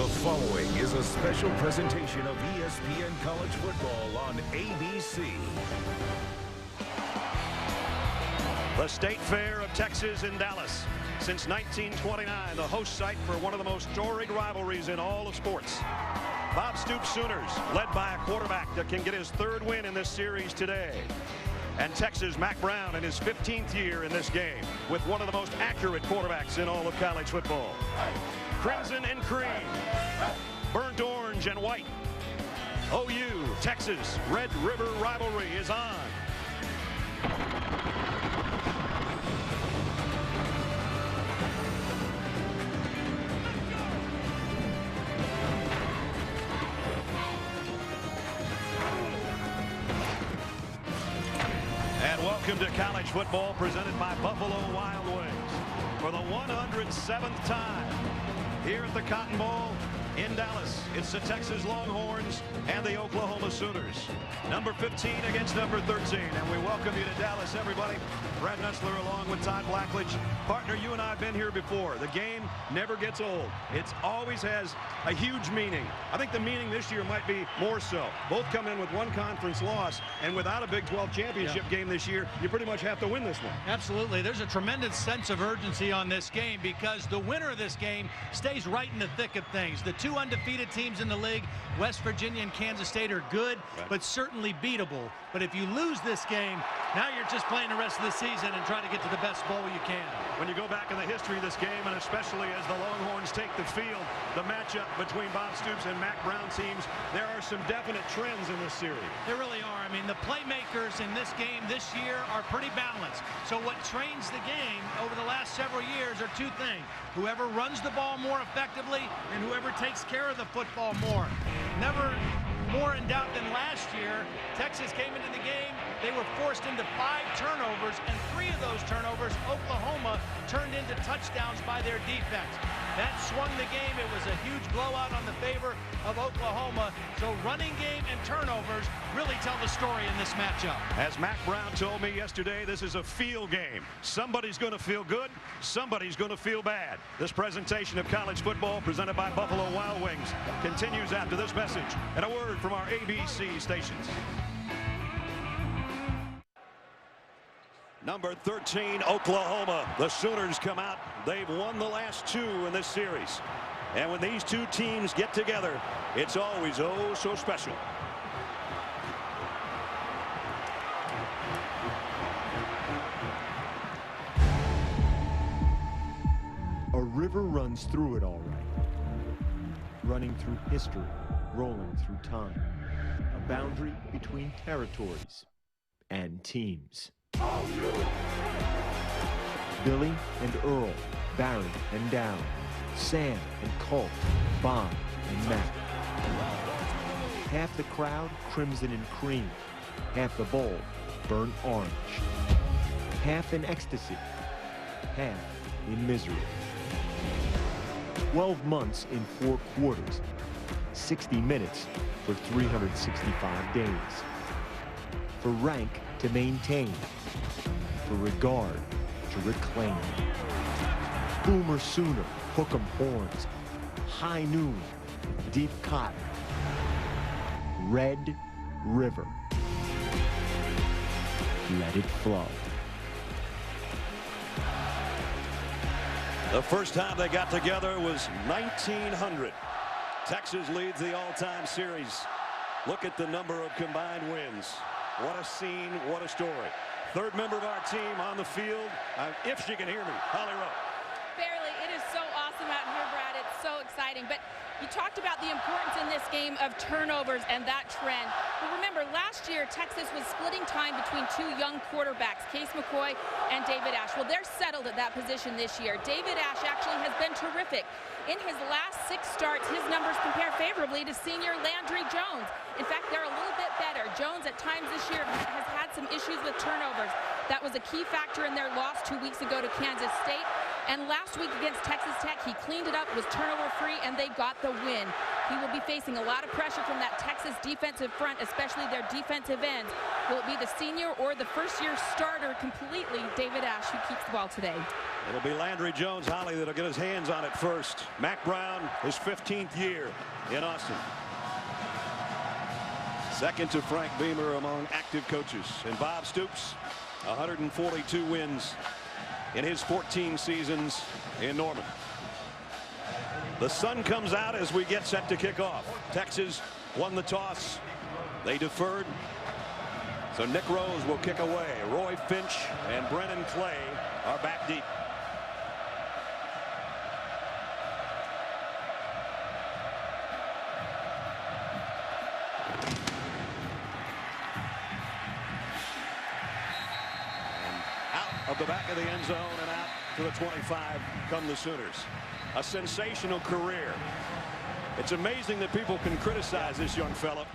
The following is a special presentation of ESPN College Football on ABC. The State Fair of Texas in Dallas. Since 1929, the host site for one of the most storied rivalries in all of sports. Bob Stoops Sooners, led by a quarterback that can get his third win in this series today. And Texas Mack Brown in his 15th year in this game with one of the most accurate quarterbacks in all of college football. Crimson and cream, burnt orange and white. OU, Texas, Red River rivalry is on. And welcome to college football presented by Buffalo Wild Wings for the 107th time. Here at the Cotton Bowl in Dallas, it's the Texas Longhorns and the Oklahoma Sooners. Number 15 against number 13. And we welcome you to Dallas, everybody. Brad Nussler along with Todd Blackledge. Partner, you and I have been here before. The game never gets old. It always has a huge meaning. I think the meaning this year might be more so. Both come in with one conference loss, and without a Big 12 championship game this year, you pretty much have to win this one. Absolutely. There's a tremendous sense of urgency on this game because the winner of this game stays right in the thick of things. The two undefeated teams in the league, West Virginia and Kansas State, are good, but certainly beatable. But if you lose this game, now you're just playing the rest of the season and trying to get to the best bowl you can. When you go back in the history of this game, and especially as the Longhorns take the field, the matchup between Bob Stoops and Mack Brown teams, there are some definite trends in this series. There really are. I mean, the playmakers in this game this year are pretty balanced. So what trains the game over the last several years are two things. Whoever runs the ball more effectively and whoever takes care of the football more. Never more in doubt than last year. Texas came into the game. They were forced into 5 turnovers, and 3 of those turnovers, Oklahoma turned into touchdowns by their defense. That swung the game. It was a huge blowout on the favor of Oklahoma. So running game and turnovers really tell the story in this matchup. As Mack Brown told me yesterday, this is a feel game. Somebody's going to feel good. Somebody's going to feel bad. This presentation of college football presented by Buffalo Wild Wings continues after this message and a word from our ABC stations. Number 13, Oklahoma. The Sooners come out. They've won the last 2 in this series. And when these two teams get together, it's always oh so special. A river runs through it all right. Running through history, rolling through time. A boundary between territories and teams. Billy and Earl, Barry and Down, Sam and Colt, Bob and Matt. Half the crowd, crimson and cream. Half the bowl, burnt orange. Half in ecstasy, half in misery. 12 months in 4 quarters. 60 minutes for 365 days. For rank to maintain. For regard to reclaim. Boomer Sooner, hook 'em horns. High noon, deep cotton. Red River. Let it flow. The first time they got together was 1900. Texas leads the all-time series. Look at the number of combined wins. What a scene, what a story. Third member of our team on the field, if she can hear me, Holly Rowe. Barely. It is so awesome out here, Brad. It's so exciting. But you talked about the importance in this game of turnovers and that trend. But remember, last year, Texas was splitting time between 2 young quarterbacks, Case McCoy and David Ash. Well, they're settled at that position this year. David Ash actually has been terrific. In his last 6 starts, his numbers compare favorably to senior Landry Jones. In fact, they're a little bit better. Jones at times this year has had some issues with turnovers. That was a key factor in their loss 2 weeks ago to Kansas State. And last week against Texas Tech, he cleaned it up, was turnover-free, and they got the win. He will be facing a lot of pressure from that Texas defensive front, especially their defensive ends. Will it be the senior or the first-year starter completely, David Ash, who keeps the ball today? It'll be Landry Jones-Holly that'll get his hands on it first. Mack Brown, his 15th year in Austin. Second to Frank Beamer among active coaches. And Bob Stoops, 142 wins in his 14 seasons in Norman. The sun comes out as we get set to kick off. Texas won the toss. They deferred. So Nick Rose will kick away. Roy Finch and Brennan Clay are back deep. Of the back of the end zone and out to the 25 come the Sooners. A sensational career. It's amazing that people can criticize this young fella.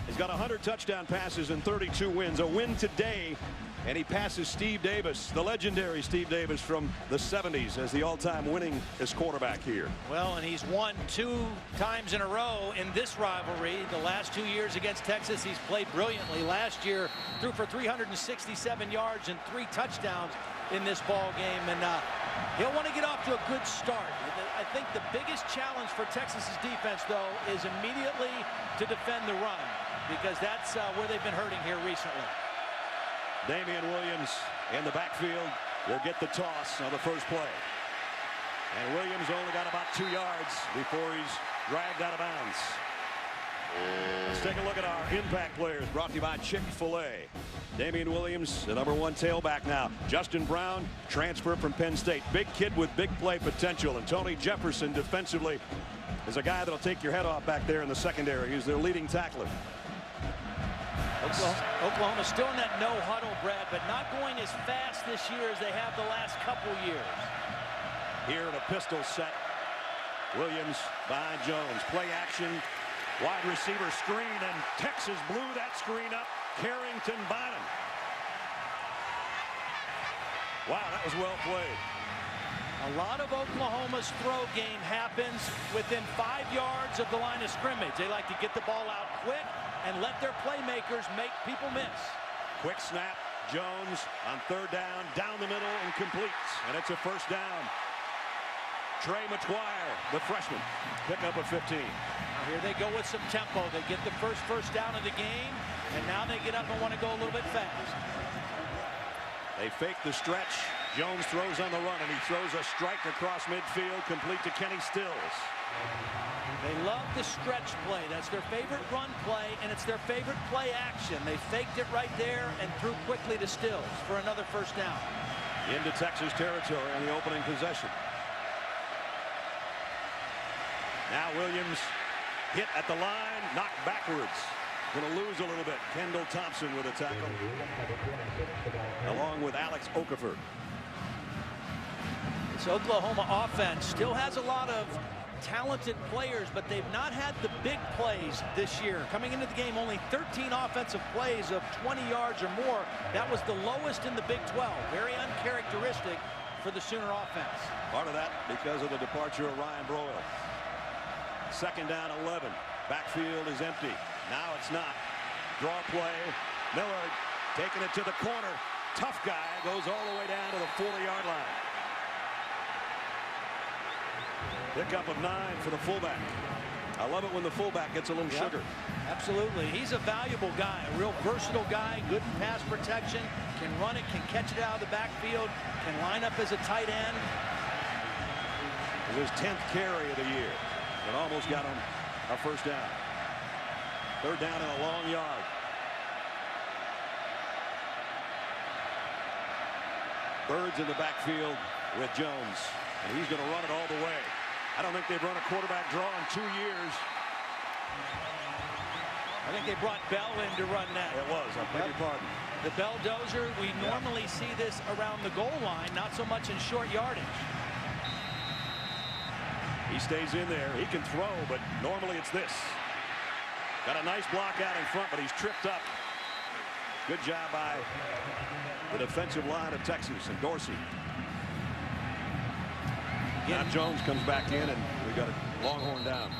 He's got 100 touchdown passes and 32 wins. A win today, and he passes Steve Davis, the legendary Steve Davis from the 70s, as the all-time winningest quarterback here. Well, and he's won 2 times in a row in this rivalry. The last 2 years against Texas, he's played brilliantly. Last year, threw for 367 yards and 3 touchdowns in this ball game, and he'll want to get off to a good start. I think the biggest challenge for Texas's defense, though, is immediately to defend the run, because that's where they've been hurting here recently. Damian Williams in the backfield will get the toss on the first play. And Williams only got about 2 yards before he's dragged out of bounds. Let's take a look at our impact players, brought to you by Chick-fil-A. Damian Williams, the #1 tailback now. Justin Brown, transfer from Penn State. Big kid with big play potential. And Tony Jefferson, defensively, is a guy that'll take your head off back there in the secondary. He's their leading tackler. Oklahoma still in that no huddle, Brad, but not going as fast this year as they have the last couple years. Here in a pistol set. Williams behind Jones. Play action. Wide receiver screen, and Texas blew that screen up. Carrington bottom. Wow, that was well played. A lot of Oklahoma's throw game happens within 5 yards of the line of scrimmage. They like to get the ball out quick and let their playmakers make people miss. Quick snap. Jones on 3rd down, down the middle, and completes. And it's a first down. Trey McGuire, the freshman, pick up a 15. Now here they go with some tempo. They get the first down of the game, and now they get up and want to go a little bit fast. They fake the stretch. Jones throws on the run, and he throws a strike across midfield, complete to Kenny Stills. They love the stretch play. That's their favorite run play, and it's their favorite play action. They faked it right there and threw quickly to Stills for another first down. Into Texas territory on the opening possession. Now Williams hit at the line, knocked backwards. Going to lose a little bit. Kendall Thompson with a tackle, along with Alex Okafor. This Oklahoma offense still has a lot of talented players, but they've not had the big plays this year. Coming into the game, only 13 offensive plays of 20 yards or more. That was the lowest in the Big 12. Very uncharacteristic for the Sooner offense. Part of that because of the departure of Ryan Broyle. 2nd down, 11. Backfield is empty. Now it's not. Draw play. Millard taking it to the corner. Tough guy goes all the way down to the 40-yard line. Pickup of 9 for the fullback. I love it when the fullback gets a little sugar. Absolutely. He's a valuable guy, a real versatile guy, good in pass protection, can run it, can catch it out of the backfield, can line up as a tight end. His 10th carry of the year. And almost got him a first down. 3rd down and a long yard. Birds in the backfield with Jones. And he's going to run it all the way. I don't think they've run a quarterback draw in 2 years. I think they brought Bell in to run that. It was. I beg your pardon. The Bell dozer, we normally see this around the goal line, not so much in short yardage. He stays in there. He can throw, but normally it's this. Got a nice block out in front, but he's tripped up. Good job by the defensive line of Texas and Dorsey. Now Jones comes back in, and we got a Longhorn down.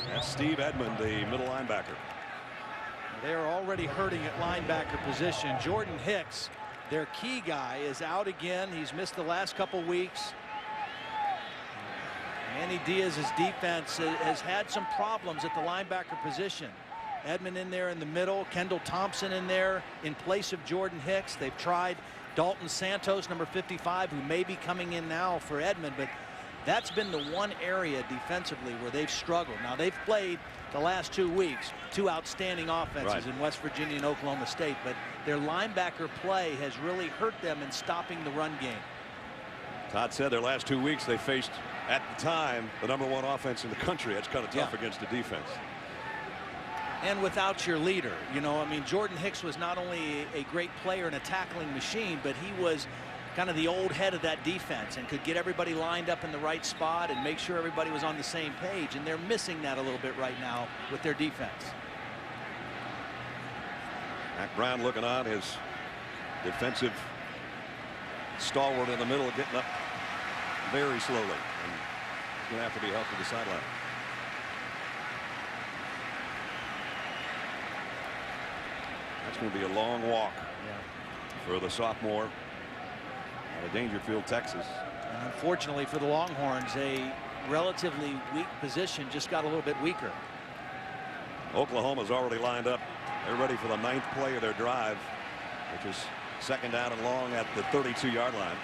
That's Steve Edmond, the middle linebacker. They are already hurting at linebacker position. Jordan Hicks Their key guy is out again. He's missed the last couple weeks. Manny Diaz's defense has had some problems at the linebacker position. Edmond in there in the middle, Kendall Thompson in there in place of Jordan Hicks. They've tried Dalton Santos, number 55, who may be coming in now for Edmond, but that's been the one area defensively where they've struggled. Now, they've played the last 2 weeks, 2 outstanding offenses in West Virginia and Oklahoma State, but their linebacker play has really hurt them in stopping the run game. Todd said their last 2 weeks they faced, at the time, the #1 offense in the country. That's kind of tough against the defense. And without your leader, you know, I mean, Jordan Hicks was not only a great player and a tackling machine, but he was kind of the old head of that defense and could get everybody lined up in the right spot and make sure everybody was on the same page. And they're missing that a little bit right now with their defense. Mac Brown looking on, his defensive stalwart in the middle, getting up very slowly. And he's going to have to be helped to the sideline. That's going to be a long walk for the sophomore out of Dangerfield, Texas. And unfortunately for the Longhorns, a relatively weak position just got a little bit weaker. Oklahoma's already lined up. They're ready for the 9th play of their drive, which is 2nd down and long at the 32-yard line.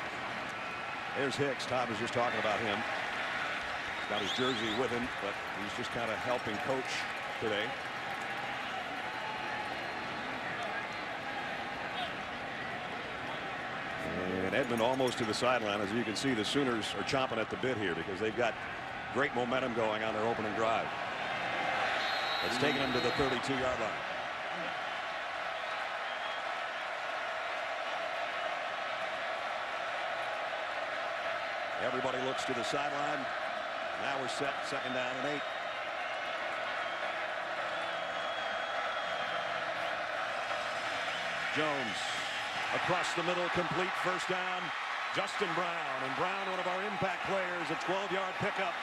There's Hicks. Todd was just talking about him. He's got his jersey with him, but he's just kind of helping coach today. And Edmond almost to the sideline. As you can see, the Sooners are chomping at the bit here because they've got great momentum going on their opening drive. It's taking them to the 32-yard line. Everybody looks to the sideline. Now we're set, 2nd down and 8. Jones across the middle, complete, 1st down. Justin Brown, and Brown, one of our impact players, a 12-yard pickup.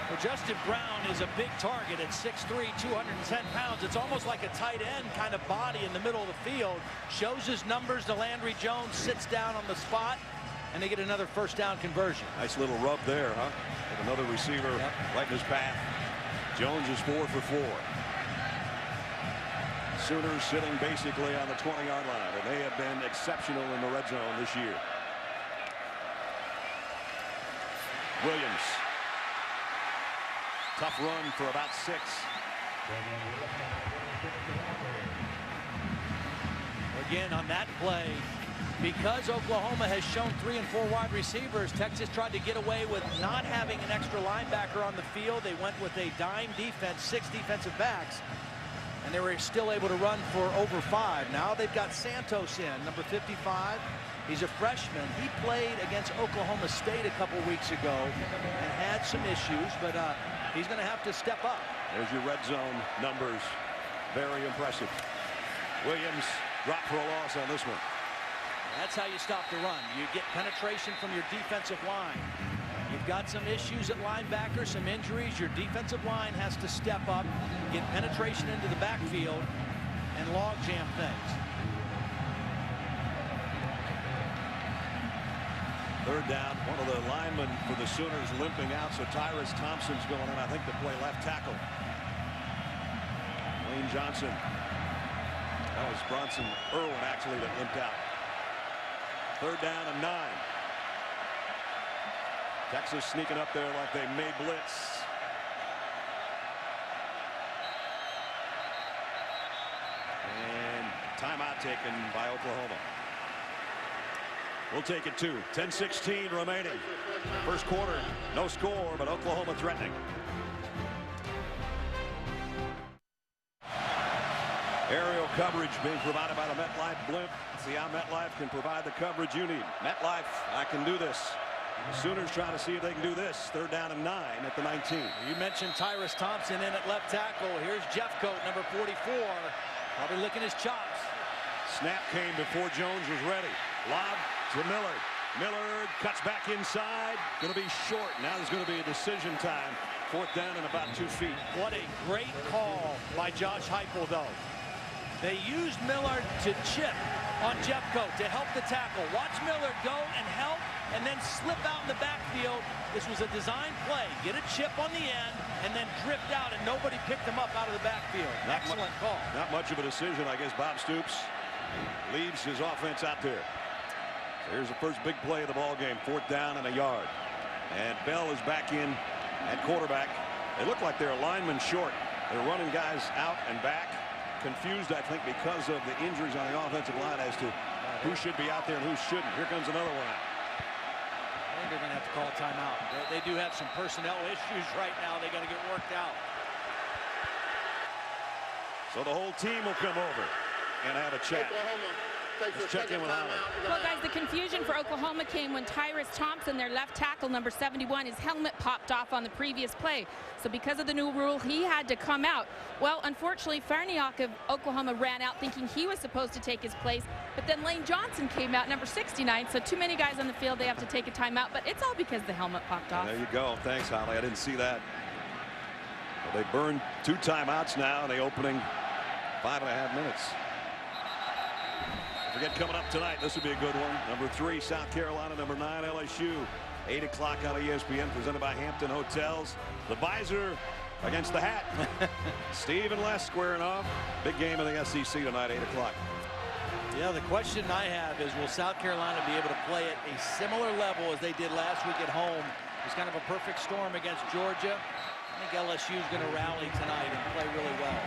Well, Justin Brown is a big target at 6'3", 210 pounds. It's almost like a tight end kind of body in the middle of the field. Shows his numbers to Landry Jones, sits down on the spot, and they get another 1st down conversion. Nice little rub there, huh? With another receiver right in his path. Jones is 4 for 4. Sooners sitting basically on the 20-yard line, and they have been exceptional in the red zone this year. Williams. Tough run for about 6. Again, on that play, because Oklahoma has shown 3 and 4 wide receivers, Texas tried to get away with not having an extra linebacker on the field. They went with a dime defense, 6 defensive backs, and they were still able to run for over 5. Now they've got Santos in, number 55. He's a freshman. He played against Oklahoma State a couple weeks ago and had some issues, but he's going to have to step up. There's your red zone numbers. Very impressive. Williams dropped for a loss on this one. That's how you stop the run. You get penetration from your defensive line. You've got some issues at linebacker, some injuries. Your defensive line has to step up, get penetration into the backfield, and log jam things. 3rd down. One of the linemen for the Sooners limping out, so Tyrus Thompson's going in, I think, to play left tackle. Wayne Johnson. That was Bronson Irwin, actually, that limped out. 3rd down and 9. Texas sneaking up there like they may blitz. And timeout taken by Oklahoma. We'll take it too. 10:16 remaining. 1st quarter, no score, but Oklahoma threatening. Aerial coverage being provided by the MetLife blimp. See how MetLife can provide the coverage you need. MetLife, I can do this. The Sooners trying to see if they can do this. 3rd down and 9 at the 19. You mentioned Tyrus Thompson in at left tackle. Here's Jeffcoat, number 44. Probably licking his chops. Snap came before Jones was ready. Lob to Millard. Millard cuts back inside. Going to be short. Now there's going to be a decision time. 4th down and about 2 feet. What a great call by Josh Heupel, though. They used Millard to chip on Jeffco to help the tackle. Watch Miller go and help and then slip out in the backfield. This was a design play. Get a chip on the end and then drift out, and nobody picked him up out of the backfield. Excellent call. Not much of a decision. I guess Bob Stoops leaves his offense out there. So here's the first big play of the ball game. 4th down and a yard. And Bell is back in at quarterback. They look like they're a lineman short. They're running guys out and back. Confused, I think, because of the injuries on the offensive line as to who should be out there and who shouldn't. Here comes another one out. I think they're going to have to call a timeout. They do have some personnel issues right now. They got to get worked out. So the whole team will come over and have a chat. Let's check in with Holland. Well, guys, the confusion for Oklahoma came when Tyrus Thompson, their left tackle, number 71, his helmet popped off on the previous play. So because of the new rule, he had to come out. Well, unfortunately, Farniok of Oklahoma ran out thinking he was supposed to take his place. But then Lane Johnson came out, number 69. So too many guys on the field, they have to take a timeout. But it's all because the helmet popped off. There you go. Thanks, Holly. I didn't see that. Well, they burned 2 timeouts now in the opening 5.5 minutes. Forget coming up tonight. This would be a good one. Number 3, South Carolina. Number 9, LSU. 8 o'clock on ESPN, presented by Hampton Hotels. The visor against the hat. Steve and Les squaring off. Big game in the SEC tonight, 8 o'clock. Yeah, the question I have is, will South Carolina be able to play at a similar level as they did last week at home? It was kind of a perfect storm against Georgia. I think LSU is going to rally tonight and play really well.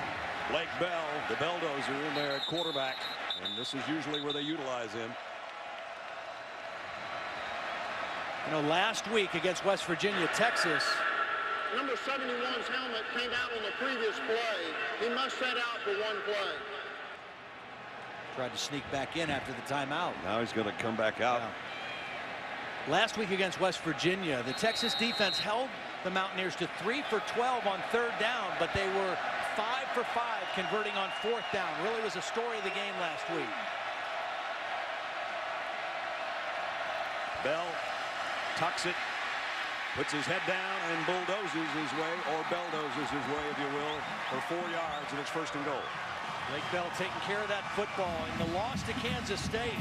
Blake Bell, the Belldozer, in there at quarterback. And this is usually where they utilize him. You know, last week against West Virginia, Texas. Number 71's helmet came out on the previous play. He must set out for one play. Tried to sneak back in after the timeout. Now he's going to come back out. Yeah. Last week against West Virginia, the Texas defense held the Mountaineers to 3 for 12 on 3rd down, but they were 5 for 5 converting on 4th down. Really was a story of the game last week. Bell tucks it, puts his head down, and bulldozes his way, or belldozes his way, if you will, for 4 yards, and it's 1st and goal. Blake Bell taking care of that football in the loss to Kansas State.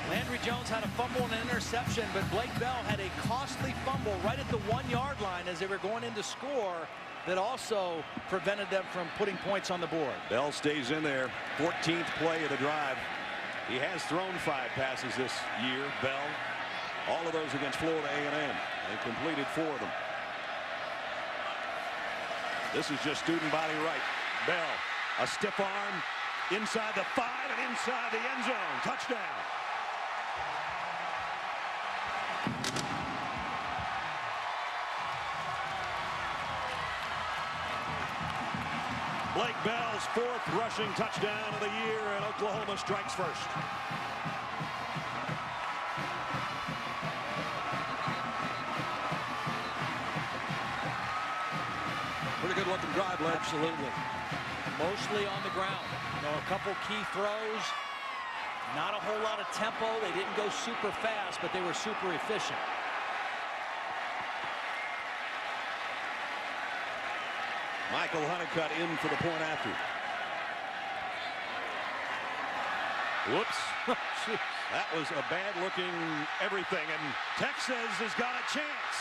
Landry Jones had a fumble and an interception, but Blake Bell had a costly fumble right at the 1-yard line as they were going in to score that also prevented them from putting points on the board. Bell stays in there. 14th play of the drive. He has thrown 5 passes this year, Bell. All of those against Florida A&M. And completed 4 of them. This is just student body right. Bell, a stiff arm inside the 5 and inside the end zone. Touchdown. Blake Bell's 4th rushing touchdown of the year, and Oklahoma strikes first. Pretty good looking drive, Led. Absolutely. Mostly on the ground. You know, a couple key throws. Not a whole lot of tempo. They didn't go super fast, but they were super efficient. Michael Honeycutt in for the point after. Whoops. That was a bad-looking everything, and Texas has got a chance.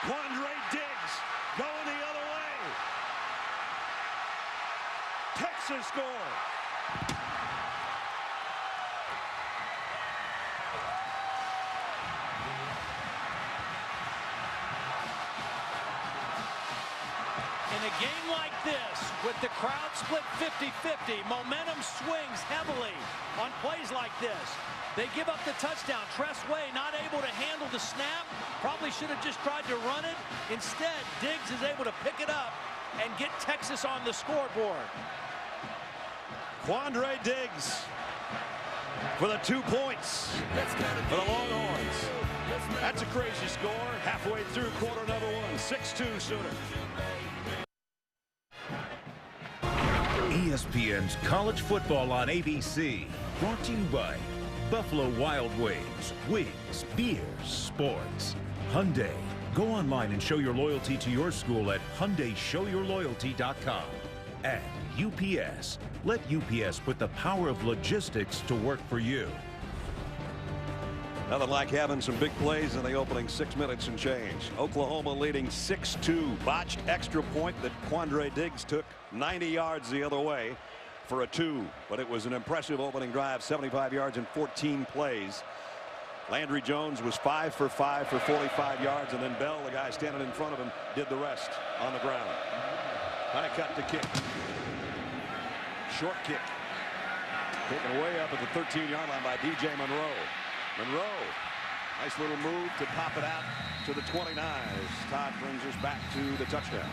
Quandre Diggs going the other way. Texas score. In a game like this, with the crowd split 50-50, momentum swings heavily on plays like this. They give up the touchdown. Tress Way not able to handle the snap. Probably should have just tried to run it. Instead, Diggs is able to pick it up and get Texas on the scoreboard. Quandre Diggs for the 2 points for the Longhorns. That's a crazy score. Halfway through quarter number 1, 6-2 Sooner. ESPN's College Football on ABC, brought to you by Buffalo Wild Wings, wings, beers, sports. Hyundai. Go online and show your loyalty to your school at HyundaiShowYourLoyalty.com. And UPS. Let UPS put the power of logistics to work for you. Nothing like having some big plays in the opening 6 minutes and change. Oklahoma leading 6-2. Botched extra point that Quandre Diggs took 90 yards the other way for a 2. But it was an impressive opening drive, 75 yards in 14 plays. Landry Jones was 5 for 5 for 45 yards, and then Bell, the guy standing in front of him, did the rest on the ground. High cut to kick. Short kick. Taken way up at the 13-yard line by DJ Monroe. Monroe, nice little move to pop it out to the 29 as Todd brings us back to the touchdown.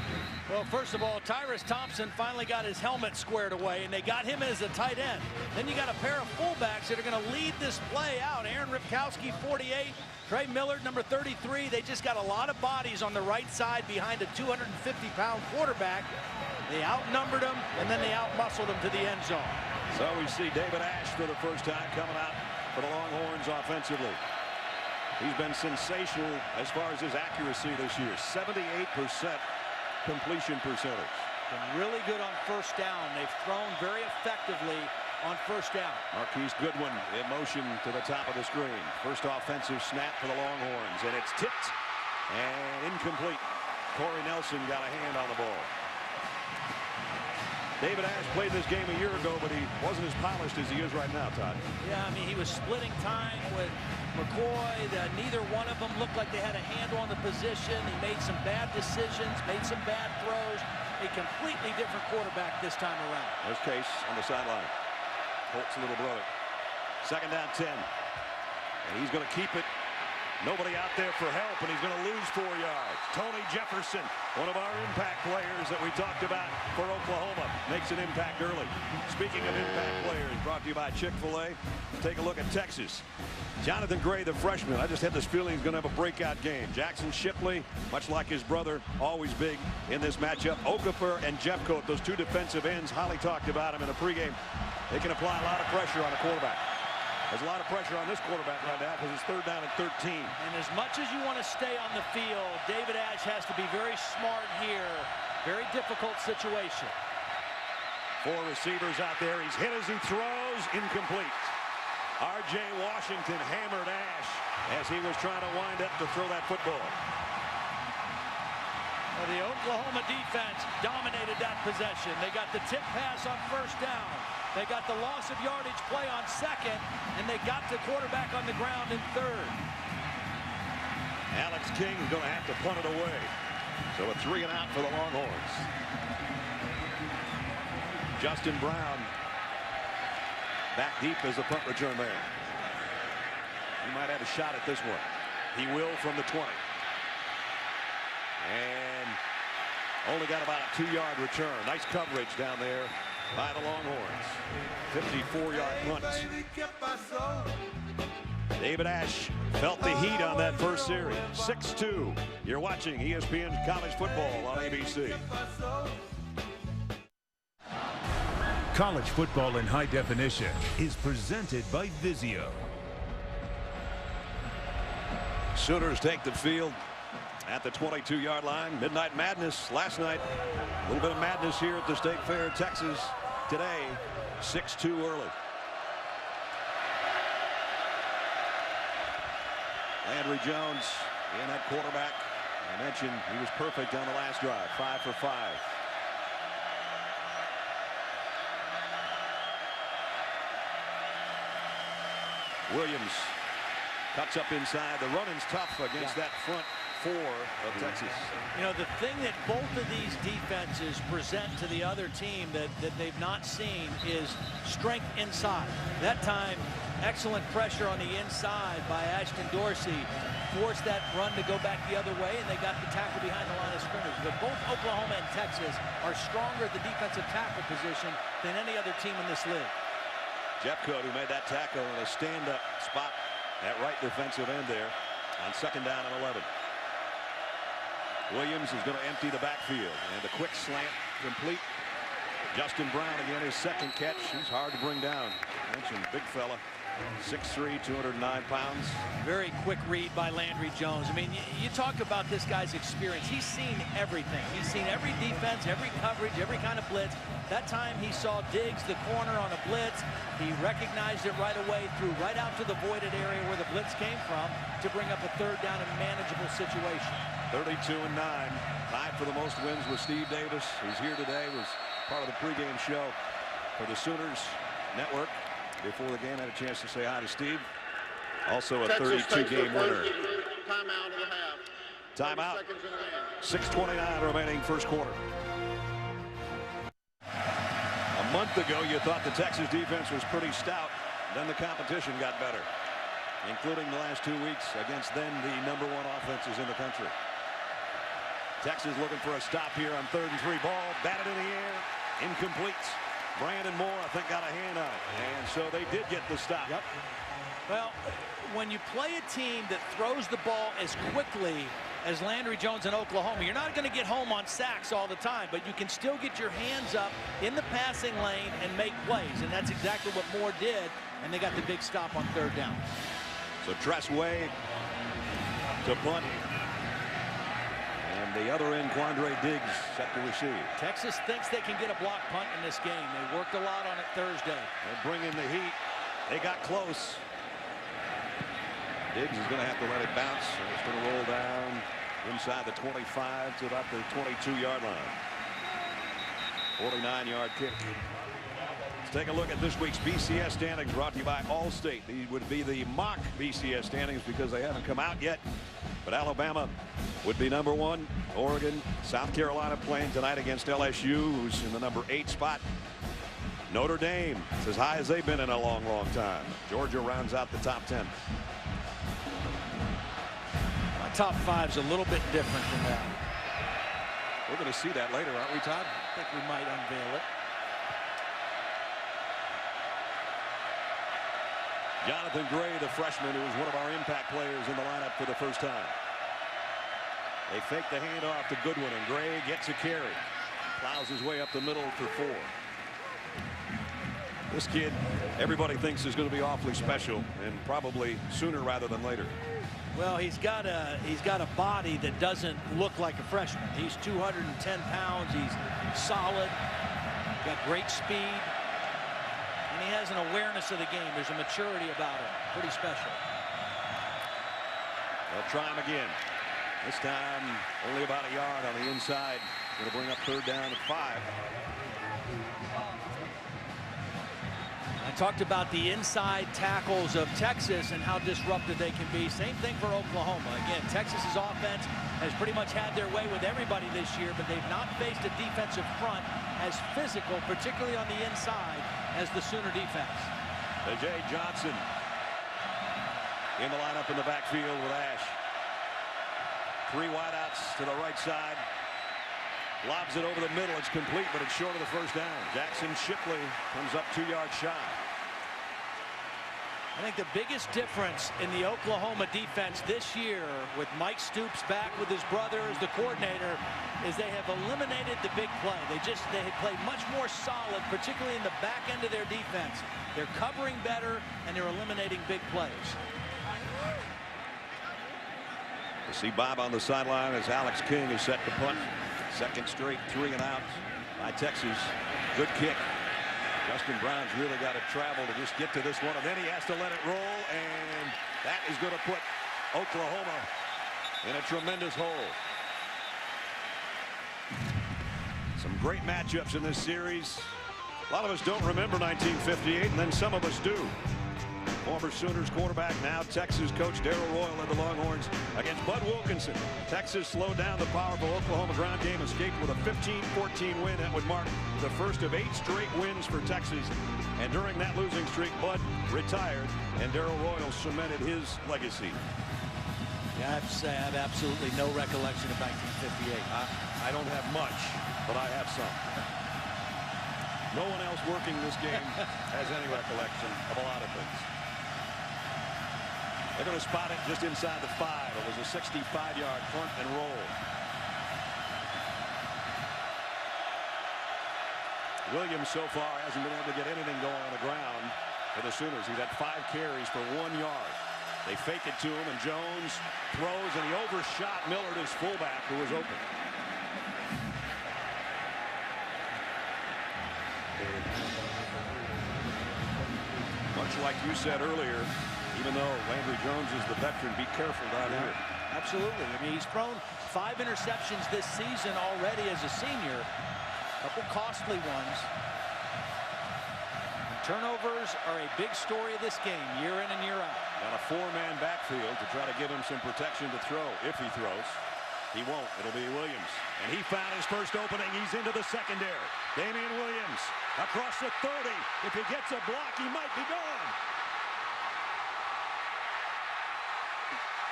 Well, first of all, Tyrus Thompson finally got his helmet squared away, and they got him as a tight end. Then you got a pair of fullbacks that are going to lead this play out. Aaron Ripkowski, 48. Trey Millard, number 33. They just got a lot of bodies on the right side behind a 250-pound quarterback. They outnumbered him, and then they outmuscled him to the end zone. So we see David Ash for the first time coming out for the Longhorns offensively. He's been sensational as far as his accuracy this year. 78% completion percentage. Been really good on first down. They've thrown very effectively on first down. Marquise Goodwin in motion to the top of the screen. First offensive snap for the Longhorns, and it's tipped and incomplete. Corey Nelson got a hand on the ball. David Ash played this game a year ago, but he wasn't as polished as he is right now, Todd. Yeah, I mean, he was splitting time with McCoy. Neither one of them looked like they had a handle on the position. He made some bad decisions, made some bad throws. A completely different quarterback this time around. There's Case on the sideline. Holt's little brother. Second down 10. And he's going to keep it. Nobody out there for help, and he's going to lose 4 yards. Tony Jefferson, one of our impact players that we talked about for Oklahoma, makes an impact early. Speaking of impact players, brought to you by Chick-fil-A. Take a look at Texas. Jonathan Gray, the freshman, I just had this feeling he's going to have a breakout game. Jackson Shipley, much like his brother, always big in this matchup. Okafor and Jeffcoat, those two defensive ends, Holly talked about him in a pregame. They can apply a lot of pressure on a quarterback. There's a lot of pressure on this quarterback right now because it's third down and 13. And as much as you want to stay on the field, David Ash has to be very smart here. Very difficult situation. 4 receivers out there. He's hit as he throws. Incomplete. R.J. Washington hammered Ash as he was trying to wind up to throw that football. Well, the Oklahoma defense dominated that possession. They got the tip pass on first down. They got the loss of yardage play on second, and they got the quarterback on the ground in third. Alex King is going to have to punt it away. So a 3 and out for the Longhorns. Justin Brown back deep as a punt return man. He might have a shot at this one. He will from the 20. And only got about a 2-yard return. Nice coverage down there by the Longhorns. 54-yard punt. David Ash felt the heat on that first series. 6-2. You're watching ESPN College Football on ABC. College football in high definition is presented by Vizio. Sooners take the field at the 22-yard line. Midnight madness last night. A little bit of madness here at the State Fair, Texas. Today, 6-2 early. Landry Jones in at quarterback. I mentioned he was perfect on the last drive. 5 for 5. Williams cuts up inside. The running's tough against that front 4 of Texas. You know, the thing that both of these defenses present to the other team that they've not seen is strength inside. That time, excellent pressure on the inside by Ashton Dorsey. Forced that run to go back the other way, and they got the tackle behind the line of scrimmage. But both Oklahoma and Texas are stronger at the defensive tackle position than any other team in this league. Jeffcoat, who made that tackle in a stand-up spot at right defensive end there on second down and 11. Williams is going to empty the backfield, and a quick slant complete. Justin Brown again, his second catch. He's hard to bring down. I mentioned big fella. 6'3", 209 pounds. Very quick read by Landry Jones. I mean, you talk about this guy's experience. He's seen everything. He's seen every defense, every coverage, every kind of blitz. That time he saw Diggs, the corner, on a blitz. He recognized it right away, threw right out to the voided area where the blitz came from to bring up a third down and manageable situation. 32-9, tied for the most wins with Steve Davis, who's here today, was part of the pregame show for the Sooners Network. Before the game, had a chance to say hi to Steve. Also a 32-game winner. Timeout of the half. Timeout. 6:29 remaining first quarter. A month ago, you thought the Texas defense was pretty stout. Then the competition got better, including the last 2 weeks against then the #1 offenses in the country. Texas looking for a stop here on 3rd and 3. Ball batted in the air, incomplete. Brandon Moore, I think, got a hand on it, and so they did get the stop. Yep. Well, when you play a team that throws the ball as quickly as Landry Jones in Oklahoma, you're not going to get home on sacks all the time, but you can still get your hands up in the passing lane and make plays, and that's exactly what Moore did, and they got the big stop on 3rd down. So Tress Way to punt. And the other end, Quandre Diggs, set to receive. Texas thinks they can get a block punt in this game. They worked a lot on it Thursday. They bring in the heat. They got close. Diggs is going to have to let it bounce, and it's going to roll down inside the 25 to about the 22-yard line. 49-yard kick. Let's take a look at this week's BCS standings, brought to you by Allstate. These would be the mock BCS standings because they haven't come out yet. But Alabama would be #1. Oregon, South Carolina playing tonight against LSU, who's in the #8 spot. Notre Dame, it's as high as they've been in a long, long time. Georgia rounds out the top 10. My top 5's a little bit different than that. We're going to see that later, aren't we, Todd? I think we might unveil it. Jonathan Gray, the freshman, who was one of our impact players in the lineup for the first time. They fake the handoff to Goodwin, and Gray gets a carry. Plows his way up the middle for 4. This kid, everybody thinks is going to be awfully special, and probably sooner rather than later. Well, he's got a body that doesn't look like a freshman. He's 210 pounds. He's solid. Got great speed. And he has an awareness of the game. There's a maturity about him. Pretty special. They'll try him again. This time only about a yard on the inside. Going to bring up 3rd down at 5. I talked about the inside tackles of Texas and how disruptive they can be. Same thing for Oklahoma. Again, Texas's offense has pretty much had their way with everybody this year, but they've not faced a defensive front as physical, particularly on the inside, as the Sooner defense. Jay Johnson in the lineup in the backfield with Ash. 3 wideouts to the right side. Lobs it over the middle. It's complete, but it's short of the 1st down. Jackson Shipley comes up 2 yards shy. I think the biggest difference in the Oklahoma defense this year, with Mike Stoops back with his brother as the coordinator, is they have eliminated the big play. They have played much more solid, particularly in the back end of their defense. They're covering better, and they're eliminating big plays. You see Bob on the sideline as Alex King is set to punt. 2nd straight 3 and out by Texas. Good kick. Justin Brown's really got to travel to just get to this one, and then he has to let it roll, and that is going to put Oklahoma in a tremendous hole. Some great matchups in this series. A lot of us don't remember 1958, and then some of us do. Former Sooners quarterback, now Texas coach Darrell Royal led the Longhorns against Bud Wilkinson. Texas slowed down the powerful Oklahoma ground game, escaped with a 15-14 win. That would mark the first of 8 straight wins for Texas. And during that losing streak, Bud retired, and Darrell Royal cemented his legacy. Yeah, I have to say, I have absolutely no recollection of 1958. I don't have much, but I have some. No one else working this game has any recollection of a lot of things. They're going to spot it just inside the 5. It was a 65-yard punt and roll. Williams so far hasn't been able to get anything going on the ground. for the Sooners. He's had 5 carries for 1 yard. They fake it to him, and Jones throws, and he overshot Millard, his fullback, who was open. Much like you said earlier, even though Landry Jones is the veteran, be careful down here. Absolutely. I mean, he's thrown 5 interceptions this season already as a senior. A couple costly ones. And turnovers are a big story of this game, year in and year out. Got a 4-man backfield to try to give him some protection to throw if he throws. He won't. It'll be Williams. And he found his first opening. He's into the secondary. Damian Williams across the 30. If he gets a block, he might be gone.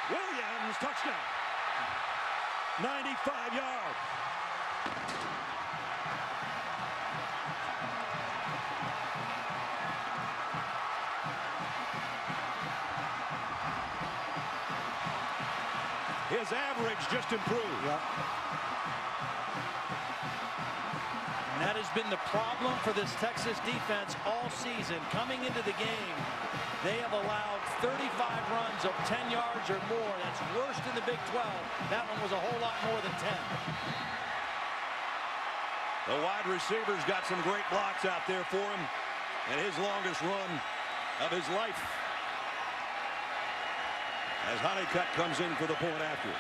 Williams, touchdown. 95 yards. His average just improved. Yep. And that has been the problem for this Texas defense all season. Coming into the game, they have allowed 35 runs of 10 yards or more. That's worst in the Big 12. That one was a whole lot more than 10. The wide receiver's got some great blocks out there for him, and his longest run of his life, as Honeycutt comes in for the point after.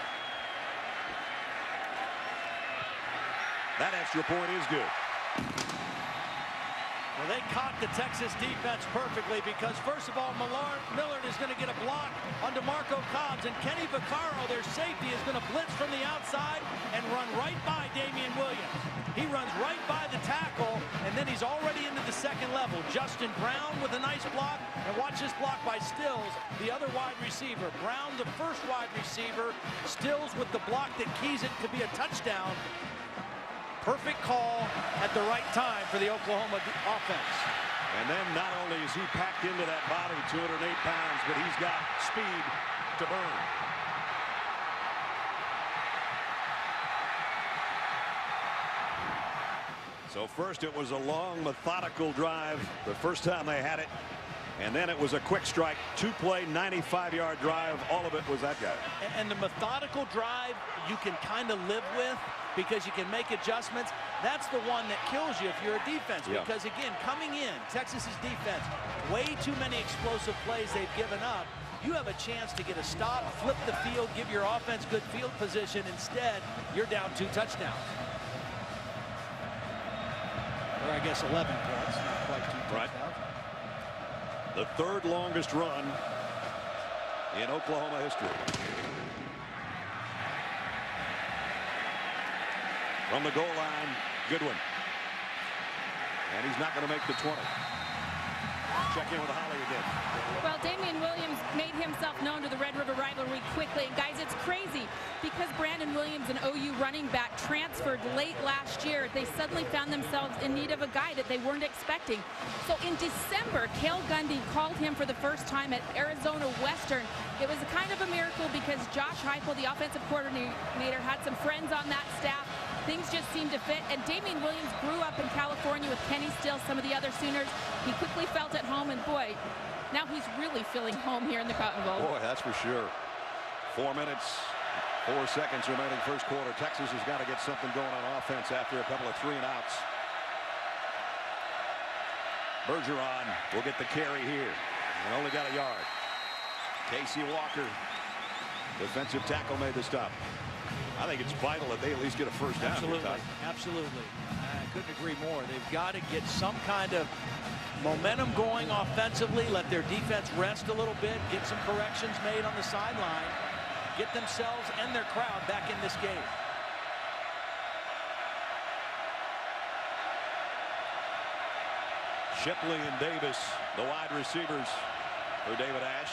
That extra point is good. Well, they caught the Texas defense perfectly because, first of all, Millard is going to get a block on DeMarco Cobbs, and Kenny Vaccaro, their safety, is going to blitz from the outside and run right by Damian Williams. He runs right by the tackle, and then he's already into the second level. Justin Brown with a nice block, and watch this block by Stills, the other wide receiver. Brown, the first wide receiver. Stills with the block that keys it to be a touchdown. Perfect call at the right time for the Oklahoma offense. And then not only is he packed into that body, 208 pounds, but he's got speed to burn. So first it was a long, methodical drive the first time they had it. And then it was a quick strike, 2-play, 95-yard drive. All of it was that guy. And the methodical drive you can kind of live with because you can make adjustments. That's the one that kills you if you're a defense. Yeah. Because, again, coming in, Texas's defense, way too many explosive plays they've given up. You have a chance to get a stop, flip the field, give your offense good field position. Instead, you're down 2 touchdowns. Or I guess 11 points, not quite 2 touchdowns. Right. The 3rd longest run in Oklahoma history. From the goal line, Goodwin. And he's not going to make the 20. Check in with Holly again. Well, Damian Williams made himself known to the Red River rivalry quickly. And guys, it's crazy because Brandon Williams, an OU running back, transferred late last year. They suddenly found themselves in need of a guy that they weren't expecting. So in December, Cale Gundy called him for the first time at Arizona Western. It was a kind of a miracle because Josh Heupel, the offensive coordinator, had some friends on that staff. Things just seemed to fit, and Damian Williams grew up in California with Kenny Stills, some of the other Sooners. He quickly felt at home, and boy, now he's really feeling home here in the Cotton Bowl. Boy, that's for sure. 4 minutes, 4 seconds remaining first quarter. Texas has got to get something going on offense after a couple of 3-and-outs. Bergeron will get the carry here, and only got a yard. Casey Walker, defensive tackle, made the stop. I think it's vital that they at least get a first down. Absolutely. Absolutely. I couldn't agree more. They've got to get some kind of momentum going offensively, let their defense rest a little bit, get some corrections made on the sideline, get themselves and their crowd back in this game. Shipley and Davis, the wide receivers for David Ash.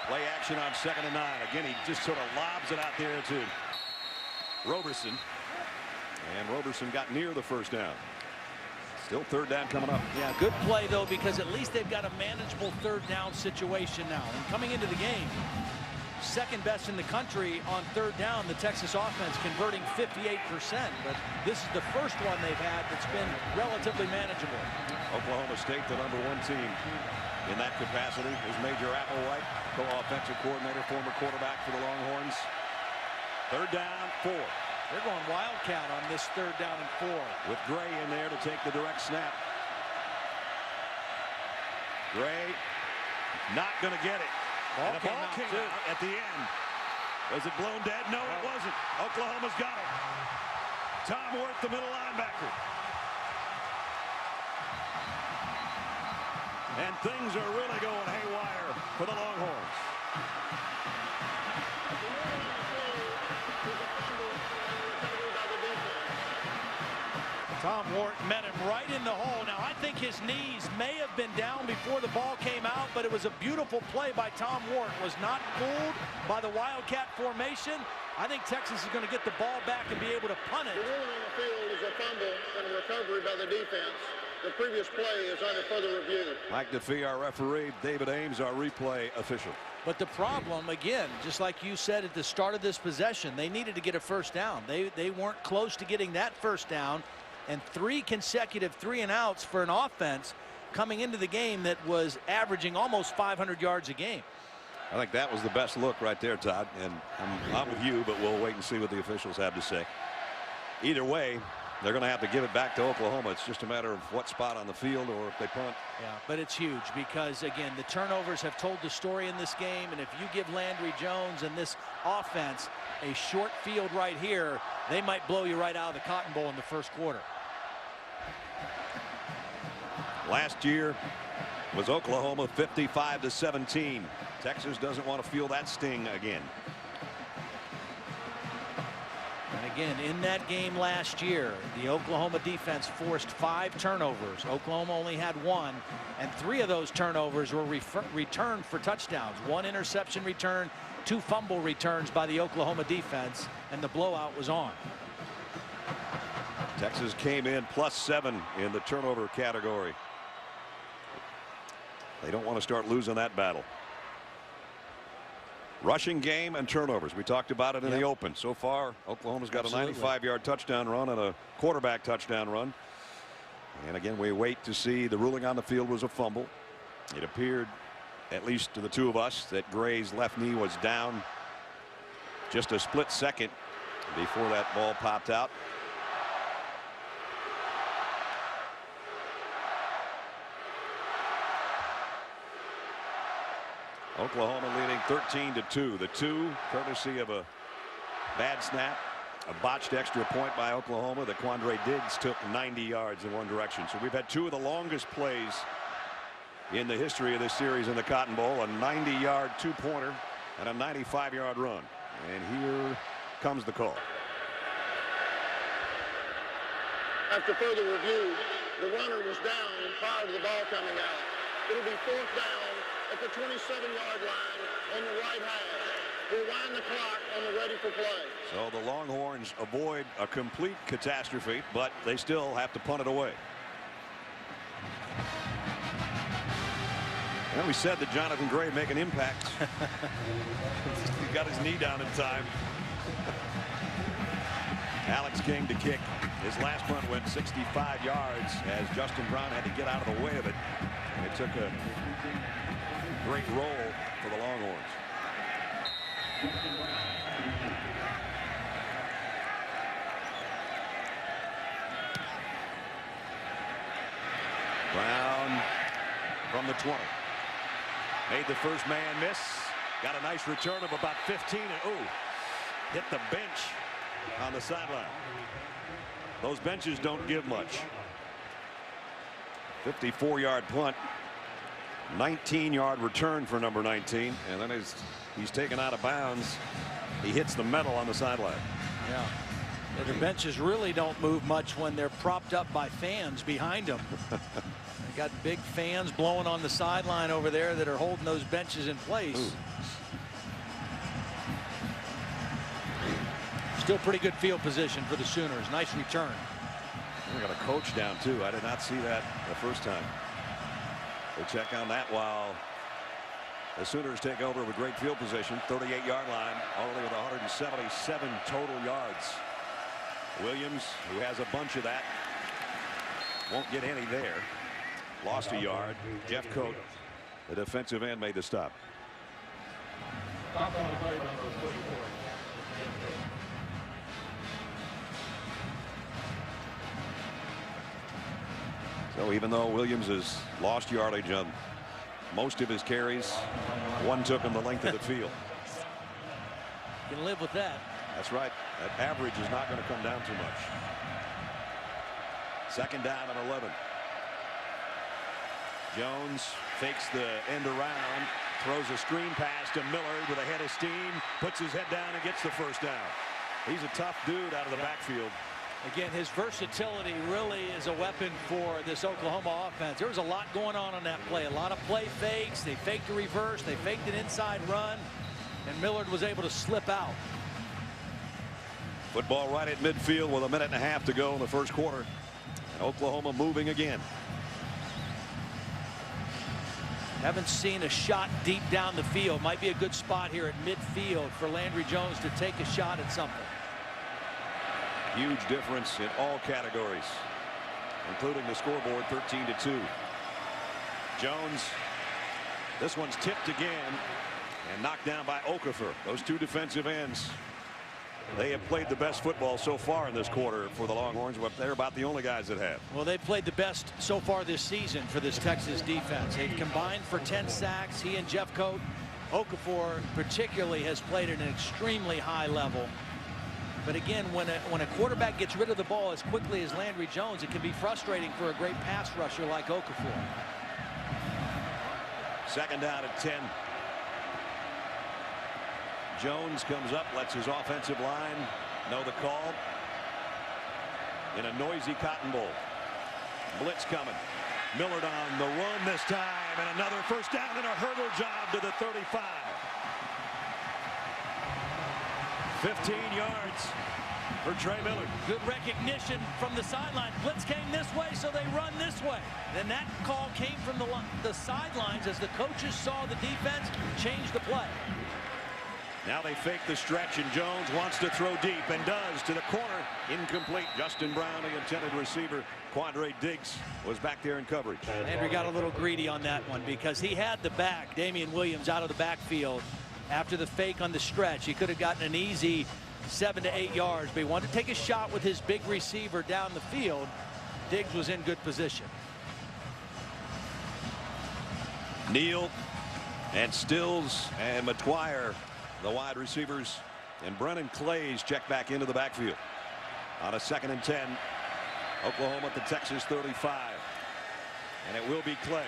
Play action on 2nd and 9. Again, he just sort of lobs it out there to Roberson. And Roberson got near the first down. Still 3rd down coming up. Yeah, good play, though, because at least they've got a manageable 3rd down situation now. And coming into the game, second best in the country on third down, the Texas offense converting 58%. But this is the first one they've had that's been relatively manageable. Oklahoma State, the #1 team in that capacity. Is Major Applewhite, co-offensive coordinator, former quarterback for the Longhorns. Third down, 4. They're going Wildcat on this third down and 4. With Gray in there to take the direct snap. Gray not going to get it. And the ball came out at the end. Was it blown dead? No, it wasn't. Oklahoma's got it. Tom Worth, the middle linebacker. And things are really going haywire for the Longhorns. Tom Wart met him right in the hole. Now, I think his knees may have been down before the ball came out, but it was a beautiful play by Tom Wart. Was not fooled by the Wildcat formation. I think Texas is going to get the ball back and be able to punt it. The ruling on the field is a fumble and a recovery by the defense. The previous play is under further review. Mike DeFee, our referee. David Ames, our replay official. But the problem, again, just like you said at the start of this possession, they needed to get a first down. They weren't close to getting that first down. And 3 consecutive 3-and-outs for an offense coming into the game that was averaging almost 500 yards a game. I think that was the best look right there, Todd. And I'm with you, but we'll wait and see what the officials have to say. Either way, they're going to have to give it back to Oklahoma. It's just a matter of what spot on the field or if they punt. Yeah, but it's huge because, again, the turnovers have told the story in this game. And if you give Landry Jones and this offense a short field right here, they might blow you right out of the Cotton Bowl in the first quarter. Last year was Oklahoma 55-17. Texas doesn't want to feel that sting again. And again, in that game last year, the Oklahoma defense forced 5 turnovers. Oklahoma only had 1, and 3 of those turnovers were returned for touchdowns. 1 interception return, 2 fumble returns by the Oklahoma defense, and the blowout was on. Texas came in +7 in the turnover category. They don't want to start losing that battle. Rushing game and turnovers. We talked about it in the open. So far, Oklahoma's got a 95-yard touchdown run and a quarterback touchdown run. And again, we wait to see. The ruling on the field was a fumble. It appeared, at least to the two of us, that Gray's left knee was down just a split second before that ball popped out. Oklahoma leading 13-2. The 2 courtesy of a bad snap, a botched extra point by Oklahoma that Quandre Diggs took 90 yards in one direction. So we've had 2 of the longest plays in the history of this series in the Cotton Bowl, a 90-yard 2-pointer and a 95-yard run. And here comes the call. After further review, the runner was down prior to the ball coming out. It'll be 4th down at the 27-yard line on the right hash. We'll wind the clock on the ready for play. So the Longhorns avoid a complete catastrophe, but they still have to punt it away. And we said that Jonathan Gray make an impact. He got his knee down in time. Alex King to kick. His last punt went 65 yards as Justin Brown had to get out of the way of it. And it took a great roll for the Longhorns. Brown from the 20. Made the first man miss. Got a nice return of about 15 and hit the bench on the sideline. Those benches don't give much. 54-yard punt. 19-yard return for number 19, and then he's taken out of bounds. He hits the metal on the sideline. Yeah. The benches really don't move much when they're propped up by fans behind them. They got big fans blowing on the sideline over there that are holding those benches in place. Ooh. Still pretty good field position for the Sooners. Nice return. We got a coach down too. I did not see that the first time. We'll check on that while The Sooners take over with great field position, 38-yard line, only with 177 total yards. Williams, who has a bunch of that, won't get any there. Lost a yard. Jeff Coat, the defensive end, made the stop. So even though Williams has lost yardage on most of his carries, one took him the length of the field. You can live with that. That's right. That average is not going to come down too much. Second down and 11. Jones fakes the end around, throws a screen pass to Millard with a head of steam, puts his head down and gets the first down. He's a tough dude out of the backfield. Again, his versatility really is a weapon for this Oklahoma offense. There was a lot going on that play. A lot of play fakes. They faked a reverse. They faked an inside run. And Millard was able to slip out. Football right at midfield with 1.5 minutes to go in the first quarter. And Oklahoma moving again. Haven't seen a shot deep down the field. Might be a good spot here at midfield for Landry Jones to take a shot at something. Huge difference in all categories, including the scoreboard, 13-2. Jones, this one's tipped again and knocked down by Okafor. Those two defensive ends, they have played the best football so far in this quarter for the Longhorns. But they're about the only guys that have. Well, they've played the best so far this season for this Texas defense. They've combined for 10 sacks. He and Jeff Coat. Okafor particularly has played at an extremely high level. But again, when a quarterback gets rid of the ball as quickly as Landry Jones, it can be frustrating for a great pass rusher like Okafor. Second down at 10. Jones comes up, lets his offensive line know the call. In a noisy Cotton Bowl. Blitz coming. Millard on the run this time, and another first down and a hurdle job to the 35. 15 yards for Trey Millard. Good recognition from the sideline. Blitz came this way, so they run this way. Then that call came from the sidelines as the coaches saw the defense change the play. Now they fake the stretch, and Jones wants to throw deep and does to the corner. Incomplete. Justin Brown, the intended receiver. Quandre Diggs was back there in coverage. Landry got a little greedy on that one because he had the back, Damian Williams, out of the backfield. After the fake on the stretch, he could have gotten an easy 7 to 8 yards, but he wanted to take a shot with his big receiver down the field. Diggs was in good position. Neal and Stills and McGuire, the wide receivers, and Brennan Clays check back into the backfield. On a 2nd and 10, Oklahoma at the Texas 35, and it will be Clay.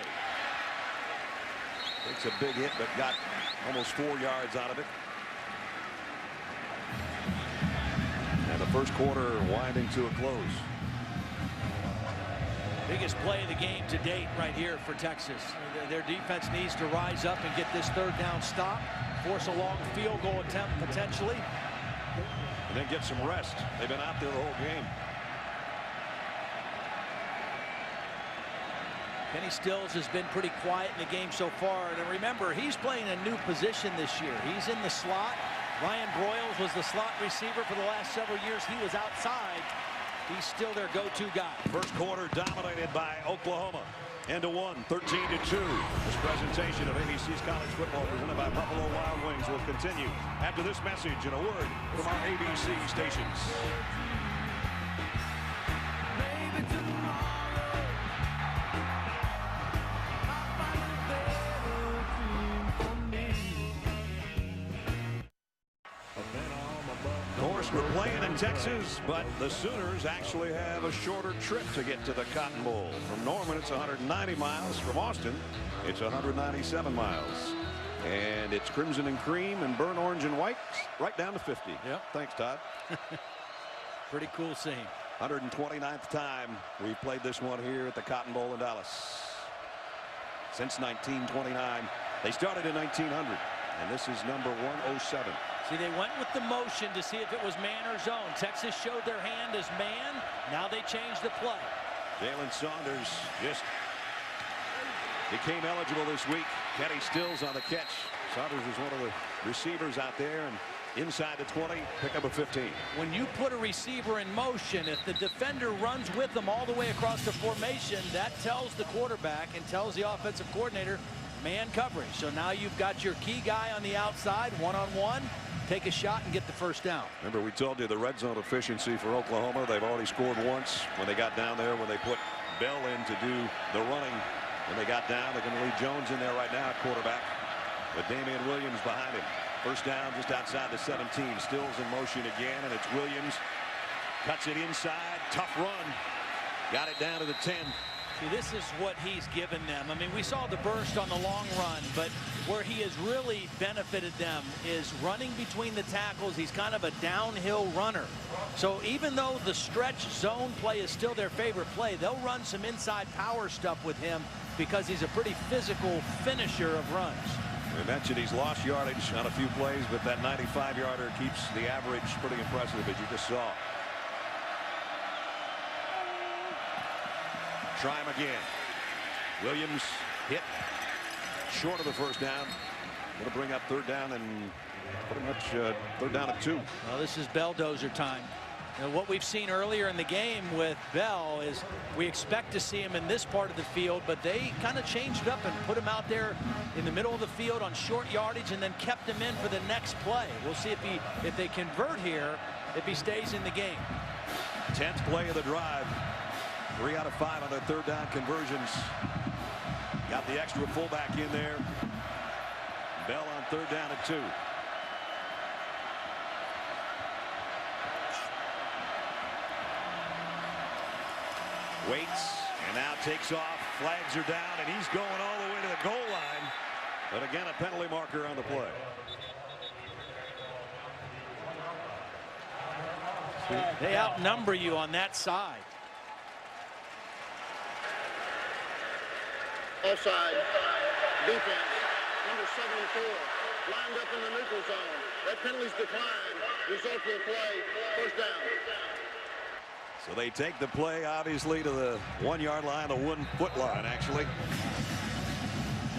Takes a big hit, but got almost 4 yards out of it. And the first quarter winding to a close. Biggest play of the game to date right here for Texas. Their defense needs to rise up and get this 3rd down stop, force a long field goal attempt potentially, and then get some rest. They've been out there the whole game. Kenny Stills has been pretty quiet in the game so far. And remember, he's playing a new position this year. He's in the slot. Ryan Broyles was the slot receiver for the last several years. He was outside. He's still their go-to guy. First quarter dominated by Oklahoma. End of 1, 13-2. This presentation of ABC's college football presented by Buffalo Wild Wings will continue after this message and a word from our ABC stations. We're playing in Texas, but the Sooners actually have a shorter trip to get to the Cotton Bowl. From Norman, it's 190 miles. From Austin, it's 197 miles. And it's crimson and cream and burnt orange and white, right down to 50. Yep. Thanks, Todd. Pretty cool scene. 129th time we've played this one here at the Cotton Bowl in Dallas. Since 1929. They started in 1900, and this is number 107. See, they went with the motion to see if it was man or zone. Texas showed their hand as man. Now they changed the play. Jalen Saunders just became eligible this week. Kenny Stills on the catch. Saunders is one of the receivers out there, and inside the 20, pick up a 15. When you put a receiver in motion, if the defender runs with them all the way across the formation, that tells the quarterback and tells the offensive coordinator man coverage. So now you've got your key guy on the outside, one-on-one. Take a shot and get the first down. Remember, we told you the red zone efficiency for Oklahoma. They've already scored once when they got down there, when they put Bell in to do the running. When they got down, they're going to leave Jones in there right now at quarterback, with Damian Williams behind him. First down just outside the 17. Stills in motion again, and it's Williams. Cuts it inside. Tough run. Got it down to the 10. See, this is what he's given them. I mean, we saw the burst on the long run, but where he has really benefited them is running between the tackles. He's kind of a downhill runner. So even though the stretch zone play is still their favorite play, they'll run some inside power stuff with him because he's a pretty physical finisher of runs. We mentioned he's lost yardage on a few plays, but that 95-yarder keeps the average pretty impressive, as you just saw. Try him again. Williams hit short of the first down. Going to bring up third down and pretty much third down at 2. Well, this is Belldozer time. You know, what we've seen earlier in the game with Bell is we expect to see him in this part of the field, but they kind of changed up and put him out there in the middle of the field on short yardage and then kept him in for the next play. We'll see if they convert here, if he stays in the game. 10th play of the drive. 3 out of 5 on their third down conversions. Got the extra fullback in there. Bell on third down at 2. Waits and now takes off. Flags are down, and he's going all the way to the goal line. But again, a penalty marker on the play. They outnumber you on that side. Offside. Defense. Number 74. Lined up in the neutral zone. That penalty's declined. Result of the play. First down. So they take the play, obviously, to the 1-yard line, the 1-foot line, actually.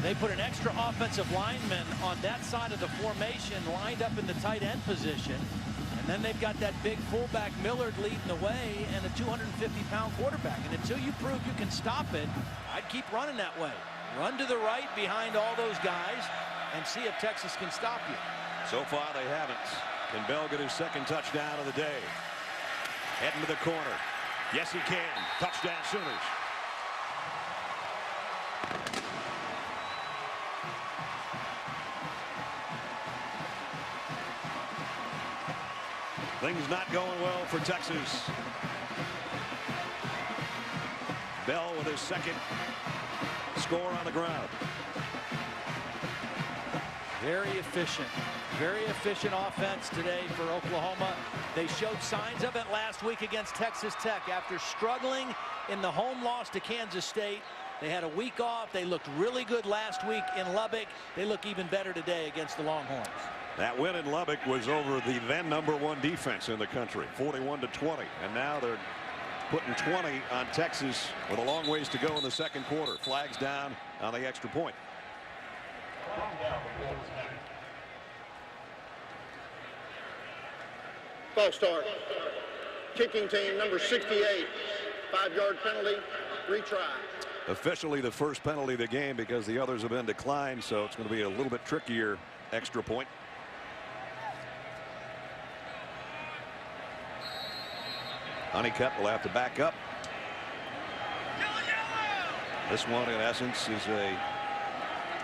They put an extra offensive lineman on that side of the formation, lined up in the tight end position. And then they've got that big fullback Millard leading the way and a 250-pound quarterback. And until you prove you can stop it, I'd keep running that way. Run to the right behind all those guys and see if Texas can stop you. So far, they haven't. Can Bell get his second touchdown of the day? Heading to the corner. Yes, he can. Touchdown, Sooners. Things not going well for Texas. Bell with his second score on the ground. Very efficient offense today for Oklahoma. They showed signs of it last week against Texas Tech after struggling in the home loss to Kansas State. They had a week off. They looked really good last week in Lubbock. They look even better today against the Longhorns. That win in Lubbock was over the then #1 defense in the country, 41-20, and now they're putting 20 on Texas with a long ways to go in the second quarter. Flags down on the extra point. False start. Kicking team number 68. 5-yard penalty. Retry. Officially the first penalty of the game because the others have been declined, so it's going to be a little bit trickier extra point. Honeycutt will have to back up. This one, in essence, is a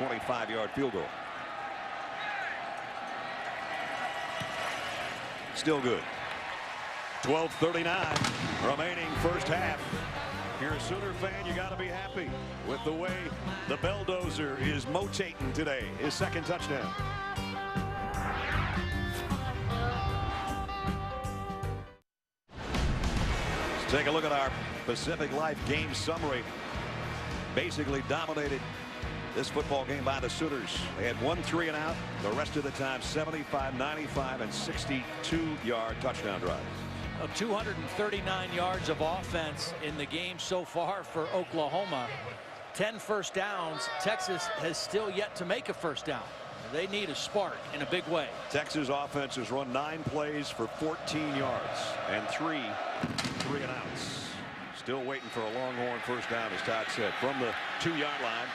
25-yard field goal. Still good. 12:39 remaining first half. If you're a Sooner fan, you got to be happy with the way the Belldozer is motating today. His second touchdown. Let's take a look at our Pacific Life game summary. Basically dominated this football game by the Sooners. They had 1 3-and-out. The rest of the time 75, 95, and 62-yard touchdown drives. 239 yards of offense in the game so far for Oklahoma. 10 first downs. Texas has still yet to make a first down. They need a spark in a big way. Texas offense has run 9 plays for 14 yards and 3 and outs. Still waiting for a Longhorn first down, as Todd said, from the 2-yard line.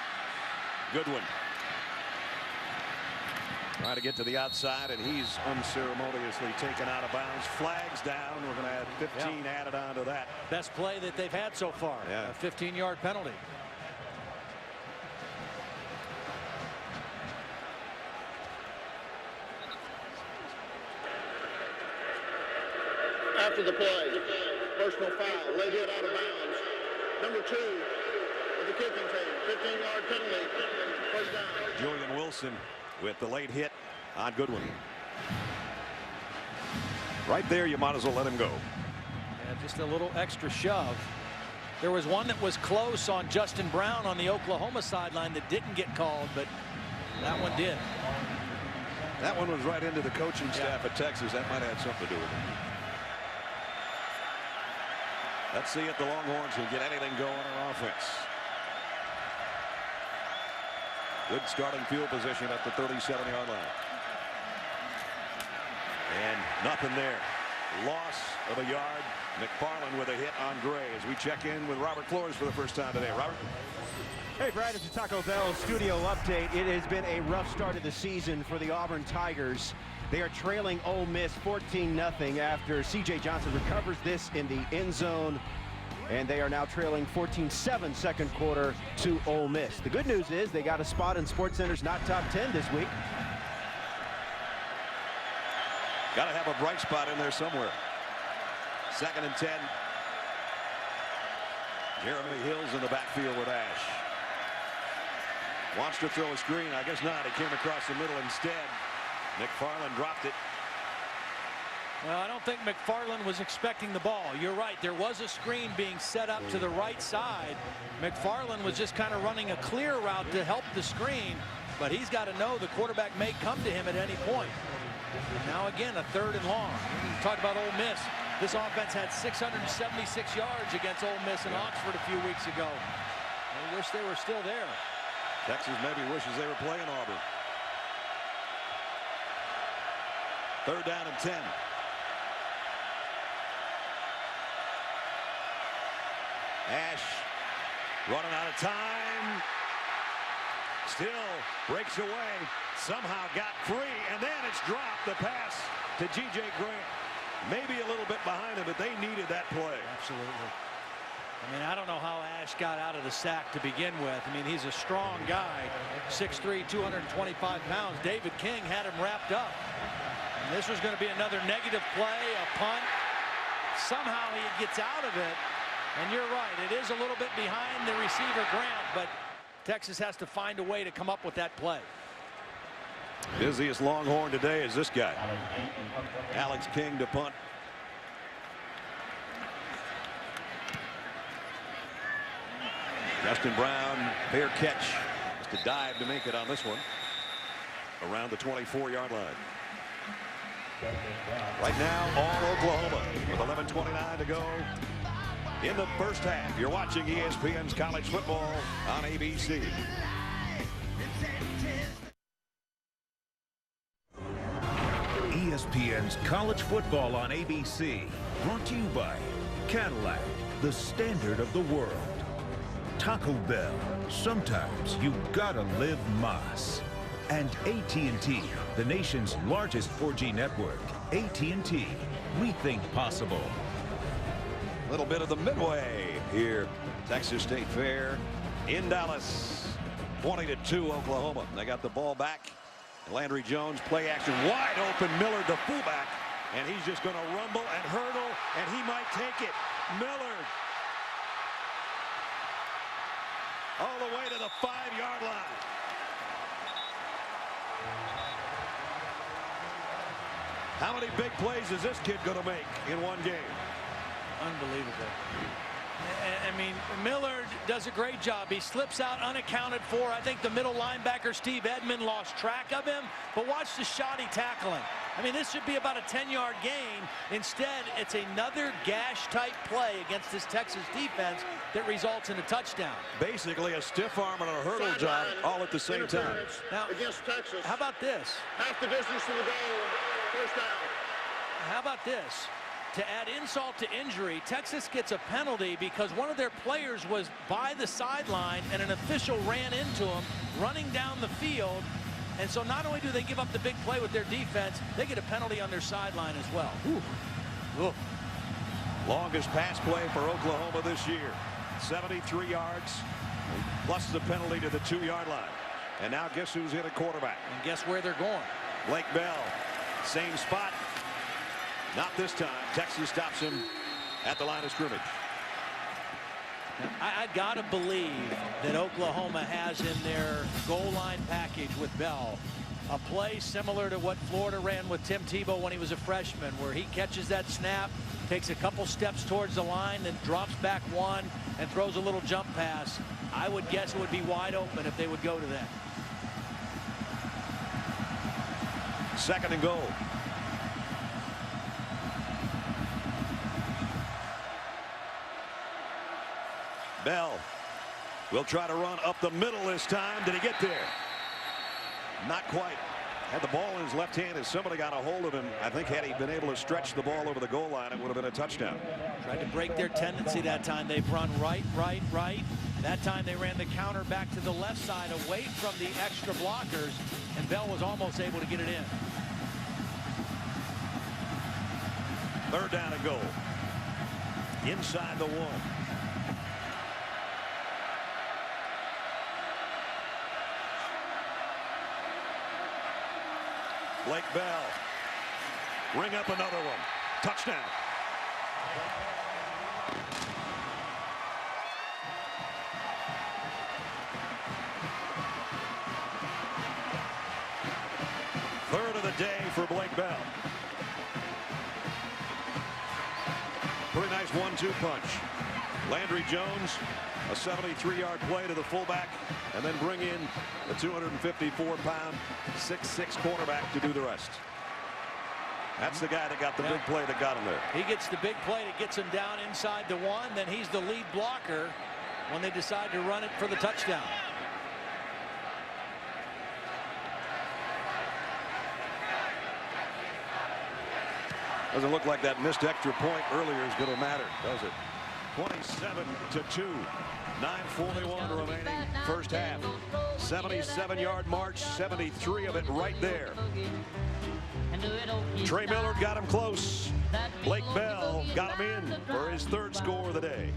Goodwin trying to get to the outside, and he's unceremoniously taken out of bounds. Flags down. We're going to add 15 added on to that. Best play that they've had so far. Yeah. A 15-yard penalty. After the play, personal foul, late hit out of bounds. Number 2 of the kicking team, 15-yard penalty, first down. Julian Wilson with the late hit on Goodwin. Right there, you might as well let him go. Yeah, just a little extra shove. There was one that was close on Justin Brown on the Oklahoma sideline that didn't get called, but that one did. That one was right into the coaching staff at Texas. That might have something to do with it. Let's see if the Longhorns can get anything going on offense. Good starting field position at the 37-yard line. And nothing there. Loss of a yard. McFarland with a hit on Gray as we check in with Robert Flores for the first time today. Robert? Hey, Brad, it's a Taco Bell studio update. It has been a rough start of the season for the Auburn Tigers. They are trailing Ole Miss 14-0 after C.J. Johnson recovers this in the end zone. And they are now trailing 14-7 second quarter to Ole Miss. The good news is they got a spot in SportsCenter's Not Top 10 this week. Got to have a bright spot in there somewhere. 2nd and 10. Jeremy Hill's in the backfield with Ash. Wants to throw a screen. I guess not. He came across the middle instead. McFarland dropped it. Well, I don't think McFarland was expecting the ball. You're right. There was a screen being set up to the right side. McFarland was just kind of running a clear route to help the screen, but he's got to know the quarterback may come to him at any point. Now again, a 3rd and long. We talked about Ole Miss. This offense had 676 yards against Ole Miss in Oxford a few weeks ago. I wish they were still there. Texas maybe wishes they were playing Auburn. 3rd down and 10. Ash running out of time. Still breaks away. Somehow got free, and then it's dropped. The pass to G.J. Grant. Maybe a little bit behind him, but they needed that play. Absolutely. I mean, I don't know how Ash got out of the sack to begin with. I mean, he's a strong guy, 6'3", 225 pounds. David King had him wrapped up. And this was going to be another negative play, a punt. Somehow he gets out of it. And you're right, it is a little bit behind the receiver Grant, but Texas has to find a way to come up with that play. Busiest Longhorn today is this guy. Alex King to punt. Justin Brown, fair catch. Just a dive to make it on this one. Around the 24-yard line. Right now, all Oklahoma with 11:29 to go in the first half. You're watching ESPN's college football on ABC. ESPN's college football on ABC, brought to you by Cadillac, the standard of the world. Taco Bell, sometimes you gotta live Mas. And AT&T, the nation's largest 4G network. AT&T, we think possible. A little bit of the midway here. Texas State Fair in Dallas. 20-2 Oklahoma. They got the ball back. Landry Jones, play action, wide open. Miller, the fullback, and he's just going to rumble and hurdle, and he might take it. Miller all the way to the 5-yard line. How many big plays is this kid going to make in one game? Unbelievable. I mean, Millard does a great job. He slips out unaccounted for. I think the middle linebacker, Steve Edmond, lost track of him. But watch the shoddy tackling. I mean, this should be about a 10-yard gain. Instead, it's another gash-type play against this Texas defense that results in a touchdown. Basically a stiff arm and a hurdle job all at the same time. Now, against Texas. How about this? Half the distance to the goal. First down. How about this? To add insult to injury, Texas gets a penalty because one of their players was by the sideline and an official ran into him running down the field. And so not only do they give up the big play with their defense, they get a penalty on their sideline as well. Ooh. Longest pass play for Oklahoma this year. 73 yards, plus the penalty to the 2-yard line. And now guess who's in at quarterback? And guess where they're going? Blake Bell, same spot. Not this time. Texas stops him at the line of scrimmage. I gotta believe that Oklahoma has in their goal line package with Bell a play similar to what Florida ran with Tim Tebow when he was a freshman, where he catches that snap, takes a couple steps towards the line, then drops back one and throws a little jump pass. I would guess it would be wide open if they would go to that. 2nd and goal. Bell will try to run up the middle this time. Did he get there? Not quite. Had the ball in his left hand as somebody got a hold of him. I think had he been able to stretch the ball over the goal line, it would have been a touchdown. Tried to break their tendency that time. They've run right. That time they ran the counter back to the left side away from the extra blockers, and Bell was almost able to get it in. 3rd down and goal. Inside the 1. Blake Bell. Ring up another one. Touchdown. Third of the day for Blake Bell. Pretty nice 1-2 punch. Landry Jones, a 73-yard play to the fullback, and then bring in the 254-pound 6'6" quarterback to do the rest. That's the guy that got the big play that got him there. He gets the big play that gets him down inside the 1. Then he's the lead blocker when they decide to run it for the touchdown. Doesn't look like that missed extra point earlier is going to matter, does it? 27-2. 9:41 remaining first half. 77-yard march, 73 of it right there. Trey Miller got him close. Blake Bell got him in for his 3rd score of the day.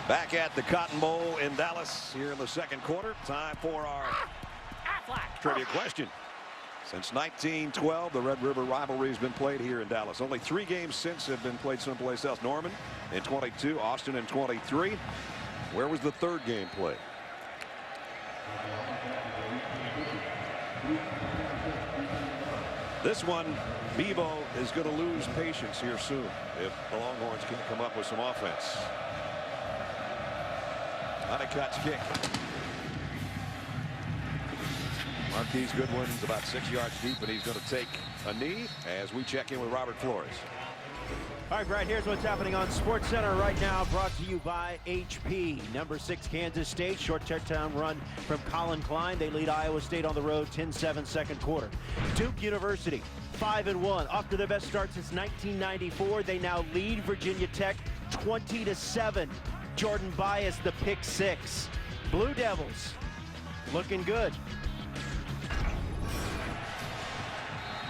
Back at the Cotton Bowl in Dallas here in the 2nd quarter. Time for our trivia question. Since 1912, the Red River rivalry has been played here in Dallas. Only 3 games since have been played someplace else. Norman in 22, Austin in 23. Where was the 3rd game played? This one, Bevo is going to lose patience here soon if the Longhorns can come up with some offense. Honeycutt's kick. Marquise Goodwin's about 6 yards deep, and he's going to take a knee as we check in with Robert Flores. All right, Brad, here's what's happening on SportsCenter right now, brought to you by HP. Number 6 Kansas State, short touchdown run from Colin Klein. They lead Iowa State on the road 10-7 2nd quarter. Duke University 5-1, off to their best start since 1994. They now lead Virginia Tech 20-7. Jordan Bias the pick 6. Blue Devils looking good.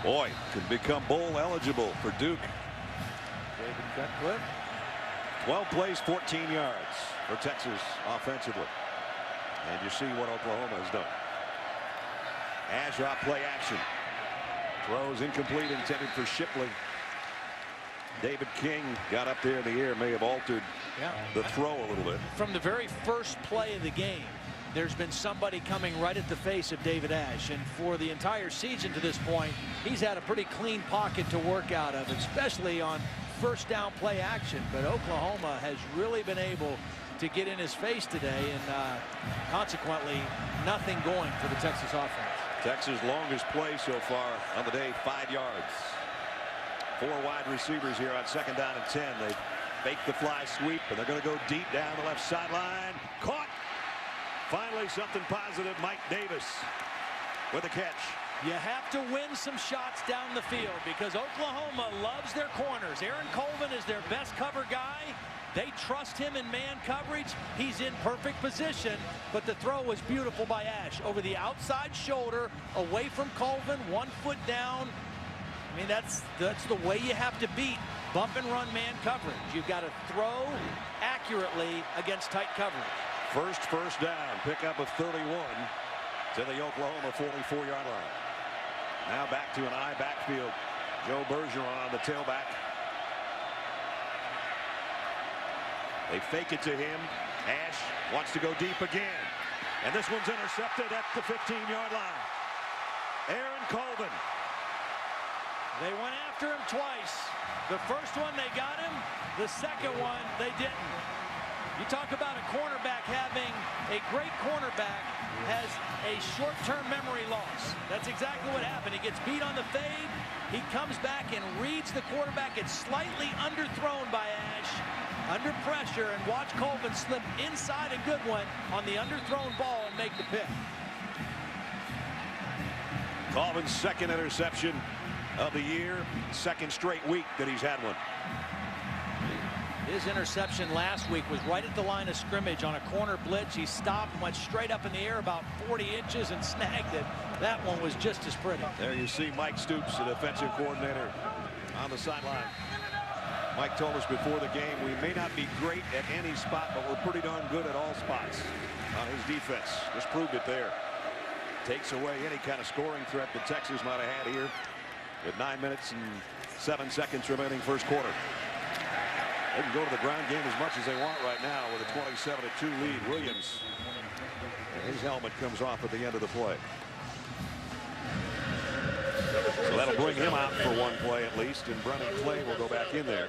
Boy, could become bowl eligible for Duke. 12 plays, 14 yards for Texas offensively. And you see what Oklahoma has done. Ashok play action. Throws incomplete, intended for Shipley. David King got up there in the air, may have altered the throw a little bit. From the very first play of the game, there's been somebody coming right at the face of David Ash. And for the entire season to this point, he's had a pretty clean pocket to work out of, especially on first down play action. But Oklahoma has really been able to get in his face today, and consequently, nothing going for the Texas offense. Texas' longest play so far on the day, 5 yards. 4 wide receivers here on 2nd down and 10. They fake the fly sweep, and they're going to go deep down the left sideline. Caught. Finally, something positive. Mike Davis with a catch. You have to win some shots down the field because Oklahoma loves their corners. Aaron Colvin is their best cover guy. They trust him in man coverage. He's in perfect position, but the throw was beautiful by Ash over the outside shoulder, away from Colvin, 1 foot down. I mean, that's the way you have to beat bump and run man coverage. You've got to throw accurately against tight coverage. First down, pickup of 31 to the Oklahoma 44-yard line. Now back to an I backfield. Joe Bergeron on the tailback. They fake it to him. Ash wants to go deep again. And this one's intercepted at the 15-yard line. Aaron Colvin. They went after him twice. The first one they got him. The second one they didn't. You talk about a cornerback having a great cornerback has a short-term memory loss. That's exactly what happened. He gets beat on the fade. He comes back and reads the quarterback. It's slightly underthrown by Ash. Under pressure, and watch Colvin slip inside a good one on the underthrown ball and make the pick. Colvin's 2nd interception of the year, 2nd straight week that he's had one. His interception last week was right at the line of scrimmage on a corner blitz. He stopped, went straight up in the air about 40 inches and snagged it. That one was just as pretty. There you see Mike Stoops, the defensive coordinator, on the sideline. Mike told us before the game, we may not be great at any spot, but we're pretty darn good at all spots on his defense. Just proved it there. Takes away any kind of scoring threat that Texas might have had here with 9 minutes and 7 seconds remaining first quarter. They can go to the ground game as much as they want right now with a 27-2 lead. Williams, and his helmet comes off at the end of the play. So that'll bring him out for 1 play at least, and Brennan Clay will go back in there.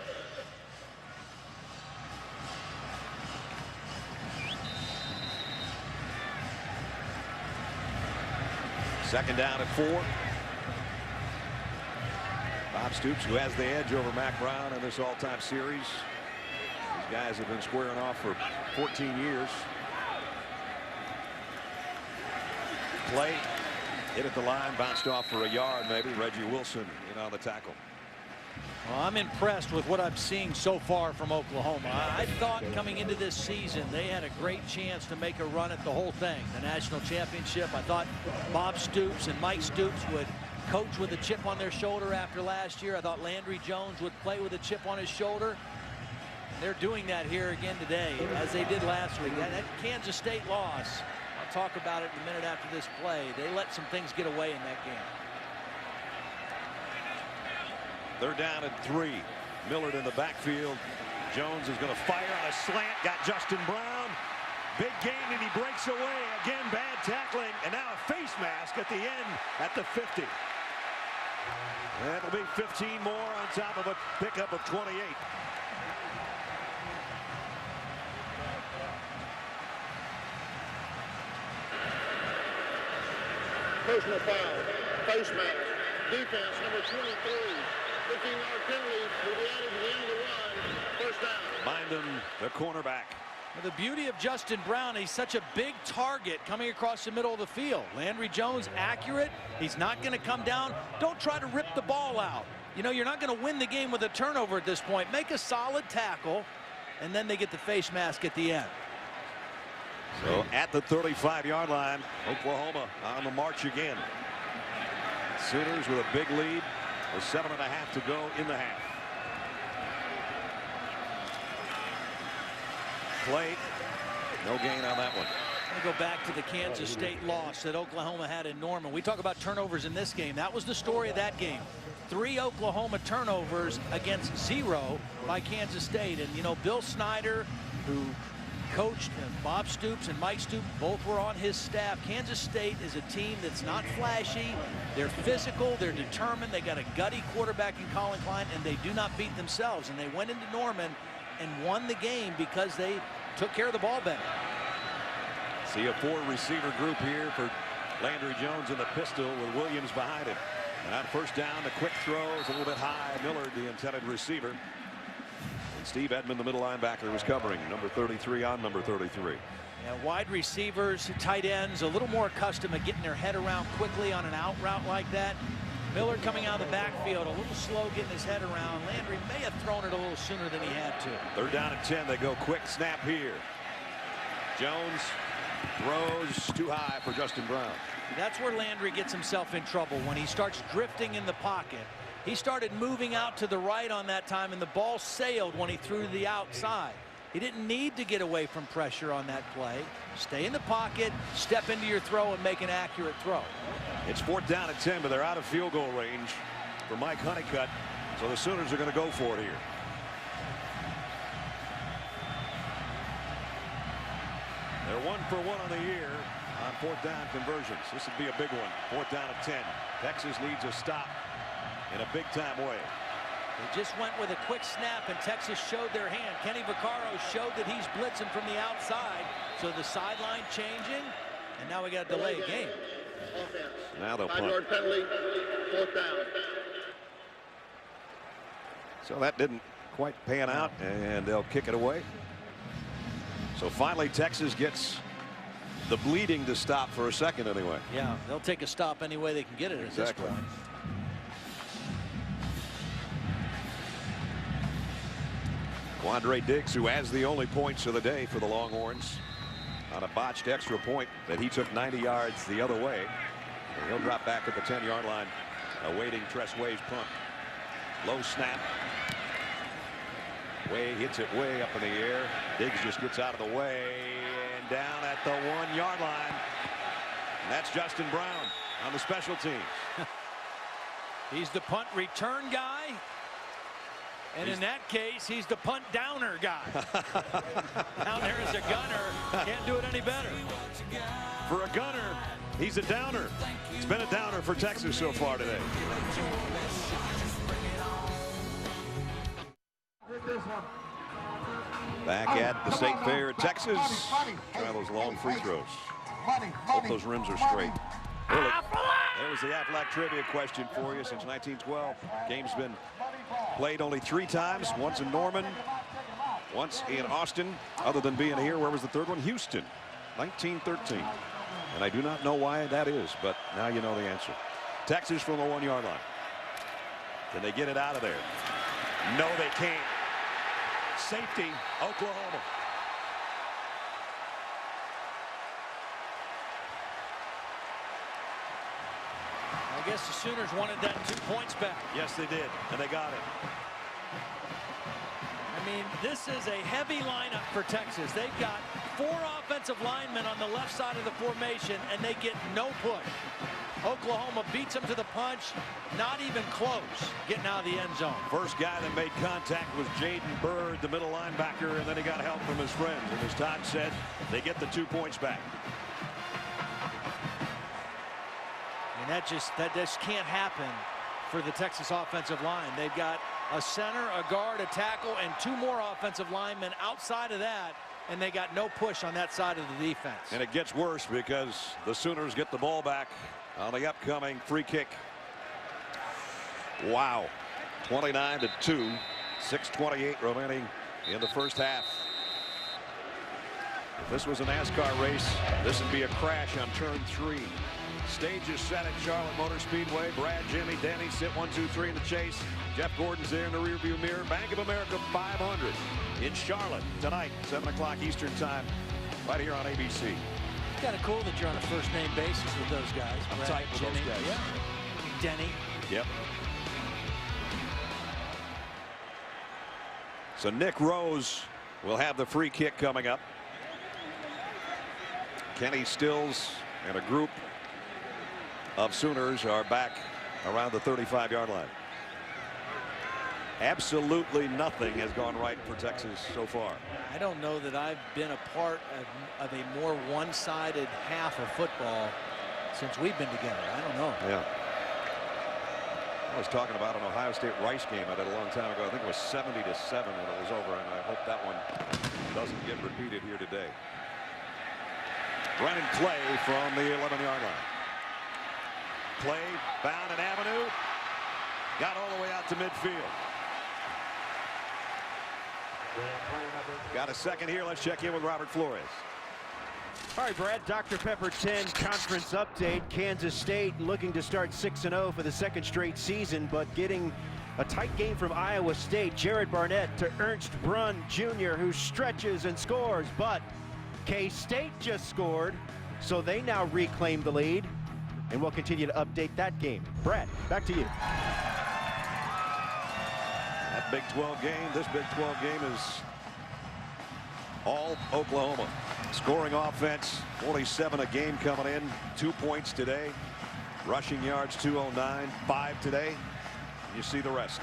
Second down at 4. Bob Stoops, who has the edge over Mac Brown in this all-time series. These guys have been squaring off for 14 years. Clay hit at the line, bounced off for a yard maybe. Reggie Wilson in on the tackle. Well, I'm impressed with what I'm seeing so far from Oklahoma. I thought coming into this season they had a great chance to make a run at the whole thing, the national championship. I thought Bob Stoops and Mike Stoops would coach with a chip on their shoulder after last year. I thought Landry Jones would play with a chip on his shoulder. They're doing that here again today, as they did last week. That Kansas State loss, I'll talk about it in a minute after this play. They let some things get away in that game. They're down at 3. Millard in the backfield. Jones is going to fire on a slant. Got Justin Brown. Big gain, and he breaks away. Again, bad tackling, and now a face mask at the end at the 50. That'll be 15 more on top of a pickup of 28. Personal foul, face mask, defense number 23. 15-yard penalty will be added to the end of the run. First down. Bindon, the cornerback. Well, the beauty of Justin Brown, he's such a big target coming across the middle of the field. Landry Jones accurate. He's not going to come down. Don't try to rip the ball out. You know, you're not going to win the game with a turnover at this point. Make a solid tackle, and then they get the face mask at the end. So at the 35-yard line, Oklahoma on the march again. Sooners with a big lead with 7.5 to go in the half. Clay, no gain on that one. I'm going to go back to the Kansas State loss that Oklahoma had in Norman. We talk about turnovers in this game. That was the story of that game. 3 Oklahoma turnovers against 0 by Kansas State. And, you know, Bill Snyder, who coached, Bob Stoops and Mike Stoops both were on his staff. Kansas State is a team that's not flashy. They're physical, they're determined, they got a gutty quarterback in Colin Klein, and they do not beat themselves. And they went into Norman and won the game because they took care of the ball better. See a 4-receiver group here for Landry Jones in the pistol with Williams behind him. And on first down, the quick throw is a little bit high. Millard, the intended receiver. And Steve Edmond, the middle linebacker, was covering number 33 on number 33. Yeah, wide receivers, tight ends, a little more accustomed to getting their head around quickly on an out route like that. Millard coming out of the backfield, a little slow getting his head around. Landry may have thrown it a little sooner than he had to. Third down and 10. They go quick snap here. Jones throws too high for Justin Brown. That's where Landry gets himself in trouble, when he starts drifting in the pocket. He started moving out to the right on that time, and the ball sailed when he threw to the outside. He didn't need to get away from pressure on that play. Stay in the pocket, step into your throw, and make an accurate throw. It's fourth down and 10, but they're out of field goal range for Mike Honeycutt, so the Sooners are going to go for it here. They're 1 for 1 on the year on fourth down conversions. This would be a big one. Fourth down and 10. Texas needs a stop in a big-time way. They just went with a quick snap, and Texas showed their hand. Kenny Vaccaro showed that he's blitzing from the outside, so the sideline changing, and now we got to delay a game. Now they'll punt. 5-yard penalty, fourth down. So that didn't quite pan out, and they'll kick it away. So finally, Texas gets the bleeding to stop for a second anyway. Yeah, they'll take a stop any way they can get it at this point. Quandre Diggs, who has the only points of the day for the Longhorns, on a botched extra point that he took 90 yards the other way. And he'll drop back at the 10-yard line, awaiting Tress Way's punt. Low snap. Way hits it way up in the air. Diggs just gets out of the way and down at the 1-yard line. And that's Justin Brown on the special teams. He's the punt return guy. And in that case, he's the punt downer guy. Down there is a gunner. Can't do it any better. For a gunner, he's a downer. It's been a downer for Texas so far today. Back at the State Fair, Texas. Try those long free throws. Hope those rims are straight. There was the Aflac trivia question for you. Since 1912, game's been played only 3 times. Once in Norman, once in Austin. Other than being here, where was the third one? Houston, 1913. And I do not know why that is, but now you know the answer. Texas from the 1-yard line. Can they get it out of there? No, they can't. Safety, Oklahoma. I guess the Sooners wanted that 2 points back. Yes, they did, and they got it. I mean, this is a heavy lineup for Texas. They've got 4 offensive linemen on the left side of the formation, and they get no push. Oklahoma beats them to the punch, not even close, getting out of the end zone. First guy that made contact was Jaden Bird, the middle linebacker, and then he got help from his friends. And as Todd said, they get the 2 points back. And that just can't happen for the Texas offensive line. They've got a center, a guard, a tackle, and 2 more offensive linemen outside of that, and they got no push on that side of the defense. And it gets worse because the Sooners get the ball back on the upcoming free kick. Wow. 29-2. 6:28 remaining in the first half. If this was a NASCAR race, this would be a crash on turn 3. Stage is set at Charlotte Motor Speedway. Brad, Jimmy, Denny sit 1, 2, 3 in the chase. Jeff Gordon's there in the rearview mirror. Bank of America 500 in Charlotte tonight, 7 o'clock Eastern time, right here on ABC. It's kind of cool that you're on a first-name basis with those guys. I'm Brad, tight with Jimmy. those guys. Yeah. Denny. Yep. So Nick Rose will have the free kick coming up. Kenny Stills and a group of Sooners are back around the 35-yard line. Absolutely nothing has gone right for Texas so far. I don't know that I've been a part of a more one-sided half of football since we've been together. I don't know. Yeah. I was talking about an Ohio State Rice game I did a long time ago. I think it was 70-7 when it was over, and I hope that one doesn't get repeated here today. Running play from the 11-yard line. Play found an avenue. Got all the way out to midfield. Got a second here. Let's check in with Robert Flores. All right, Brad, Dr. Pepper 10 conference update. Kansas State looking to start 6-0 for the second straight season, but getting a tight game from Iowa State. Jared Barnett to Ernst Brunn Jr., who stretches and scores, but K-State just scored, so they now reclaim the lead, and we'll continue to update that game. Brad, back to you. That Big 12 game, this Big 12 game is all Oklahoma. Scoring offense, 47 a game coming in, 2 points today. Rushing yards 209, 5 today. You see the rest.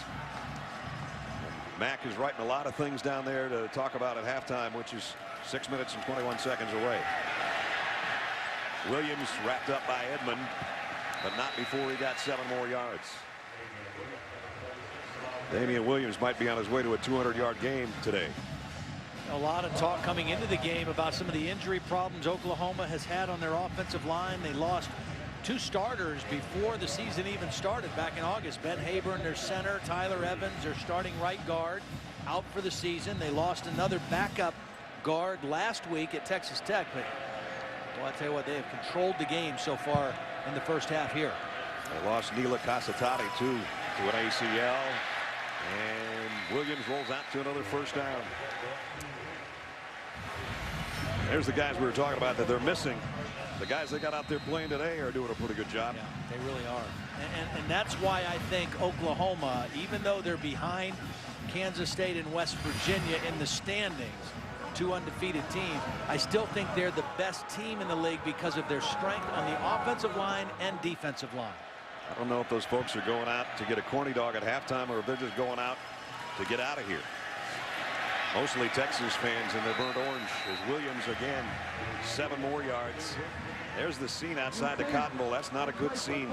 Mac is writing a lot of things down there to talk about at halftime, which is 6 minutes and 21 seconds away. Williams wrapped up by Edmond, but not before he got 7 more yards. Damian Williams might be on his way to a 200-yard game today. A lot of talk coming into the game about some of the injury problems Oklahoma has had on their offensive line. They lost 2 starters before the season even started back in August. Ben Haber, their center, Tyler Evans, their starting right guard, out for the season. They lost another backup guard last week at Texas Tech, but well, I tell you what, they have controlled the game so far in the first half here. They lost Nila Casatati too to an ACL, and Williams rolls out to another first down. There's the guys we were talking about that they're missing. The guys they got out there playing today are doing a pretty good job. Yeah, they really are. And that's why I think Oklahoma, even though they're behind Kansas State and West Virginia in the standings, 2 undefeated teams, I still think they're the best team in the league because of their strength on the offensive line and defensive line. I don't know if those folks are going out to get a corny dog at halftime or if they're just going out to get out of here. Mostly Texas fans in their burnt orange as Williams again 7 more yards. There's the scene outside the Cotton Bowl. That's not a good scene.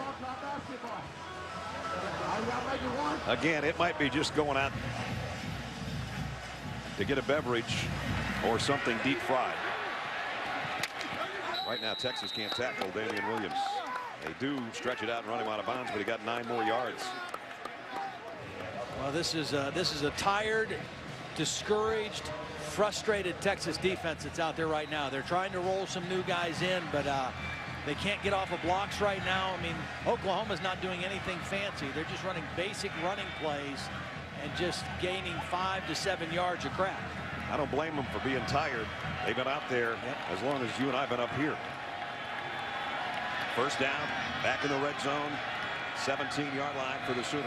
Again, it might be just going out to get a beverage or something deep fried. Right now Texas can't tackle Damian Williams. They do stretch it out and run him out of bounds, but he got 9 more yards. Well, this is a tired, discouraged, frustrated Texas defense that's out there right now. They're trying to roll some new guys in, but they can't get off of blocks right now. I mean, Oklahoma's not doing anything fancy. They're just running basic running plays and just gaining 5 to 7 yards a crack. I don't blame them for being tired. They've been out there as long as you and I have been up here. First down, back in the red zone, 17-yard line for the Sooners.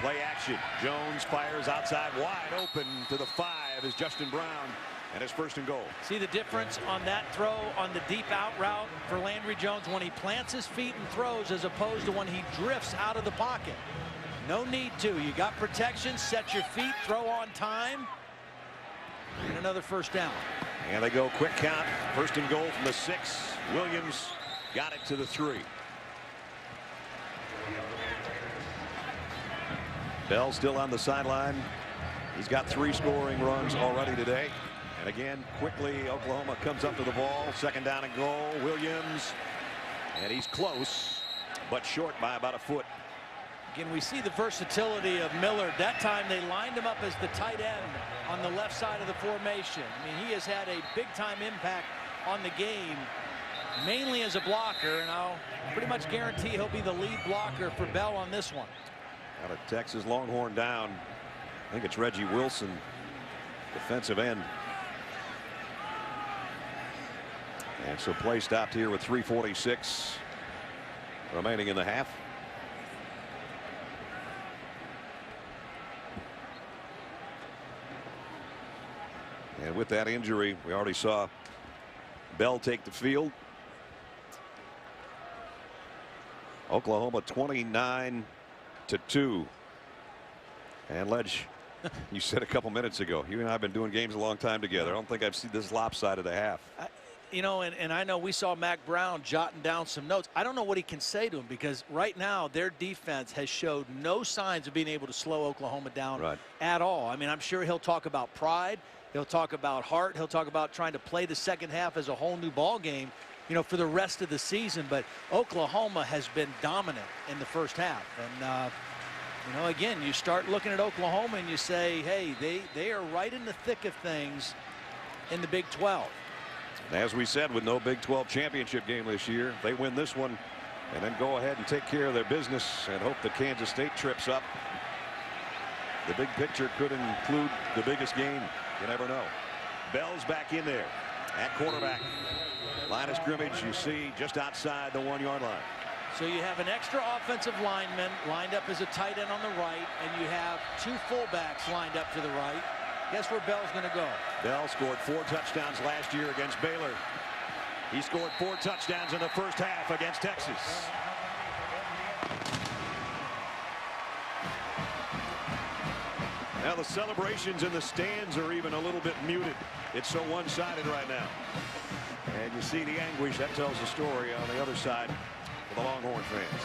Play action. Jones fires outside wide open to the 5 is Justin Brown, and it's 1st and goal. See the difference on that throw on the deep out route for Landry Jones when he plants his feet and throws as opposed to when he drifts out of the pocket. No need to. You got protection, set your feet, throw on time, and another first down. And they go quick count. 1st and goal from the 6. Williams got it to the 3. Bell still on the sideline. He's got 3 scoring runs already today. And again, quickly, Oklahoma comes up to the ball. 2nd down and goal. Williams. And he's close, but short by about a foot. Again, we see the versatility of Miller. That time they lined him up as the tight end on the left side of the formation. I mean, he has had a big-time impact on the game, mainly as a blocker, and I'll pretty much guarantee he'll be the lead blocker for Bell on this one. Out of Texas Longhorn down. I think it's Reggie Wilson, defensive end. And so play stopped here with 3:46 remaining in the half. And with that injury, we already saw Bell take the field. Oklahoma 29 2. And Ledge, you said a couple minutes ago, you and I have been doing games a long time together. I don't think I've seen this lopsided a half. You know, and I know we saw Mac Brown jotting down some notes. I don't know what he can say to him, because right now their defense has showed no signs of being able to slow Oklahoma down at all. I mean, I'm sure he'll talk about pride. He'll talk about heart. He'll talk about trying to play the second half as a whole new ball game, you know, for the rest of the season. But Oklahoma has been dominant in the first half. And, you know, again, you start looking at Oklahoma and you say, hey, they are right in the thick of things in the Big 12. As we said, with no Big 12 championship game this year, they win this one and then go ahead and take care of their business and hope that Kansas State trips up. The big picture could include the biggest game. You never know. Bell's back in there at quarterback. Line of scrimmage, you see, just outside the 1-yard line. So you have an extra offensive lineman lined up as a tight end on the right, and you have 2 fullbacks lined up to the right. Guess where Bell's going to go? Bell scored 4 touchdowns last year against Baylor. He scored 4 touchdowns in the first half against Texas. Now the celebrations in the stands are even a little bit muted. It's so one-sided right now. And you see the anguish. That tells the story on the other side for the Longhorn fans.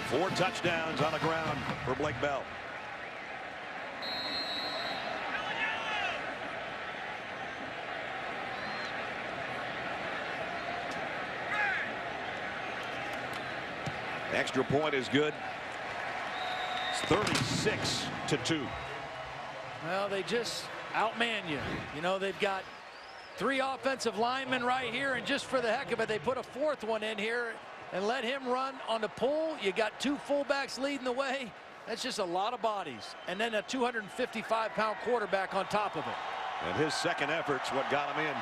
Four touchdowns on the ground for Blake Bell. Extra point is good. It's 36-2. Well, they just outman you. You know, they've got 3 offensive linemen right here, and just for the heck of it, they put a 4th one in here and let him run on the pull. You got 2 fullbacks leading the way. That's just a lot of bodies. And then a 255-pound quarterback on top of it. And his second effort's what got him in.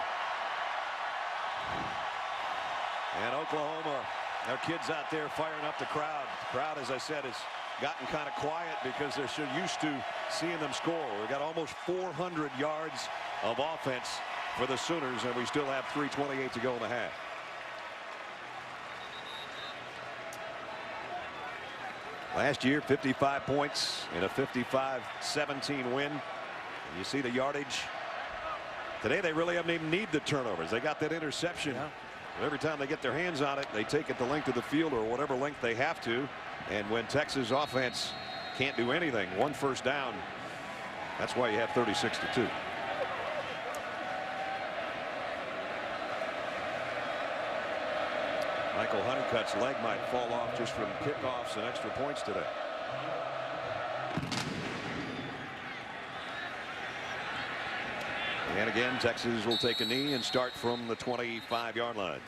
And Oklahoma, their kids out there firing up the crowd. The crowd, as I said, has gotten kind of quiet because they're so used to seeing them score. We got almost 400 yards of offense for the Sooners, and we still have 3:28 to go in the half. Last year, 55 points in a 55-17 win. And you see the yardage. Today, they really haven't even need the turnovers. They got that interception. Yeah. Every time they get their hands on it, they take it the length of the field or whatever length they have to. And when Texas offense can't do anything, 1 first down, that's why you have 36-2. Michael Honeycutt's leg might fall off just from kickoffs and extra points today. And again, Texas will take a knee and start from the 25-yard line.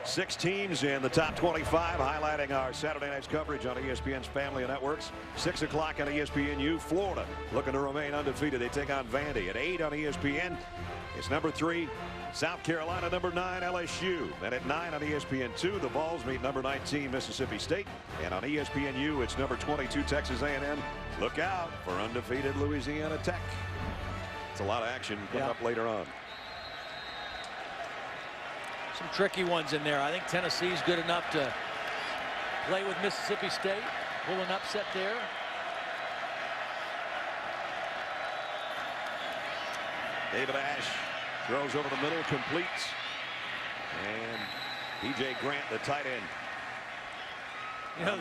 6 teams in the top 25, highlighting our Saturday night's coverage on ESPN's family of networks. 6 o'clock on ESPNU. Florida looking to remain undefeated. They take on Vandy at 8 on ESPN. It's number 3. South Carolina, number 9, LSU. And at 9 on ESPN2, the Vols meet number 19, Mississippi State. And on ESPNU, it's number 22, Texas A&M. Look out for undefeated Louisiana Tech. It's a lot of action coming up later on. Some tricky ones in there. I think Tennessee's good enough to play with Mississippi State. Pull an upset there. David Ash throws over the middle, completes. And P.J. Grant, the tight end. You know,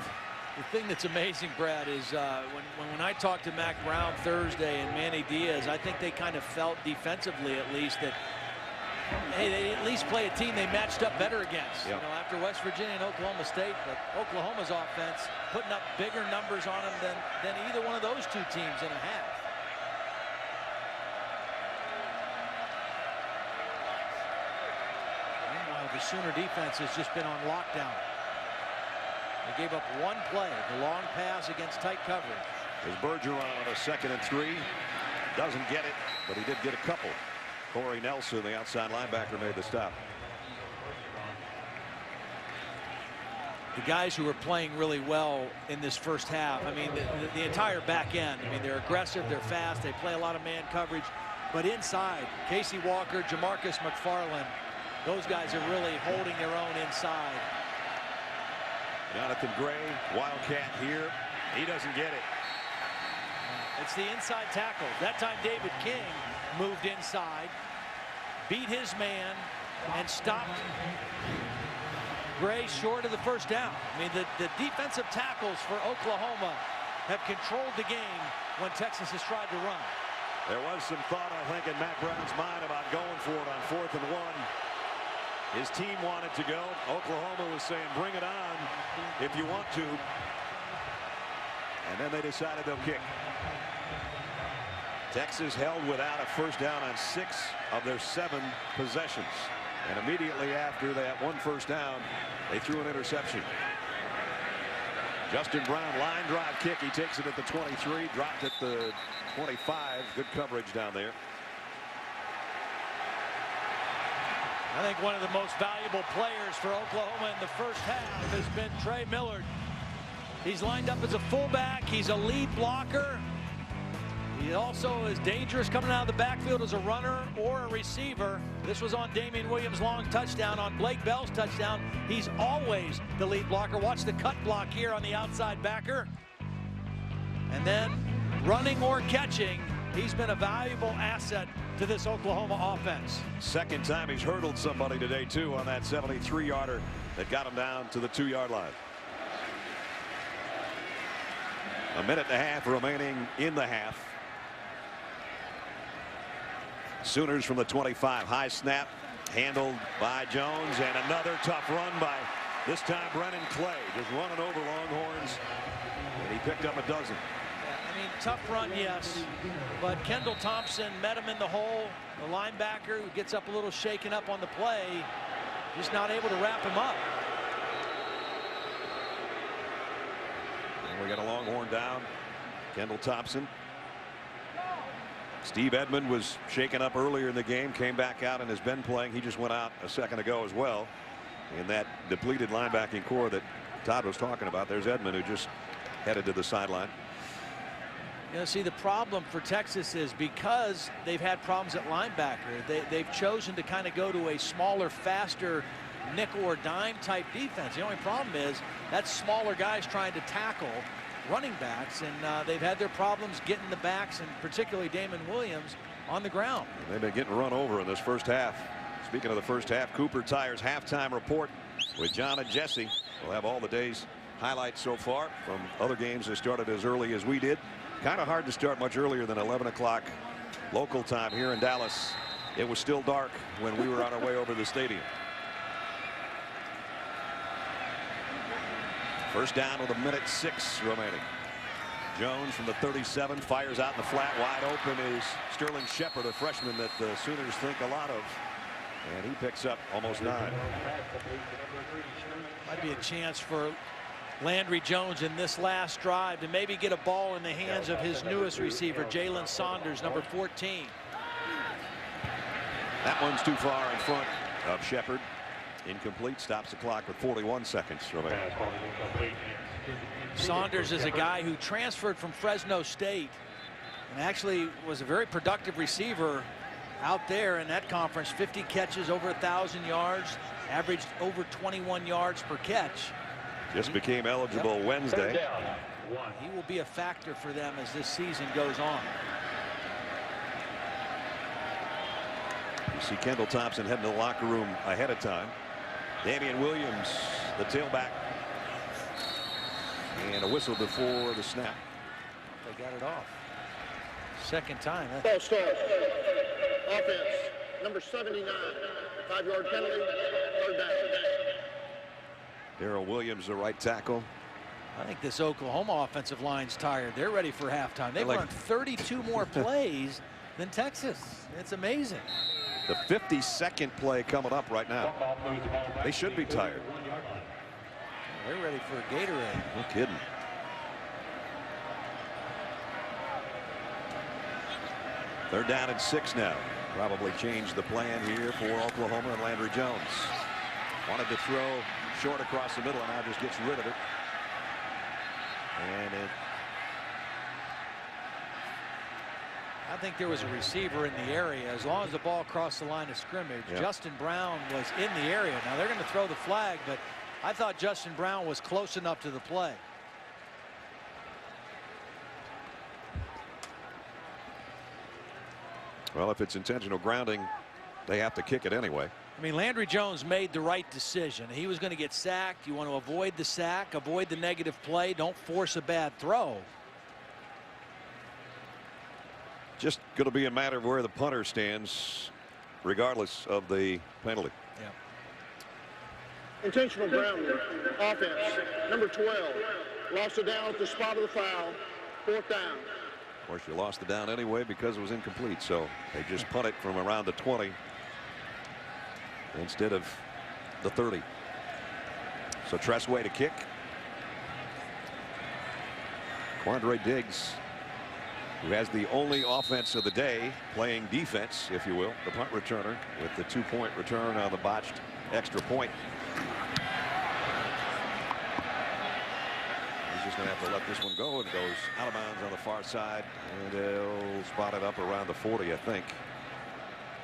the thing that's amazing, Brad, is when I talked to Mac Brown Thursday and Manny Diaz, I think they kind of felt defensively, at least, that hey, they at least play a team they matched up better against. You know, after West Virginia and Oklahoma State, but Oklahoma's offense putting up bigger numbers on them than either one of those 2 teams in a half. Meanwhile, the Sooner defense has just been on lockdown. They gave up 1 play, the long pass against tight coverage. There's Bergeron on a 2nd and 3. Doesn't get it, but he did get a couple. Corey Nelson, the outside linebacker, made the stop. The guys who are playing really well in this first half, I mean, the entire back end, I mean, they're aggressive, they're fast, they play a lot of man coverage. But inside, Casey Walker, Jamarcus McFarland, those guys are really holding their own inside. Jonathan Gray, Wildcat here. He doesn't get it. It's the inside tackle. That time David King moved inside, beat his man, and stopped Gray short of the first down. I mean, the defensive tackles for Oklahoma have controlled the game when Texas has tried to run. There was some thought, I think, in Matt Brown's mind about going for it on 4th and 1. His team wanted to go. Oklahoma was saying, bring it on if you want to. And then they decided they'll kick. Texas held without a first down on 6 of their 7 possessions. And immediately after that one first down, they threw an interception. Justin Brown, line drive kick. He takes it at the 23, dropped at the 25. Good coverage down there. I think one of the most valuable players for Oklahoma in the first half has been Trey Millard. He's lined up as a fullback. He's a lead blocker. He also is dangerous coming out of the backfield as a runner or a receiver. This was on Damian Williams' long touchdown. On Blake Bell's touchdown, he's always the lead blocker. Watch the cut block here on the outside backer. And then running or catching, he's been a valuable asset to this Oklahoma offense. Second time he's hurdled somebody today, too, on that 73-yarder that got him down to the 2-yard line. A minute and a half remaining in the half. Sooners from the 25. High snap handled by Jones, and another tough run by this time Brennan Clay, just running over Longhorns, and he picked up a dozen. I mean, tough run, yes, but Kendall Thompson met him in the hole. The linebacker who gets up a little shaken up on the play, just not able to wrap him up. And we got a Longhorn down. Kendall Thompson. Steve Edmond was shaken up earlier in the game, came back out and has been playing. He just went out a second ago as well in that depleted linebacking core that Todd was talking about. There's Edmond, who just headed to the sideline. You know, see, the problem for Texas is because they've had problems at linebacker, they've chosen to kind of go to a smaller, faster nickel or dime type defense. The only problem is that's smaller guys trying to tackle running backs, and they've had their problems getting the backs, and particularly Damon Williams, on the ground. They've been getting run over in this first half. Speaking of the first half, Cooper Tires halftime report with John and Jesse. We'll have all the day's highlights so far from other games that started as early as we did. Kind of hard to start much earlier than 11 o'clock local time here in Dallas. It was still dark when we were on our way over to the stadium. First down with 1:06 remaining. Jones from the 37 fires out in the flat. Wide open is Sterling Shepard, a freshman that the Sooners think a lot of. And he picks up almost 9. Might be a chance for Landry Jones in this last drive to maybe get a ball in the hands of his newest receiver, Jalen Saunders, number 14. That one's too far in front of Shepard. Incomplete. Stops the clock with 41 seconds remaining. Saunders is a guy who transferred from Fresno State and actually was a very productive receiver out there in that conference. 50 catches, over 1,000 yards, averaged over 21 yards per catch. Just became eligible Wednesday. He will be a factor for them as this season goes on. You see Kendall Thompson heading to the locker room ahead of time. Damian Williams, the tailback. And a whistle before the snap. They got it off. Second time. Ball start. Offense, number 79. 5-yard penalty, 3rd down. Darrell Williams, the right tackle. I think this Oklahoma offensive line's tired. They're ready for halftime. They've run 32 more plays than Texas. It's amazing. The 52nd play coming up right now. They should be tired. They're ready for a Gatorade. No kidding. They're down at 6 now. Probably changed the plan here for Oklahoma and Landry Jones. Wanted to throw short across the middle and now just gets rid of it. And I think there was a receiver in the area. As long as the ball crossed the line of scrimmage, Justin Brown was in the area. Now they're going to throw the flag, but I thought Justin Brown was close enough to the play. Well, if it's intentional grounding, they have to kick it anyway. I mean, Landry Jones made the right decision. He was going to get sacked. You want to avoid the sack, avoid the negative play. Don't force a bad throw. Just going to be a matter of where the punter stands, regardless of the penalty. Yeah. Intentional grounding. Offense. Number 12. Lost it down at the spot of the foul. 4th down. Of course, you lost the down anyway because it was incomplete. So they just punt it from around the 20 instead of the 30. So Tressway to kick. Quandre Diggs, who has the only offense of the day, playing defense, if you will, the punt returner, with the 2-point return on the botched extra point. He's just going to have to let this one go. It goes out of bounds on the far side, and they'll spot it up around the 40, I think.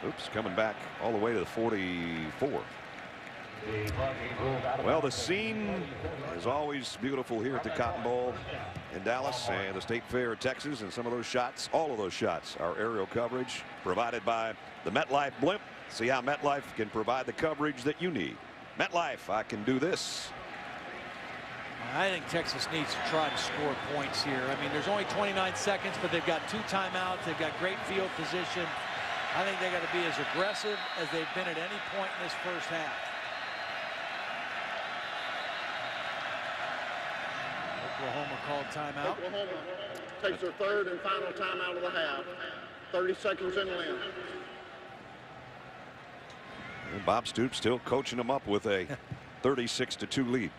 Oops, coming back all the way to the 44. Well, the scene is always beautiful here at the Cotton Bowl in Dallas and the State Fair of Texas, and some of those shots, all of those shots, are aerial coverage provided by the MetLife blimp. See how MetLife can provide the coverage that you need. MetLife, I can do this. I think Texas needs to try to score points here. I mean, there's only 29 seconds, but they've got 2 timeouts. They've got great field position. I think they got to be as aggressive as they've been at any point in this first half. Oklahoma called timeout. Oklahoma takes their 3rd and final timeout of the half. 30 seconds in length. And Bob Stoops still coaching them up with a 36-2 lead.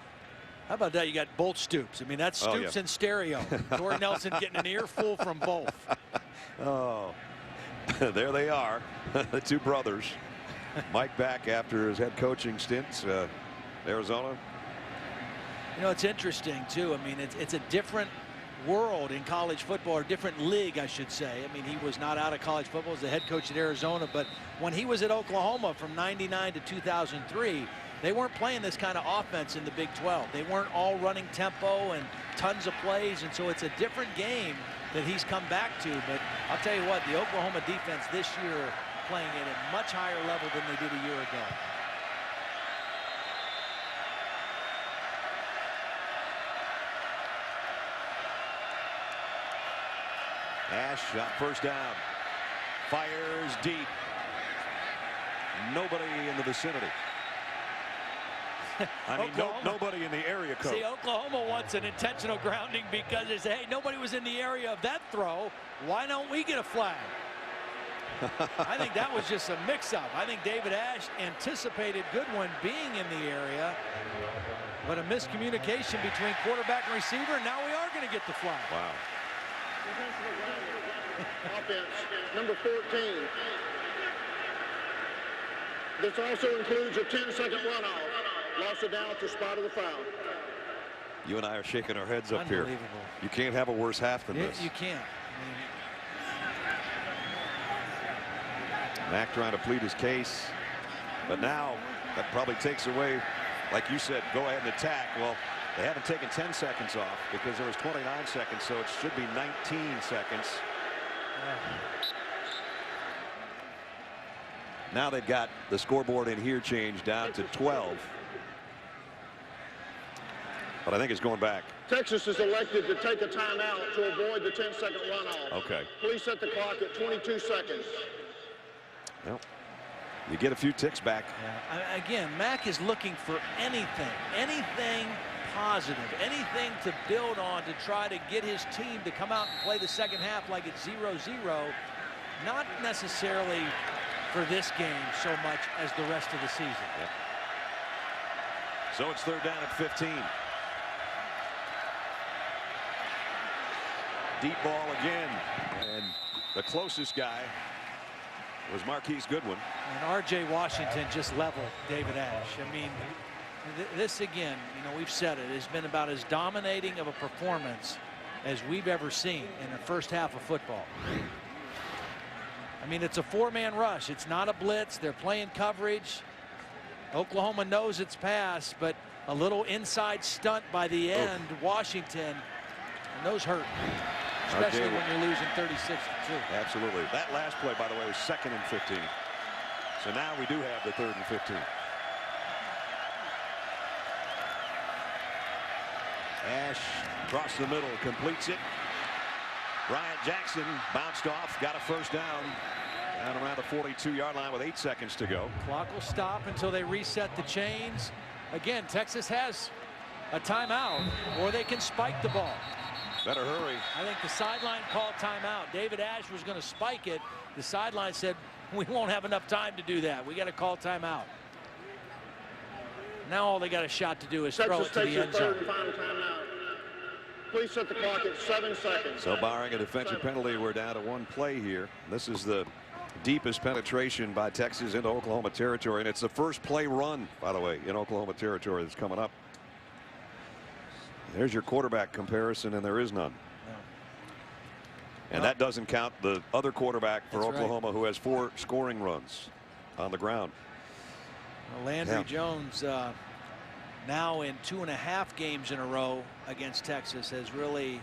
How about that? You got both Stoops. I mean, that's Stoops in stereo. Corey Nelson getting an earful from both. Oh, there they are, the 2 brothers. Mike back after his head coaching stints, Arizona. You know, it's interesting too. I mean, it's a different world in college football, or different league, I should say. I mean, he was not out of college football as the head coach at Arizona, but when he was at Oklahoma from '99 to 2003, they weren't playing this kind of offense in the Big 12. They weren't all running tempo and tons of plays, and so it's a different game that he's come back to. But I'll tell you what, the Oklahoma defense this year playing at a much higher level than they did a year ago. Ash shot first down. Fires deep. Nobody in the vicinity. I mean, nobody in the area code. See, Oklahoma wants an intentional grounding because they say, hey, nobody was in the area of that throw. Why don't we get a flag? I think that was just a mix-up. I think David Ash anticipated Goodwin being in the area, but a miscommunication between quarterback and receiver, and now we are going to get the flag. Wow. Offense, number 14. This also includes a 10-second runoff. Lost it down at the spot of the foul. You and I are shaking our heads up here. Unbelievable. You can't have a worse half than this. You can't. Mack trying to plead his case, but now that probably takes away, like you said, go ahead and attack. Well, they haven't taken 10 seconds off because there was 29 seconds, so it should be 19 seconds. Now they've got the scoreboard in here changed down to 12. But I think it's going back. Texas has elected to take a timeout to avoid the 10-second runoff. Okay. Please set the clock at 22 seconds. Well, you get a few ticks back. Yeah. Again, Mack is looking for anything positive, anything to build on to try to get his team to come out and play the second half like it's 0-0. Not necessarily for this game so much as the rest of the season. Yep. So it's third down at 15. Deep ball again, and the closest guy was Marquise Goodwin. And R.J. Washington just leveled David Ash. I mean, this again, you know, we've said it, has been about as dominating of a performance as we've ever seen in the first half of football. I mean, it's a four-man rush. It's not a blitz. They're playing coverage. Oklahoma knows it's pass, but a little inside stunt by the end, Washington, and those hurt, especially when you're losing 36-2. Absolutely. That last play, by the way, was 2nd and 15. So now we do have the 3rd and 15. Ash across the middle, completes it. Bryant Jackson bounced off, got a first down around the 42-yard line with 8 seconds to go. Clock will stop until they reset the chains. Again, Texas has a timeout, or they can spike the ball. Better hurry. I think the sideline called timeout. David Ash was going to spike it. The sideline said, we won't have enough time to do that. We got to call timeout. Now all they got a shot to do is throw it to the end zone. Please set the clock at 7 seconds. So barring a defensive penalty, we're down to 1 play here. This is the deepest penetration by Texas into Oklahoma territory, and it's the first play run, by the way, in Oklahoma territory that's coming up. There's your quarterback comparison, and there is none. And that doesn't count the other quarterback for Oklahoma, who has 4 scoring runs on the ground. Well, Landry Jones, now in 2.5 games in a row against Texas, has really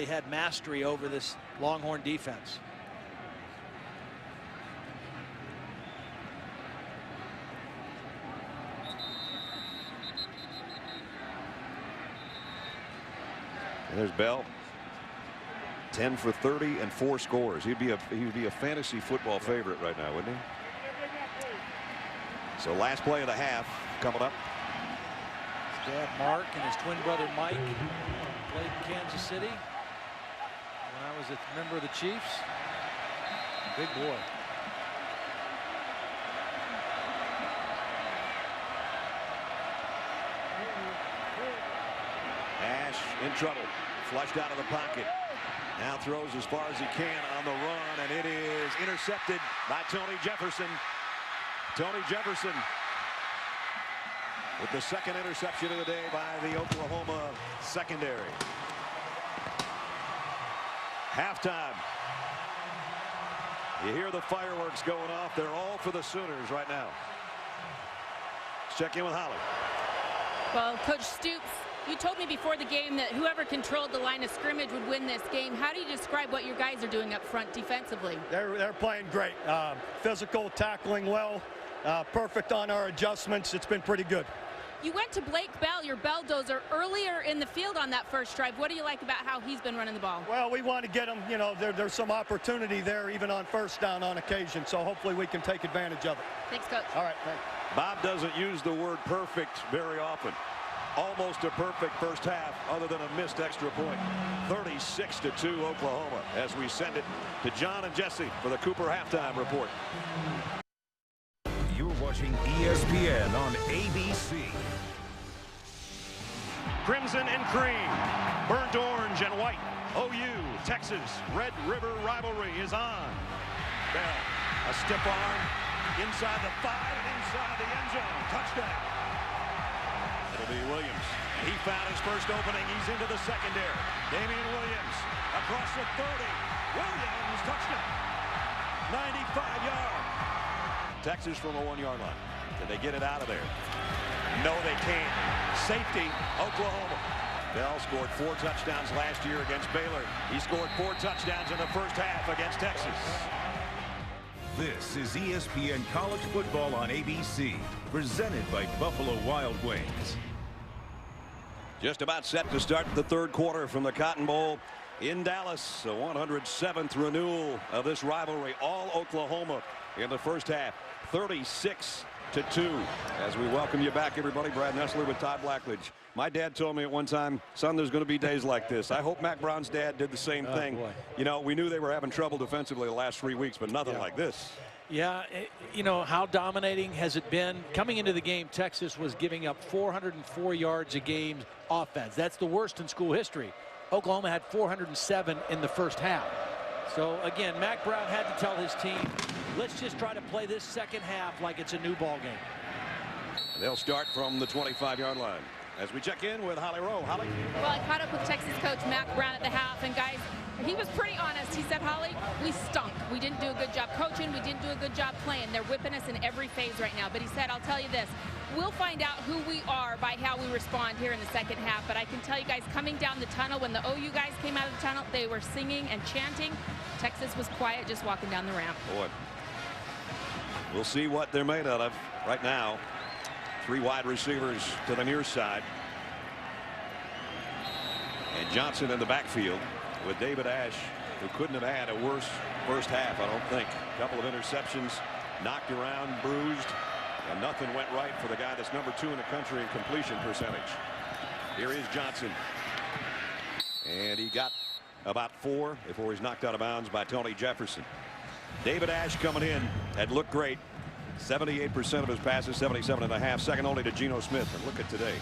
had mastery over this Longhorn defense. And there's Bell. 10 for 30 and 4 scores. He'd be a fantasy football favorite right now, wouldn't he? So last play of the half coming up. His dad Mark and his twin brother Mike played in Kansas City when I was a member of the Chiefs. Big boy. Ash in trouble. Flushed out of the pocket. Now throws as far as he can on the run, and it is intercepted by Tony Jefferson. Tony Jefferson with the 2nd interception of the day by the Oklahoma secondary. Halftime. You hear the fireworks going off. They're all for the Sooners right now. Let's check in with Holly. Well, Coach Stoops, you told me before the game that whoever controlled the line of scrimmage would win this game. How do you describe what your guys are doing up front defensively? They're playing great. Physical, tackling well, perfect on our adjustments. It's been pretty good. You went to Blake Bell, your belldozer, earlier in the field on that first drive. What do you like about how he's been running the ball? Well, we want to get him, you know, there's some opportunity there even on first down on occasion, so hopefully we can take advantage of it. Thanks, Coach. All right, thanks. Bob doesn't use the word perfect very often. Almost a perfect first half other than a missed extra point. 36-2 Oklahoma as we send it to John and Jesse for the Cooper halftime report. You're watching ESPN on ABC. Crimson and cream, burnt orange and white. OU, Texas, Red River rivalry is on. Bell, a stiff arm, inside the 5, inside the end zone, touchdown. It'll be Williams. He found his first opening. He's into the secondary. Damian Williams across the 30. Williams, touchdown. 95-yard. Texas from the 1-yard line. Can they get it out of there? No, they can't. Safety, Oklahoma. Bell scored 4 touchdowns last year against Baylor. He scored 4 touchdowns in the first half against Texas. This is ESPN College Football on ABC, presented by Buffalo Wild Wings. Just about set to start the 3rd quarter from the Cotton Bowl in Dallas. The 107th renewal of this rivalry. All Oklahoma in the first half. 36-2. As we welcome you back, everybody. Brad Nessler with Todd Blackledge. My dad told me at one time, son, there's going to be days like this. I hope Mac Brown's dad did the same thing. Boy. You know, we knew they were having trouble defensively the last 3 weeks, but nothing like this. Yeah, you know, how dominating has it been? Coming into the game, Texas was giving up 404 yards a game offense. That's the worst in school history. Oklahoma had 407 in the first half. So, again, Mac Brown had to tell his team, let's just try to play this second half like it's a new ball game. They'll start from the 25-yard line. as we check in with Holly Rowe. Holly? Well, I caught up with Texas coach Mac Brown at the half, and guys, he was pretty honest. He said, Holly, we stunk. We didn't do a good job coaching. We didn't do a good job playing. They're whipping us in every phase right now. But he said, I'll tell you this, we'll find out who we are by how we respond here in the second half. But I can tell you guys, coming down the tunnel, when the OU guys came out of the tunnel, they were singing and chanting. Texas was quiet, just walking down the ramp. Boy, we'll see what they're made out of right now. 3 wide receivers to the near side. And Johnson in the backfield with David Ash, who couldn't have had a worse first half, I don't think. A couple of interceptions, knocked around, bruised, and nothing went right for the guy that's number 2 in the country in completion percentage. Here is Johnson. And he got about 4 before he's knocked out of bounds by Tony Jefferson. David Ash coming in had looked great. 78% of his passes, 77.5, second only to Geno Smith. And look at today.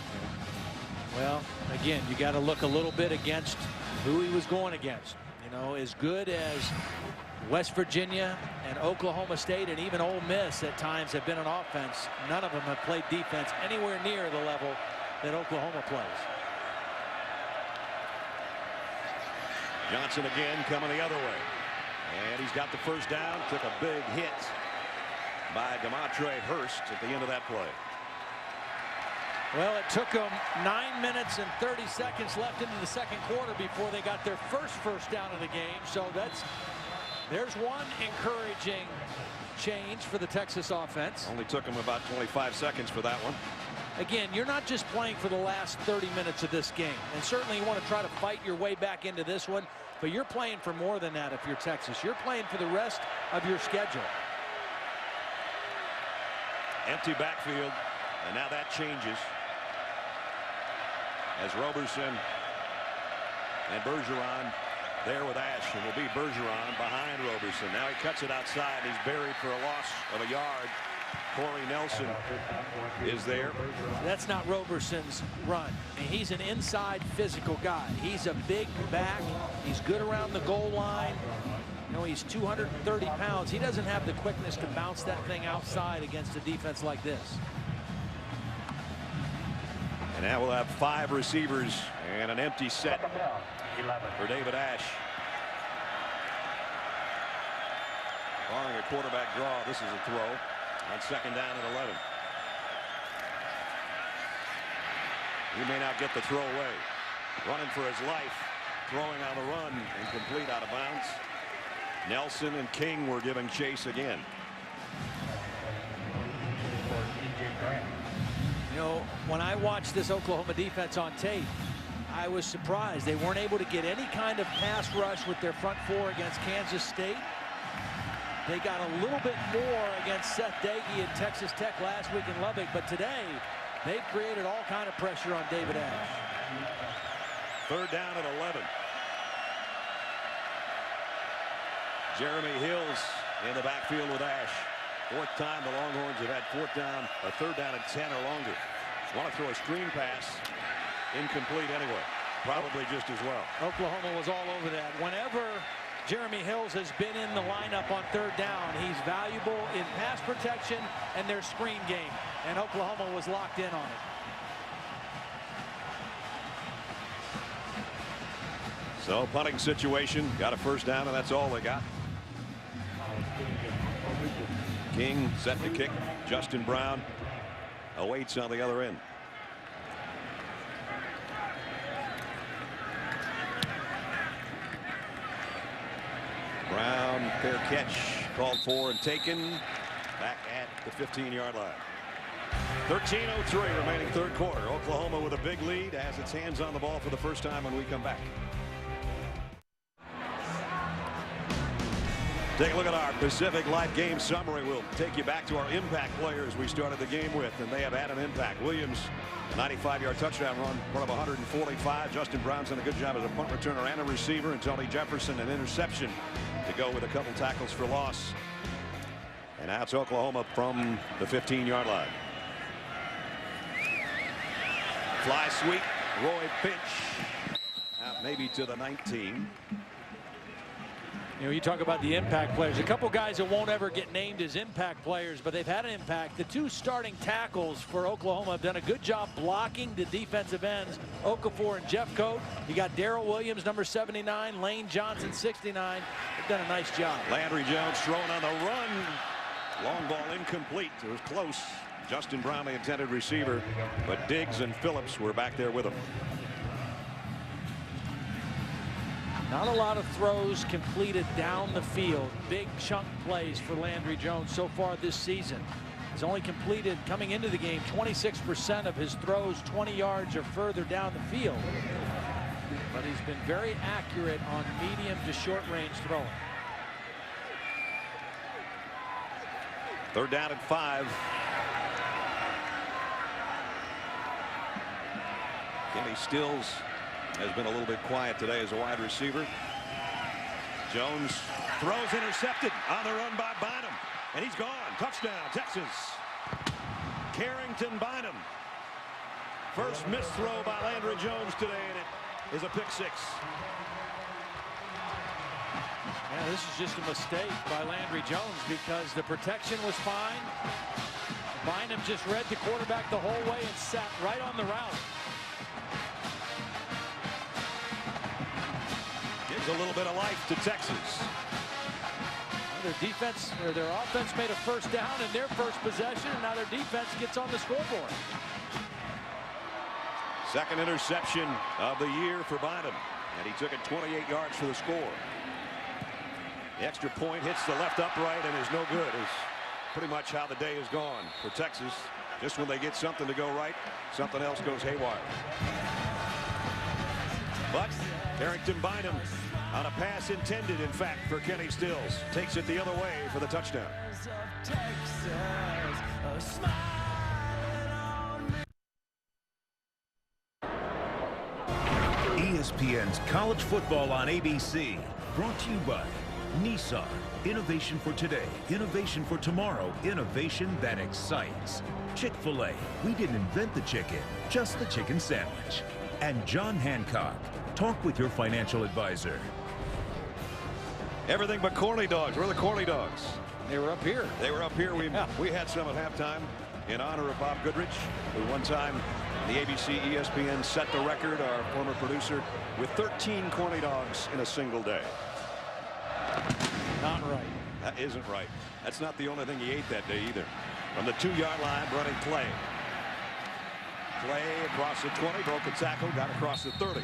Well, again, you got to look a little bit against who he was going against. You know, as good as West Virginia and Oklahoma State and even Ole Miss at times have been on offense, none of them have played defense anywhere near the level that Oklahoma plays. Johnson again coming the other way. And he's got the first down. Took a big hit by DeMontre Hurst at the end of that play. Well, it took them 9 minutes and 30 seconds left into the second quarter before they got their first down of the game. So there's one encouraging change for the Texas offense. Only took them about 25 seconds for that one. Again, you're not just playing for the last 30 minutes of this game. And certainly you want to try to fight your way back into this one. But you're playing for more than that if you're Texas. You're playing for the rest of your schedule. Empty backfield. And now that changes. As Roberson and Bergeron there with Ash. And will be Bergeron behind Roberson. Now he cuts it outside. He's buried for a loss of a yard. Corey Nelson is there. That's not Roberson's run. He's an inside physical guy. He's a big back. He's good around the goal line. You know, he's 230 pounds. He doesn't have the quickness to bounce that thing outside against a defense like this. And now we'll have 5 receivers and an empty set for David Ash. Barring a quarterback draw, this is a throw on second down and 11. He may not get the throw away. Running for his life, throwing on the run, incomplete, out of bounds. Nelson and King were giving chase again. You know, when I watched this Oklahoma defense on tape, I was surprised. They weren't able to get any kind of pass rush with their front 4 against Kansas State. They got a little bit more against Seth Dagey at Texas Tech last week in Lubbock, but today they've created all kind of pressure on David Ash. Third down at 11. Jeremy Hills in the backfield with Ash. 4th time the Longhorns have had 3rd down and 10 or longer. Want to throw a screen pass. Incomplete anyway. Probably just as well. Oklahoma was all over that. Whenever Jeremy Hills has been in the lineup on 3rd down, he's valuable in pass protection and their screen game. And Oklahoma was locked in on it. So punting situation, got a first down, and that's all they got. King set to kick. Justin Brown awaits on the other end. Brown, fair catch, called for and taken back at the 15-yard line. 13:03 remaining 3rd quarter. Oklahoma with a big lead, has its hands on the ball for the first time when we come back. Take a look at our Pacific Life game summary. We'll take you back to our impact players we started the game with, and they have had an impact. Williams, a 95-yard touchdown run, one of 145. Justin Brown's done a good job as a punt returner and a receiver, and Tony Jefferson an interception to go with a couple tackles for loss. And now it's Oklahoma from the 15-yard line. Fly sweep, Roy Finch out maybe to the 19. You know, you talk about the impact players. A couple guys that won't ever get named as impact players, but they've had an impact. The two starting tackles for Oklahoma have done a good job blocking the defensive ends, Okafor and Jeffcoat. You got Darrell Williams, number 79, Lane Johnson, 69. They've done a nice job. Landry Jones throwing on the run. Long ball incomplete. It was close. Justin Brown, the intended receiver, but Diggs and Phillips were back there with him. Not a lot of throws completed down the field. Big chunk plays for Landry Jones so far this season. He's only completed, coming into the game, 26% of his throws 20 yards or further down the field. But he's been very accurate on medium to short range throwing. 3rd down and 5. Kenny Stills has been a little bit quiet today as a wide receiver. Jones throws intercepted on the run by Bynum, and he's gone. Touchdown, Texas. Carrington Bynum. First missed throw by Landry Jones today, and it is a pick 6. Yeah, this is just a mistake by Landry Jones because the protection was fine. Bynum just read the quarterback the whole way and sat right on the route. Gives a little bit of life to Texas. Their defense, or their offense, made a first down in their first possession, and now their defense gets on the scoreboard. Second interception of the year for Bynum, and he took it 28 yards for the score. The extra point hits the left upright and is no good. Is pretty much how the day is gone for Texas. Just when they get something to go right, something else goes haywire. But Carrington Bynum on a pass intended, in fact, for Kenny Stills, takes it the other way for the touchdown. ESPN's College Football on ABC, brought to you by Nissan. Innovation for today, innovation for tomorrow, innovation that excites. Chick-fil-A, we didn't invent the chicken, just the chicken sandwich. And John Hancock, talk with your financial advisor. Everything but corny dogs. Where are the corny dogs? They were up here. They were up here. We had some at halftime in honor of Bob Goodrich, who one time the ABC ESPN set the record, our former producer, with 13 corny dogs in a single day. Not right. That isn't right. That's not the only thing he ate that day either. From the 2-yard line, running Clay. Clay across the 20, broke a tackle, got across the 30.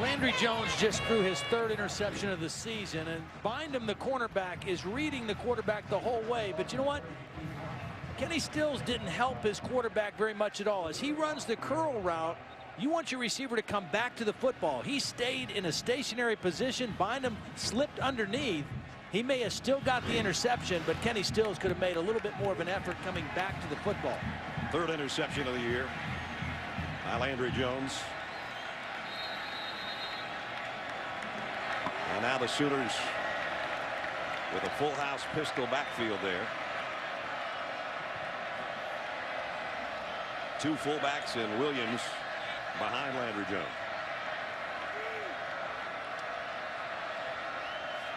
Landry Jones just threw his 3rd interception of the season, and Bynum, the cornerback, is reading the quarterback the whole way. But you know what? Kenny Stills didn't help his quarterback very much at all. As he runs the curl route, you want your receiver to come back to the football. He stayed in a stationary position. Bynum slipped underneath. He may have still got the interception, but Kenny Stills could have made a little bit more of an effort coming back to the football. 3rd interception of the year by Landry Jones. And now the Sooners with a full house pistol backfield there. 2 fullbacks and Williams behind Landry Jones.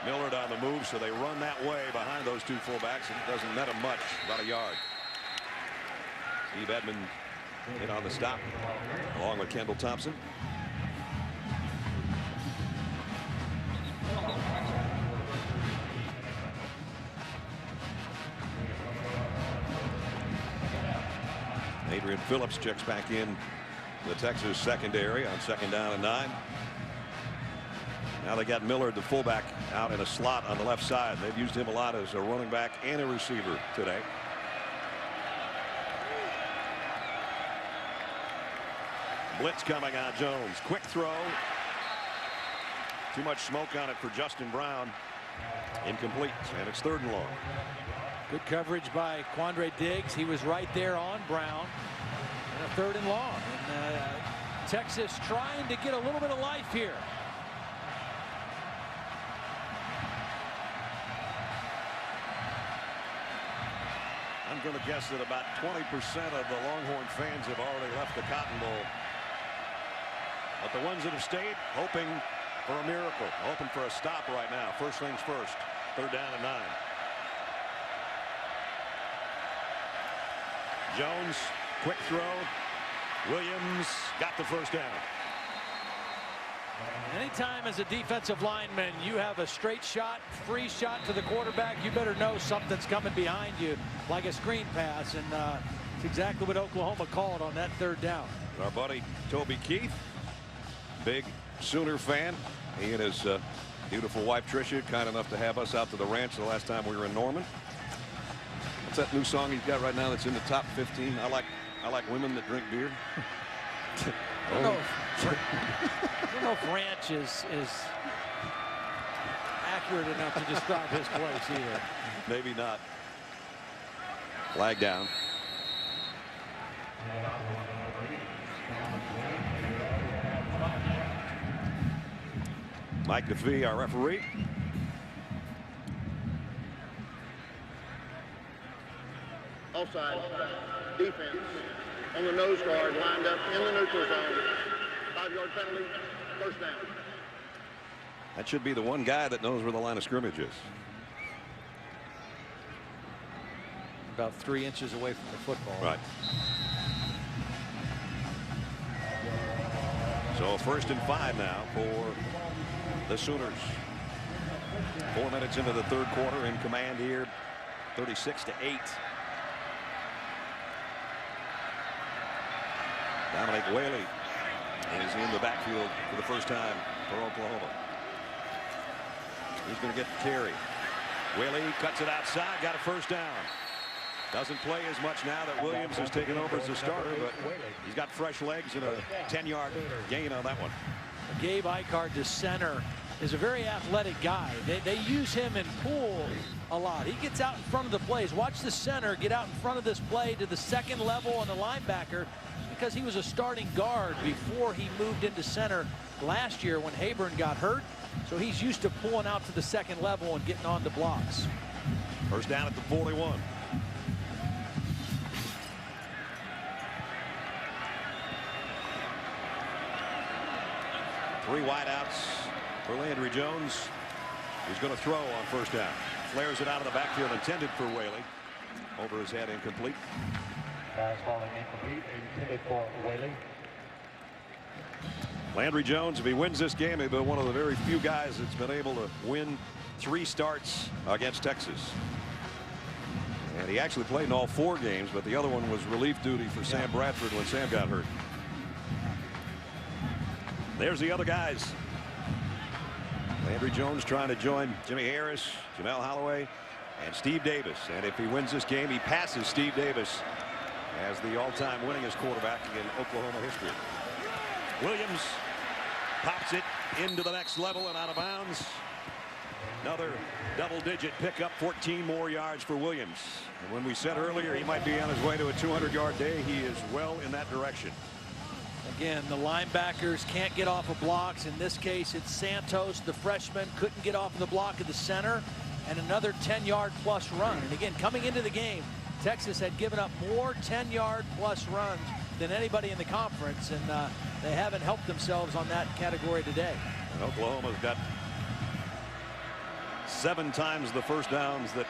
Millard on the move, so they run that way behind those 2 fullbacks, and it doesn't net them much, about a yard. Steve Edmond in on the stop, along with Kendall Thompson. Adrian Phillips checks back in the Texas secondary on 2nd down and 9. Now they got Millard, the fullback, out in a slot on the left side. They've used him a lot as a running back and a receiver today. Blitz coming on Jones. Quick throw. Too much smoke on it for Justin Brown. Incomplete, and it's 3rd and long. Good coverage by Quandre Diggs. He was right there on Brown. And a 3rd and long. And Texas trying to get a little bit of life here. I'm going to guess that about 20% of the Longhorn fans have already left the Cotton Bowl. But the ones that have stayed, hoping for a miracle. Open for a stop right now. First things first. 3rd down and 9. Jones, quick throw. Williams got the first down. Anytime as a defensive lineman you have a straight shot, free shot to the quarterback, you better know something's coming behind you, like a screen pass, and it's exactly what Oklahoma called on that 3rd down. Our buddy Toby Keith, big Sooner fan. He and his beautiful wife Tricia, kind enough to have us out to the ranch the last time we were in Norman. What's that new song he's got right now that's in the top 15? I like women that drink beer. I don't know if ranch is accurate enough to describe his place either. Maybe not. Flag down. Mike DeFee, our referee. Offside. Defense on the nose guard, lined up in the neutral zone. 5-yard penalty, first down. That should be the one guy that knows where the line of scrimmage is. About 3 inches away from the football. Right. So 1st and 5 now for the Sooners. 4 minutes into the 3rd quarter, in command here, 36-8. Dominic Whaley is in the backfield for the first time for Oklahoma. He's going to get the carry. Whaley cuts it outside, got a first down. Doesn't play as much now that Williams has taken over as a starter, but he's got fresh legs and a 10-yard gain on that one. Gabe Eichard, the center, is a very athletic guy. They use him in pool a lot. He gets out in front of the plays. Watch the center get out in front of this play to the 2nd level on the linebacker, because he was a starting guard before he moved into center last year when Hayburn got hurt. So he's used to pulling out to the 2nd level and getting on the blocks. First down at the 41. Three wideouts for Landry Jones. He's going to throw on first down. Flares it out of the backfield, intended for Whaley. Over his head, incomplete. Pass falling incomplete, intended for Whaley. Landry Jones, if he wins this game, he'll be one of the very few guys that's been able to win 3 starts against Texas. And he actually played in all 4 games, but the other one was relief duty for Sam Bradford when Sam got hurt. There's the other guys. Landry Jones trying to join Jimmy Harris, Jamel Holloway, and Steve Davis. And if he wins this game, he passes Steve Davis as the all-time winningest quarterback in Oklahoma history. Williams pops it into the next level and out of bounds. Another double-digit pickup, 14 more yards for Williams. And when we said earlier he might be on his way to a 200-yard day, he is well in that direction. Again, the linebackers can't get off of blocks. In this case, it's Santos, the freshman, couldn't get off of the block at the center, and another 10-yard plus run. And again, coming into the game, Texas had given up more 10-yard plus runs than anybody in the conference, and they haven't helped themselves on that category today. And Oklahoma's got 7 times the first downs that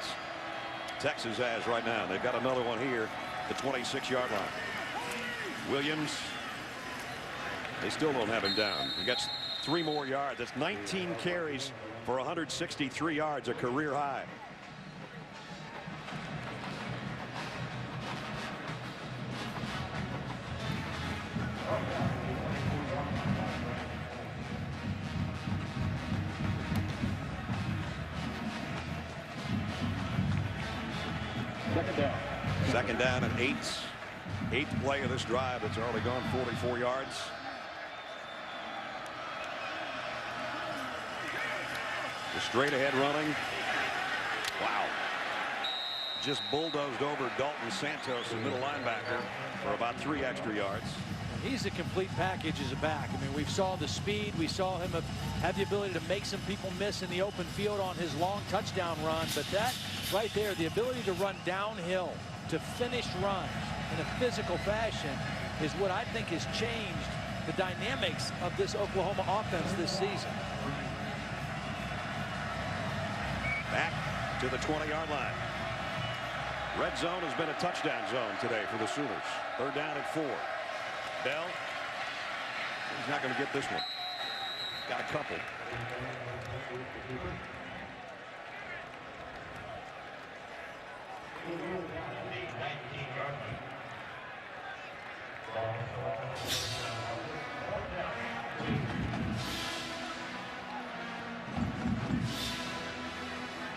Texas has right now. They've got another one here, the 26-yard line. Williams, they still don't have him down. He gets 3 more yards. That's 19 carries for 163 yards, a career high. Second down and 8. 8th play of this drive that's already gone 44 yards. The straight ahead running. Wow. Just bulldozed over Dalton Santos, the middle linebacker, for about 3 extra yards. He's a complete package as a back. I mean, we saw the speed. We saw him have the ability to make some people miss in the open field on his long touchdown run. But that right there, the ability to run downhill, to finish runs in a physical fashion, is what I think has changed the dynamics of this Oklahoma offense this season. Back to the 20-yard line. Red zone has been a touchdown zone today for the Sooners. 3rd down and 4. Bell. He's not going to get this one. Got a couple.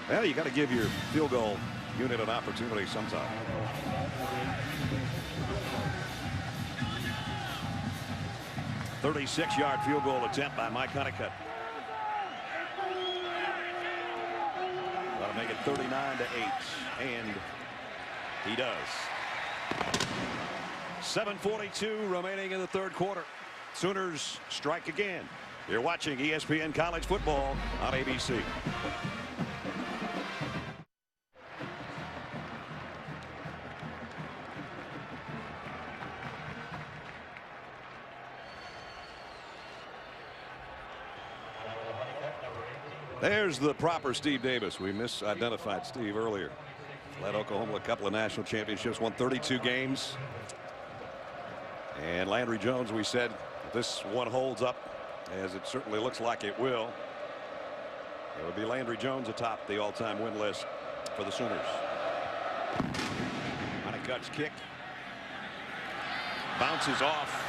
Well, you got to give your field goal unit an opportunity sometime. A 36-yard field goal attempt by Mike Honeycutt. Got to make it 39-8, and he does. 7:42 remaining in the 3rd quarter. Sooners strike again. You're watching ESPN College Football on ABC. There's the proper Steve Davis. We misidentified Steve earlier. Led Oklahoma a couple of national championships, won 32 games. And Landry Jones, we said, if this one holds up, as it certainly looks like it will, it would be Landry Jones atop the all-time win list for the Sooners. Honeycutt's kick bounces off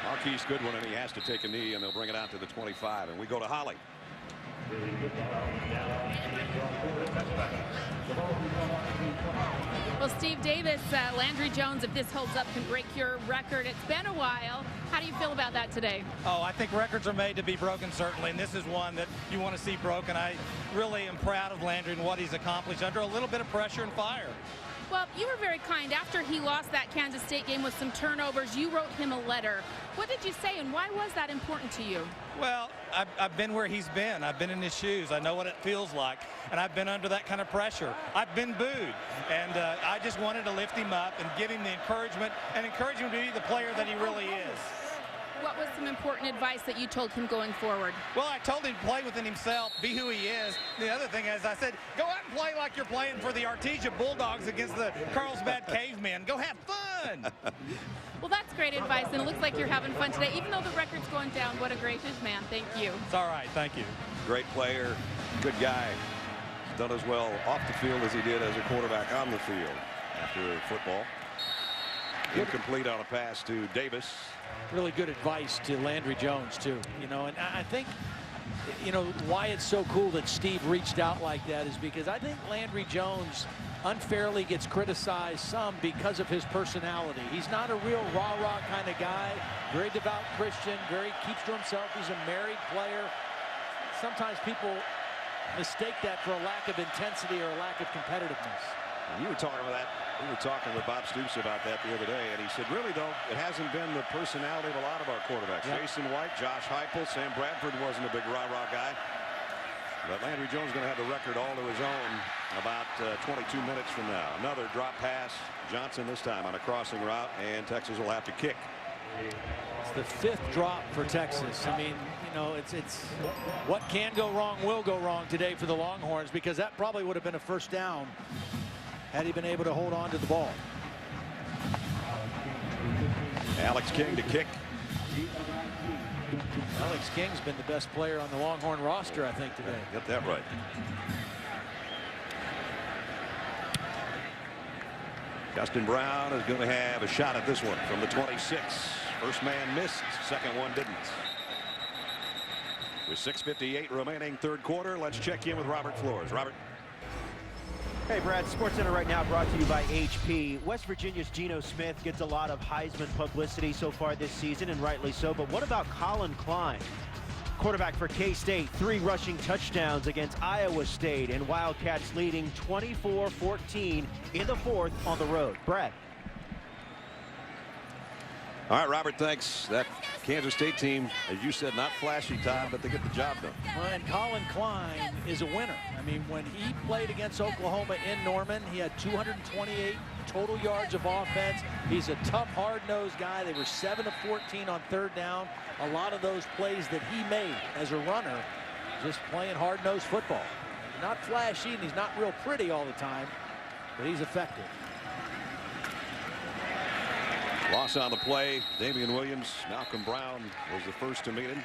Marquise Goodwin, and he has to take a knee, and they'll bring it out to the 25. And we go to Holly. Well, Steve Davis, Landry Jones, if this holds up, can break your record. It's been a while. How do you feel about that today? Oh, I think records are made to be broken, certainly, and this is one that you want to see broken. I really am proud of Landry and what he's accomplished under a little bit of pressure and fire. Well, you were very kind. After he lost that Kansas State game with some turnovers, you wrote him a letter. What did you say, and why was that important to you? Well, I've been where he's been. I've been in his shoes. I know what it feels like, and I've been under that kind of pressure. I've been booed, and I just wanted to lift him up and give him the encouragement and encourage him to be the player that he really is. What was some important advice that you told him going forward? Well, I told him to play within himself, be who he is. The other thing is, I said, go out and play like you're playing for the Artesia Bulldogs against the Carlsbad Cavemen. Go have fun. Well, that's great advice, and it looks like you're having fun today. Even though the record's going down, what a gracious man. Thank you. It's all right. Thank you. Great player, good guy. Done as well off the field as he did as a quarterback on the field after football. Incomplete on a pass to Davis. Really good advice to Landry Jones, too. You know, and I think, you know, why it's so cool that Steve reached out like that is because I think Landry Jones unfairly gets criticized some because of his personality. He's not a real rah-rah kind of guy. Very devout Christian, very keeps to himself. He's a married player. Sometimes people mistake that for a lack of intensity or a lack of competitiveness. You were talking about that. We were talking with Bob Stoops about that the other day, and he said, really, though, it hasn't been the personality of a lot of our quarterbacks. Yep. Jason White, Josh Heupel, Sam Bradford wasn't a big rah-rah guy. But Landry Jones is going to have the record all to his own about 22 minutes from now. Another drop pass. Johnson this time on a crossing route, and Texas will have to kick. It's the 5th drop for Texas. I mean, you know, it's what can go wrong will go wrong today for the Longhorns, because that probably would have been a first down had he been able to hold on to the ball. Alex King to kick. Alex King's been the best player on the Longhorn roster, I think, today. Get that right. Justin Brown is going to have a shot at this one from the 26. First man missed, second one didn't. With 6:58 remaining, 3rd quarter, let's check in with Robert Flores. Robert. Hey, Brad, SportsCenter right now brought to you by HP. West Virginia's Geno Smith gets a lot of Heisman publicity so far this season, and rightly so. But what about Colin Klein? Quarterback for K-State, 3 rushing touchdowns against Iowa State, and Wildcats leading 24-14 in the 4th on the road. Brad. All right, Robert, thanks. That Kansas State team, as you said, not flashy, Todd, but they get the job done. Well, and Colin Klein is a winner. I mean, when he played against Oklahoma in Norman, he had 228 total yards of offense. He's a tough, hard-nosed guy. They were 7 of 14 on third down. A lot of those plays that he made as a runner, just playing hard-nosed football. Not flashy, and he's not real pretty all the time, but he's effective. Loss on the play. Damian Williams. Malcolm Brown was the first to meet him.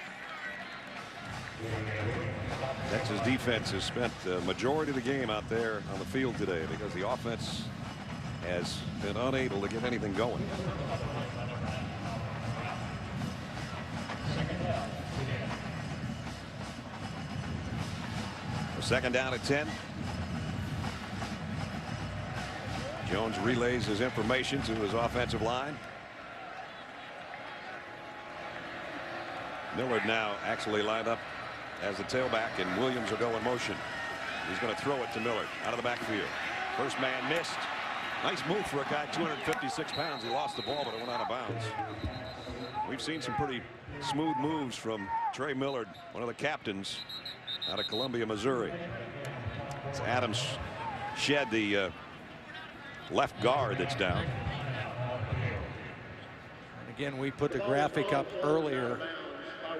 Texas defense has spent the majority of the game out there on the field today because the offense has been unable to get anything going. Second down at 10. Jones relays his information to his offensive line. Millard now actually lined up as the tailback, and Williams will go in motion. He's going to throw it to Millard out of the backfield. First man missed. Nice move for a guy 256 pounds. He lost the ball, but it went out of bounds. We've seen some pretty smooth moves from Trey Millard, one of the captains out of Columbia, Missouri. It's Adams shed the left guard that's down. And again, we put the graphic up earlier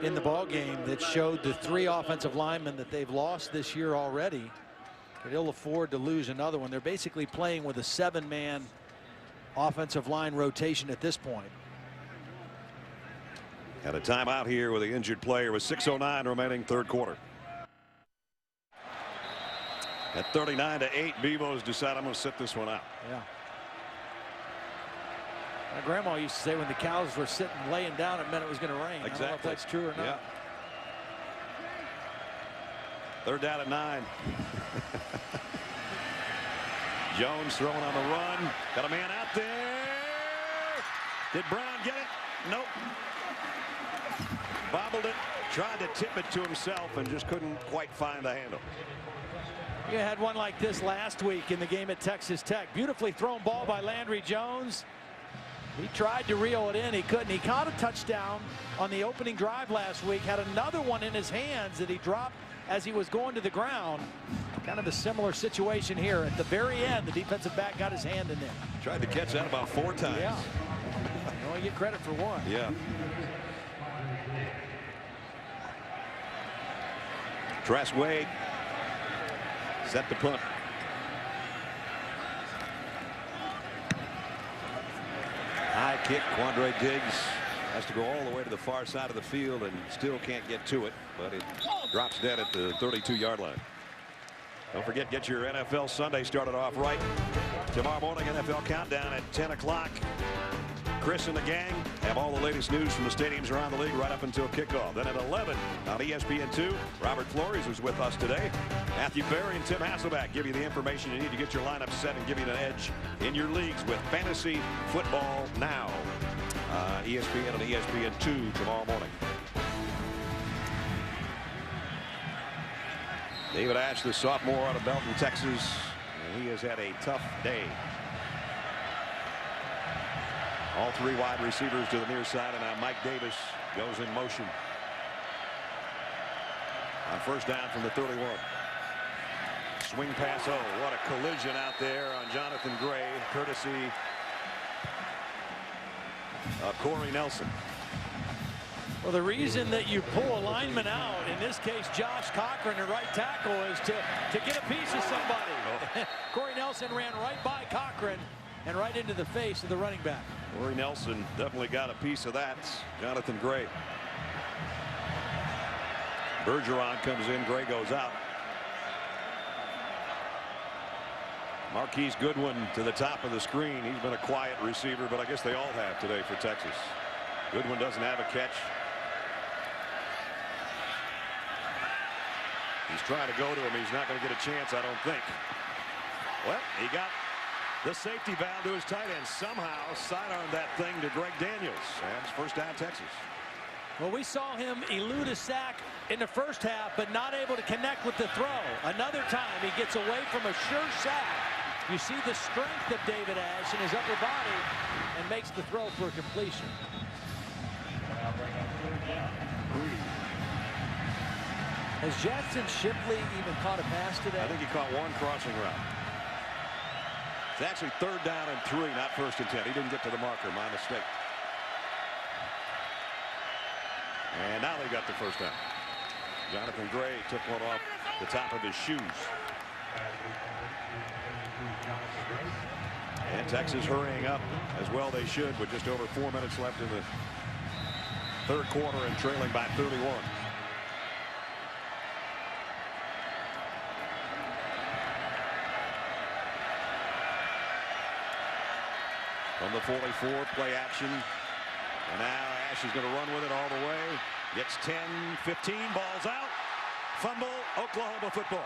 in the ball game that showed the 3 offensive linemen that they've lost this year already. They'll afford to lose another one. They're basically playing with a 7-man offensive line rotation at this point. Had a timeout here with the injured player with 6:09 remaining third quarter. At 39-8, Bevo's decided I'm going to sit this one out. Yeah. My grandma used to say when the cows were sitting laying down, it meant it was going to rain. Exactly. I don't know if that's true or not. Yeah. Third down at 9. Jones throwing on the run. Got a man out there. Did Brown get it? Nope. Bobbled it. Tried to tip it to himself and just couldn't quite find the handle. You had one like this last week in the game at Texas Tech. Beautifully thrown ball by Landry Jones. He tried to reel it in. He couldn't. He caught a touchdown on the opening drive last week. Had another one in his hands that he dropped as he was going to the ground. Kind of a similar situation here. At the very end, the defensive back got his hand in there. Tried to catch that about 4 times. Yeah. You only get credit for one. Yeah. Tress Wade set the punt. High kick. Quandre Diggs has to go all the way to the far side of the field and still can't get to it, but it drops dead at the 32-yard line. Don't forget, get your NFL Sunday started off right. Tomorrow morning, NFL Countdown at 10 o'clock. Chris and the gang have all the latest news from the stadiums around the league right up until kickoff. Then at 11 on ESPN2, Robert Flores, who's with us today. Matthew Berry and Tim Hasselback give you the information you need to get your lineup set and give you an edge in your leagues with Fantasy Football Now. ESPN and ESPN2 tomorrow morning. David Ash, the sophomore out of Belton, Texas. He has had a tough day. All 3 wide receivers to the near side, and now Mike Davis goes in motion. On first down from the 31. Swing pass. Oh, what a collision out there on Jonathan Gray, courtesy of Corey Nelson. Well, the reason that you pull a lineman out, in this case Josh Cochran at right tackle, is to get a piece of somebody. Oh. Corey Nelson ran right by Cochran and right into the face of the running back. Corey Nelson definitely got a piece of that. Jonathan Gray. Bergeron comes in. Gray goes out. Marquise Goodwin to the top of the screen. He's been a quiet receiver, but I guess they all have today for Texas. Goodwin doesn't have a catch. He's trying to go to him. He's not going to get a chance, I don't think. Well, he got the safety valve to his tight end. Somehow sidearmed that thing to Greg Daniels. And it's first down, Texas. Well, we saw him elude a sack in the first half, but not able to connect with the throw. Another time he gets away from a sure sack You see the strength of David Ash in his upper body and makes the throw for completion. Has Jackson Shipley even caught a pass today? I think he caught one crossing route. It's actually 3rd down and 3, not 1st and 10. He didn't get to the marker. My mistake. And now they got the 1st down. Jonathan Gray took one off the top of his shoes. And Texas hurrying up as well they should, with just over 4 minutes left in the 3rd quarter and trailing by 31. From the 44, play action. And now Ash is going to run with it all the way. Gets 10, 15, balls out. Fumble, Oklahoma football.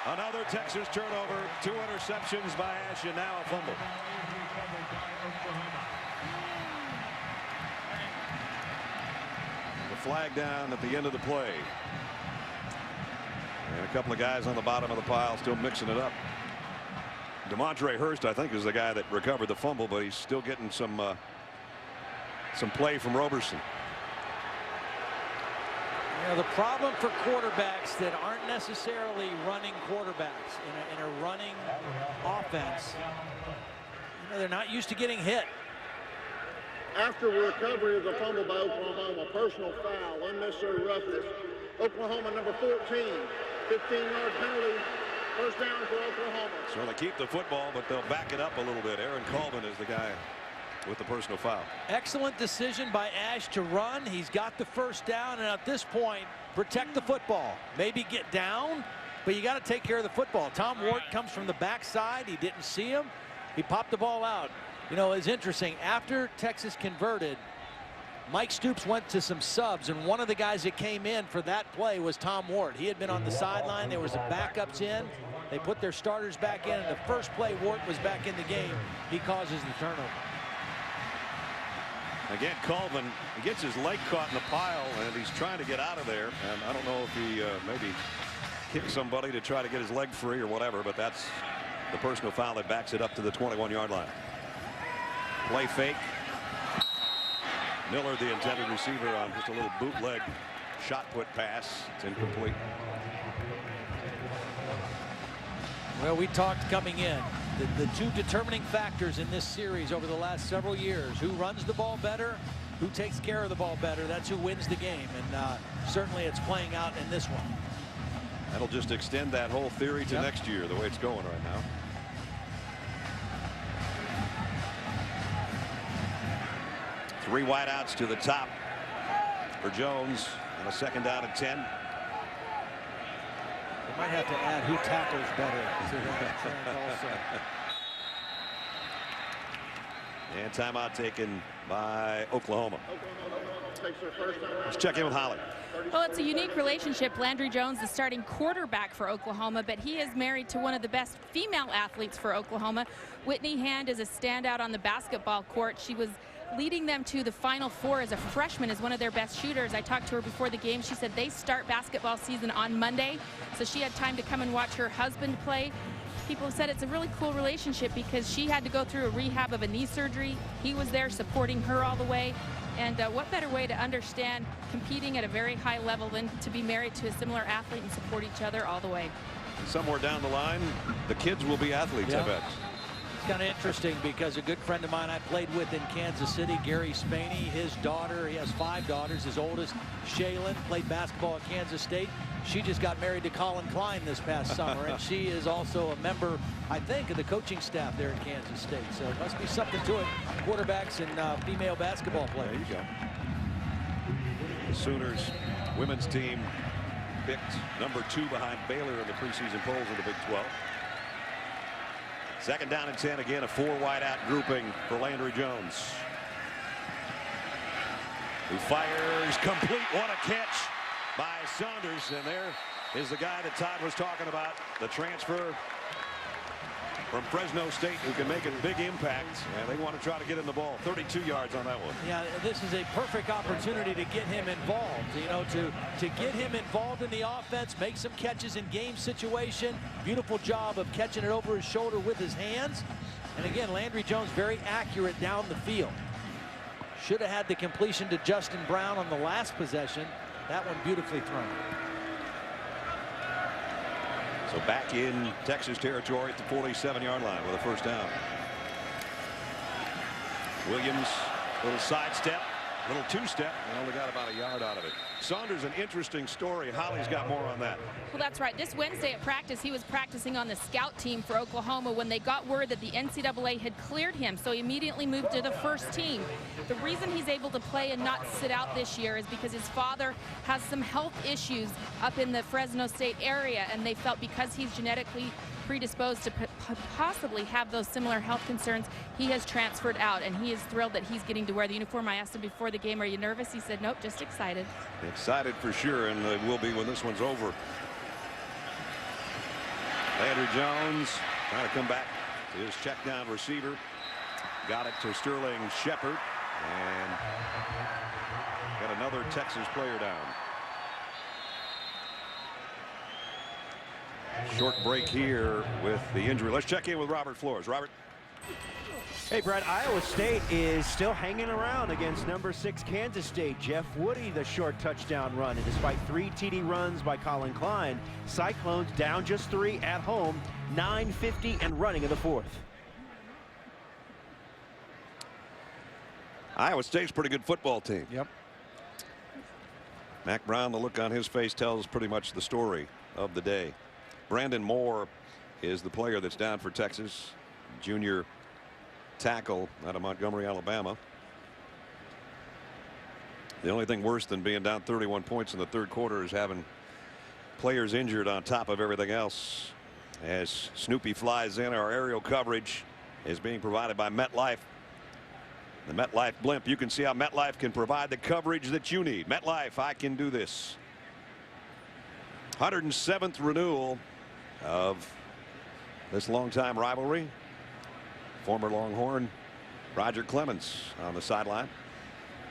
Another Texas turnover, 2 interceptions by Ash, and now a fumble. The flag down at the end of the play. And a couple of guys on the bottom of the pile still mixing it up. DeMontre Hurst, I think, is the guy that recovered the fumble, but he's still getting some play from Roberson. You know, the problem for quarterbacks that aren't necessarily running quarterbacks in a running offense, you know, they're not used to getting hit. After recovery of the fumble by Oklahoma, personal foul, unnecessary roughness. Oklahoma number 14, 15-yard penalty. 1st down for Oklahoma. So they keep the football, but they'll back it up a little bit. Aaron Colvin is the guy with the personal foul. Excellent decision by Ash to run. He's got the 1st down, and at this point, protect the football. Maybe get down, but you got to take care of the football. Tom Ward comes from the backside. He didn't see him. He popped the ball out. You know, it's interesting. After Texas converted, Mike Stoops went to some subs, and one of the guys that came in for that play was Tom Ward. He had been on the sideline. There was the backups in. They put their starters back in, and the first play Ward was back in the game. He causes the turnover. Again, Colvin, he gets his leg caught in the pile, and he's trying to get out of there. And I don't know if he maybe kicked somebody to try to get his leg free or whatever, but that's the personal foul that backs it up to the 21-yard line. Play fake. Miller, the intended receiver, on just a little bootleg shot put pass. It's incomplete. Well, we talked coming in. The 2 determining factors in this series over the last several years: who runs the ball better, who takes care of the ball better. That's who wins the game, and certainly it's playing out in this one. That'll just extend that whole theory to next year, the way it's going right now. Three wideouts to the top for Jones on a 2nd down and 10. They might have to add who tackles better to that trend also. And timeout taken by Oklahoma. Let's check in with Holly. Well, it's a unique relationship. Landry Jones, the starting quarterback for Oklahoma, but he is married to one of the best female athletes for Oklahoma. Whitney Hand is a standout on the basketball court. She was leading them to the Final Four as a freshman, as one of their best shooters. I talked to her before the game. She said they start basketball season on Monday, so she had time to come and watch her husband play. People said it's a really cool relationship because she had to go through a rehab of a knee surgery. He was there supporting her all the way. And what better way to understand competing at a very high level than to be married to a similar athlete and support each other all the way. Somewhere down the line, the kids will be athletes, I bet. It's kind of interesting because a good friend of mine I played with in Kansas City, Gary Spaney, his daughter, he has 5 daughters. His oldest, Shaylin, played basketball at Kansas State. She just got married to Colin Klein this past summer, and she is also a member, I think, of the coaching staff there at Kansas State. So it must be something to it. Quarterbacks and female basketball players. There you go. The Sooners women's team picked number 2 behind Baylor in the preseason polls in the Big 12. 2nd down and 10, again a 4 wideout grouping for Landry Jones, who fires complete. What a catch by Saunders, and there is the guy that Todd was talking about, the transfer from Fresno State who can make a big impact, and they want to try to get him the ball. 32 yards on that one. Yeah, this is a perfect opportunity to get him involved. You know, to get him involved in the offense, make some catches in game situation. Beautiful job of catching it over his shoulder with his hands. And again, Landry Jones very accurate down the field. Should have had the completion to Justin Brown on the last possession. That one beautifully thrown. So back in Texas territory at the 47-yard line with a first down. Williams, little sidestep, little two-step, and only got about a yard out of it. Saunders, an interesting story. Holly's got more on that. Well, that's right. This Wednesday at practice, he was practicing on the scout team for Oklahoma when they got word that the NCAA had cleared him, so he immediately moved to the first team. The reason he's able to play and not sit out this year is because his father has some health issues up in the Fresno State area, and they felt because he's genetically predisposed to possibly have those similar health concerns, he has transferred out, and he is thrilled that he's getting to wear the uniform. I asked him before the game, are you nervous? He said, nope, just excited. Excited for sure, and they will be when this one's over. Landry Jones trying to come back to his check down receiver. Got it to Sterling Shepard, and got another Texas player down. Short break here with the injury. Let's check in with Robert Flores. Robert. Hey, Brad, Iowa State is still hanging around against number 6 Kansas State. Jeff Woody, the short touchdown run. And despite 3 TD runs by Colin Klein, Cyclones down just 3 at home, 9:50 and running in the 4th. Iowa State's a pretty good football team. Yep. Mac Brown, the look on his face tells pretty much the story of the day. Brandon Moore is the player that's down for Texas, junior tackle out of Montgomery, Alabama. The only thing worse than being down 31 points in the third quarter is having players injured on top of everything else. As Snoopy flies in, our aerial coverage is being provided by MetLife. The MetLife blimp. You can see how MetLife can provide the coverage that you need. MetLife, I can do this. 107th renewal of this longtime rivalry. Former Longhorn Roger Clemens on the sideline.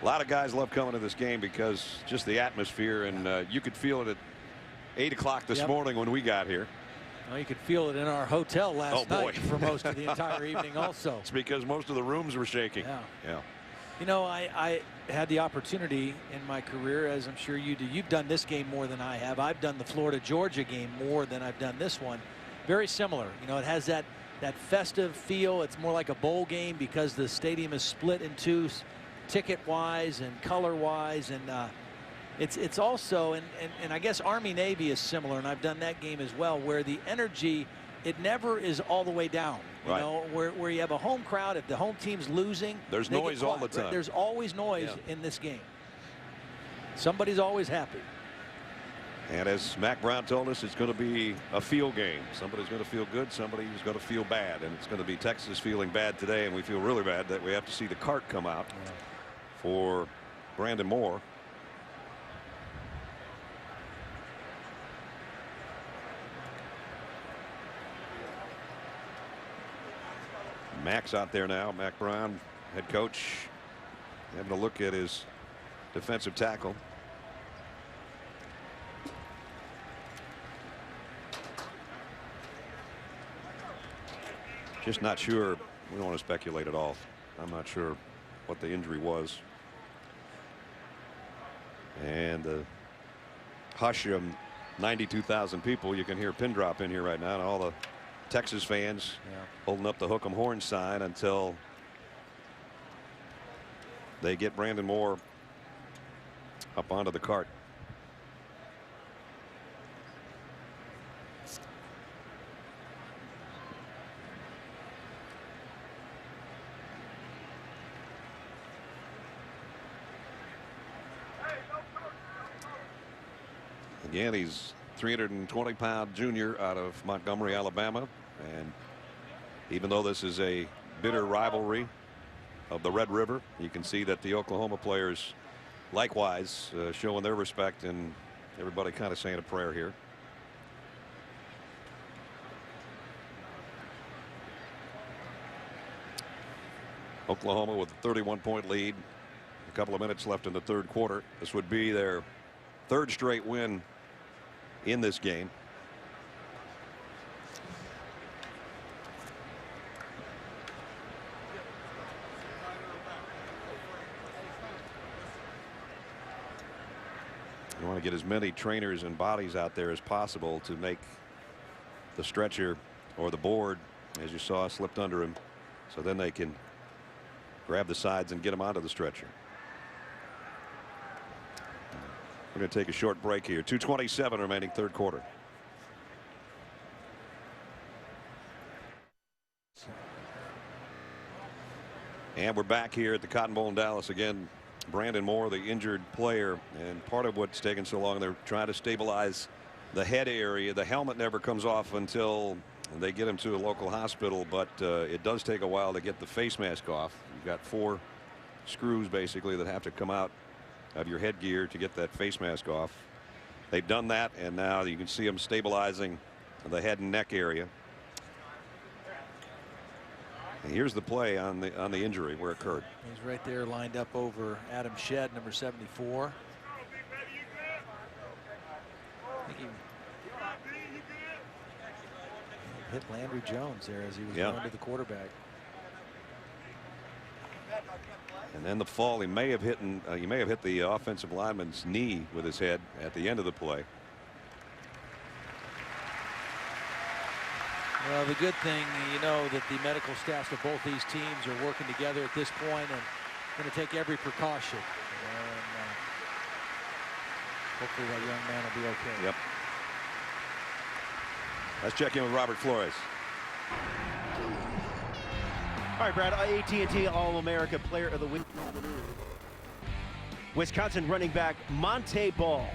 A lot of guys love coming to this game because just the atmosphere, and you could feel it at 8 o'clock this morning when we got here. Well, you could feel it in our hotel last night for most of the entire evening also. It's because most of the rooms were shaking. Yeah. You know, I had the opportunity in my career, as I'm sure you do. You've done this game more than I have. I've done the Florida-Georgia game more than I've done this one. Very similar. You know, it has that festive feel. It's more like a bowl game because the stadium is split in two, ticket-wise and color-wise, and it's also, and I guess Army-Navy is similar, and I've done that game as well, where the energy, it never is all the way down. You know, where you have a home crowd, if the home team's losing, there's noise all the time. There's always noise in this game. Somebody's always happy. And as Mac Brown told us, it's going to be a feel game. Somebody's going to feel good, somebody's going to feel bad, and it's going to be Texas feeling bad today, and we feel really bad that we have to see the cart come out for Brandon Moore. Mac's out there now. Mac Brown, head coach, having a look at his defensive tackle. Just not sure. We don't want to speculate at all. I'm not sure what the injury was. And the hush of 92,000 people. You can hear a pin drop in here right now, and all the Texas fans holding up the hook 'em horn sign until they get Brandon Moore up onto the cart. Again, he's 320-pound junior out of Montgomery, Alabama, and even though this is a bitter rivalry of the Red River, you can see that the Oklahoma players likewise showing their respect, and everybody kind of saying a prayer here. Oklahoma with a 31-point lead. A couple of minutes left in the third quarter. This would be their third straight win in this game. You want to get as many trainers and bodies out there as possible to make the stretcher or the board, as you saw, slipped under him, so then they can grab the sides and get him onto the stretcher. We're going to take a short break here. 2:27 remaining third quarter. And we're back here at the Cotton Bowl in Dallas again. Brandon Moore, the injured player, and part of what's taken so long, they're trying to stabilize the head area. The helmet never comes off until they get him to a local hospital, but it does take a while to get the face mask off. You've got 4 screws basically that have to come out of your headgear to get that face mask off. They've done that, and now you can see them stabilizing the head and neck area. And here's the play on the injury where it occurred. He's right there lined up over Adam Shedd, number 74. I think he hit Landry Jones there as he was going to the quarterback. And then the fall, he may have hit the offensive lineman's knee with his head at the end of the play. Well, the good thing, you know, that the medical staffs of both these teams are working together at this point and going to take every precaution. And hopefully that young man will be okay. Yep. Let's check in with Robert Flores. All right, Brad, AT&T All-America Player of the Week. Wisconsin running back Monte Ball.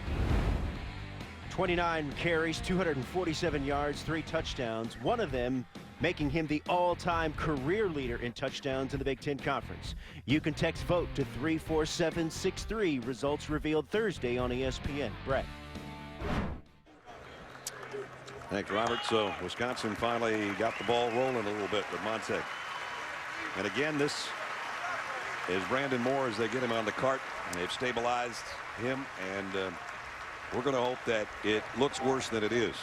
29 carries, 247 yards, 3 touchdowns, one of them making him the all-time career leader in touchdowns in the Big Ten Conference. You can text VOTE to 34763. Results revealed Thursday on ESPN. Brett. Thanks, Robert. So Wisconsin finally got the ball rolling a little bit with Monte. And again, this is Brandon Moore as they get him on the cart. And they've stabilized him, and we're going to hope that it looks worse than it is.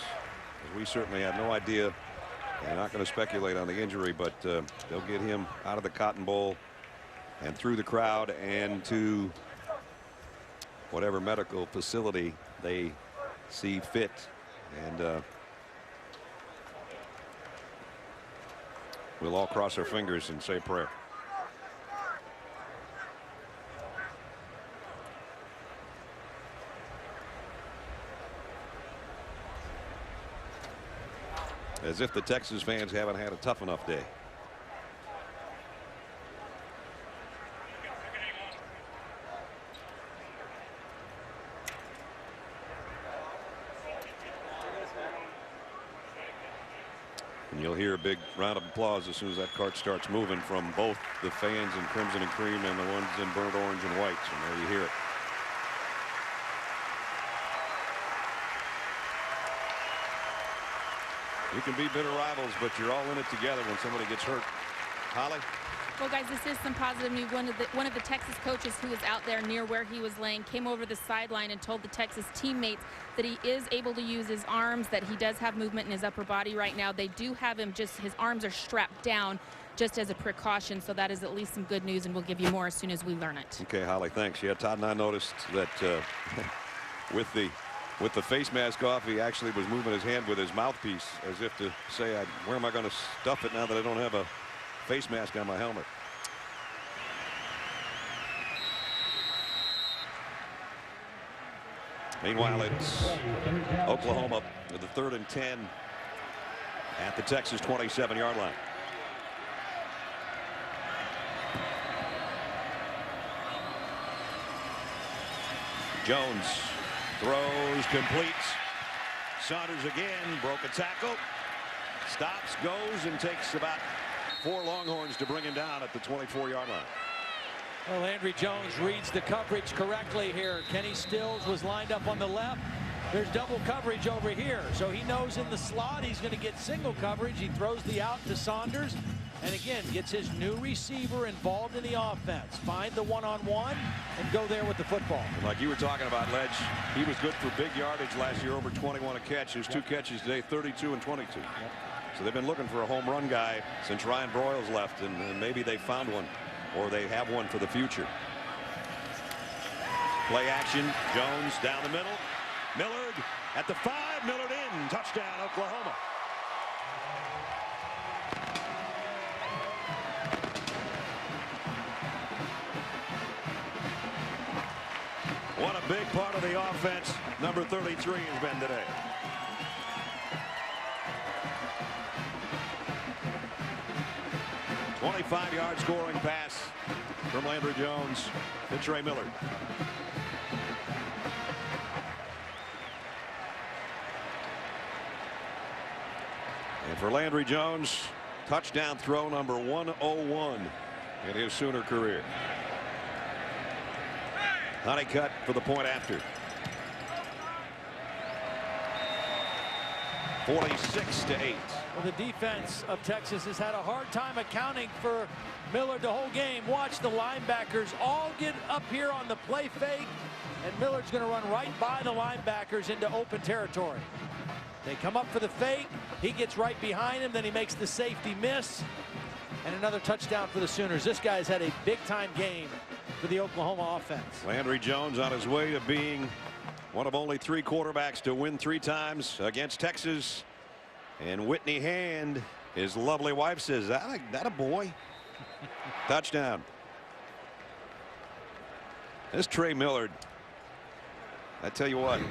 We certainly have no idea. I'm not going to speculate on the injury, but they'll get him out of the Cotton Bowl and through the crowd and to whatever medical facility they see fit. And we'll all cross our fingers and say a prayer. As if the Texas fans haven't had a tough enough day. And you'll hear a big round of applause as soon as that cart starts moving from both the fans in crimson and cream and the ones in burnt orange and white. So there you hear it. You can be bitter rivals, but you're all in it together when somebody gets hurt. Holly? Well, guys, this is some positive news. One of the Texas coaches who was out there near where he was laying came over the sideline and told the Texas teammates that he is able to use his arms, that he does have movement in his upper body right now. They do have him his arms are strapped down just as a precaution, so that is at least some good news, and we'll give you more as soon as we learn it. Okay, Holly, thanks. Yeah, Todd and I noticed that with the face mask off, he actually was moving his hand with his mouthpiece as if to say, where am I going to stuff it now that I don't have a face mask on my helmet? Meanwhile, it's Oklahoma with the 3rd and 10 at the Texas 27-yard line. Jones throws, completes. Saunders again, broke a tackle, stops, goes, and takes about 4 Longhorns to bring him down at the 24-yard line. Well, Landry Jones reads the coverage correctly here. Kenny Stills was lined up on the left. There's double coverage over here. So he knows in the slot he's going to get single coverage. He throws the out to Saunders. And again, gets his new receiver involved in the offense. Find the one-on-one and go there with the football. And like you were talking about, Ledge, he was good for big yardage last year, over 21 a catch. His 2 catches today, 32 and 22. So they've been looking for a home run guy since Ryan Broyles left, and maybe they found one, or they have one for the future. Play action, Jones down the middle. Millard at the 5, Millard in, touchdown Oklahoma. What a big part of the offense number 33 has been today. A 25-yard scoring pass from Landry Jones to Trey Millard. And for Landry Jones, touchdown throw number 101 in his Sooner career. Honeycutt for the point after. 46-8. Well, the defense of Texas has had a hard time accounting for Millard the whole game. Watch the linebackers all get up here on the play fake, and Millard's going to run right by the linebackers into open territory. They come up for the fake. He gets right behind him. Then he makes the safety miss. And another touchdown for the Sooners. This guy's had a big-time game for the Oklahoma offense. Landry Jones on his way to being one of only 3 quarterbacks to win 3 times against Texas. And Whitney Hand, his lovely wife, says, that a boy. Touchdown. This Trey Millard, I tell you what,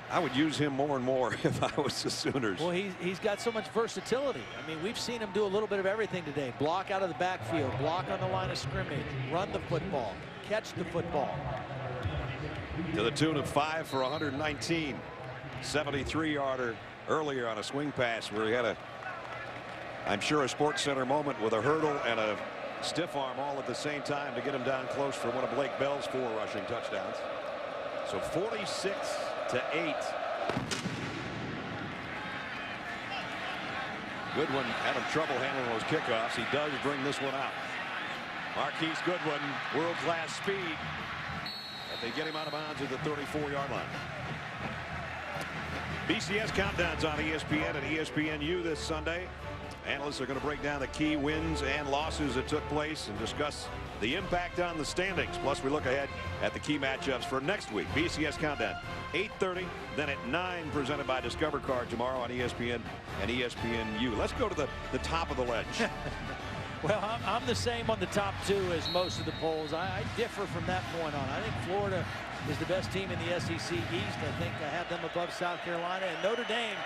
I would use him more and more if I was the Sooners. Well, he's got so much versatility. I mean, we've seen him do a little bit of everything today. Block out of the backfield, block on the line of scrimmage, run the football, catch the football. To the tune of 5 for 119. 73-yarder earlier on a swing pass where he had I'm sure a Sports Center moment with a hurdle and a stiff arm all at the same time to get him down close for one of Blake Bell's 4 rushing touchdowns. So 46-8. Goodwin having trouble handling those kickoffs. He does bring this one out. Marquise Goodwin, world-class speed. But they get him out of bounds at the 34-yard line. BCS countdowns on ESPN and ESPNU this Sunday. Analysts are going to break down the key wins and losses that took place and discuss the impact on the standings. Plus, we look ahead at the key matchups for next week. BCS countdown 8:30, then at 9, presented by Discover Card tomorrow on ESPN and ESPNU. Let's go to the top of the ledge. Well, I'm the same on the top 2 as most of the polls. I differ from that point on. I think Florida is the best team in the SEC East. I think I have them above South Carolina. And Notre Dame,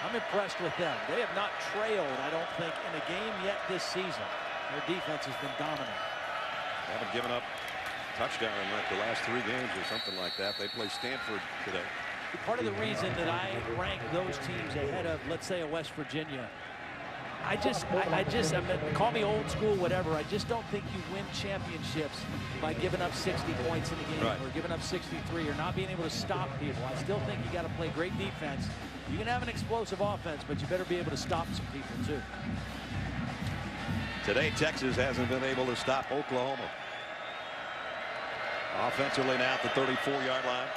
I'm impressed with them. They have not trailed, I don't think, in a game yet this season. Their defense has been dominant. They haven't given up a touchdown in like the last 3 games or something like that. They play Stanford today. Part of the reason that I rank those teams ahead of, let's say, a West Virginia, I mean, call me old school, whatever. I just don't think you win championships by giving up 60 points in a game, or giving up 63, or not being able to stop people. I still think you got to play great defense. You can have an explosive offense, but you better be able to stop some people too. Today, Texas hasn't been able to stop Oklahoma. Offensively now at the 34-yard line.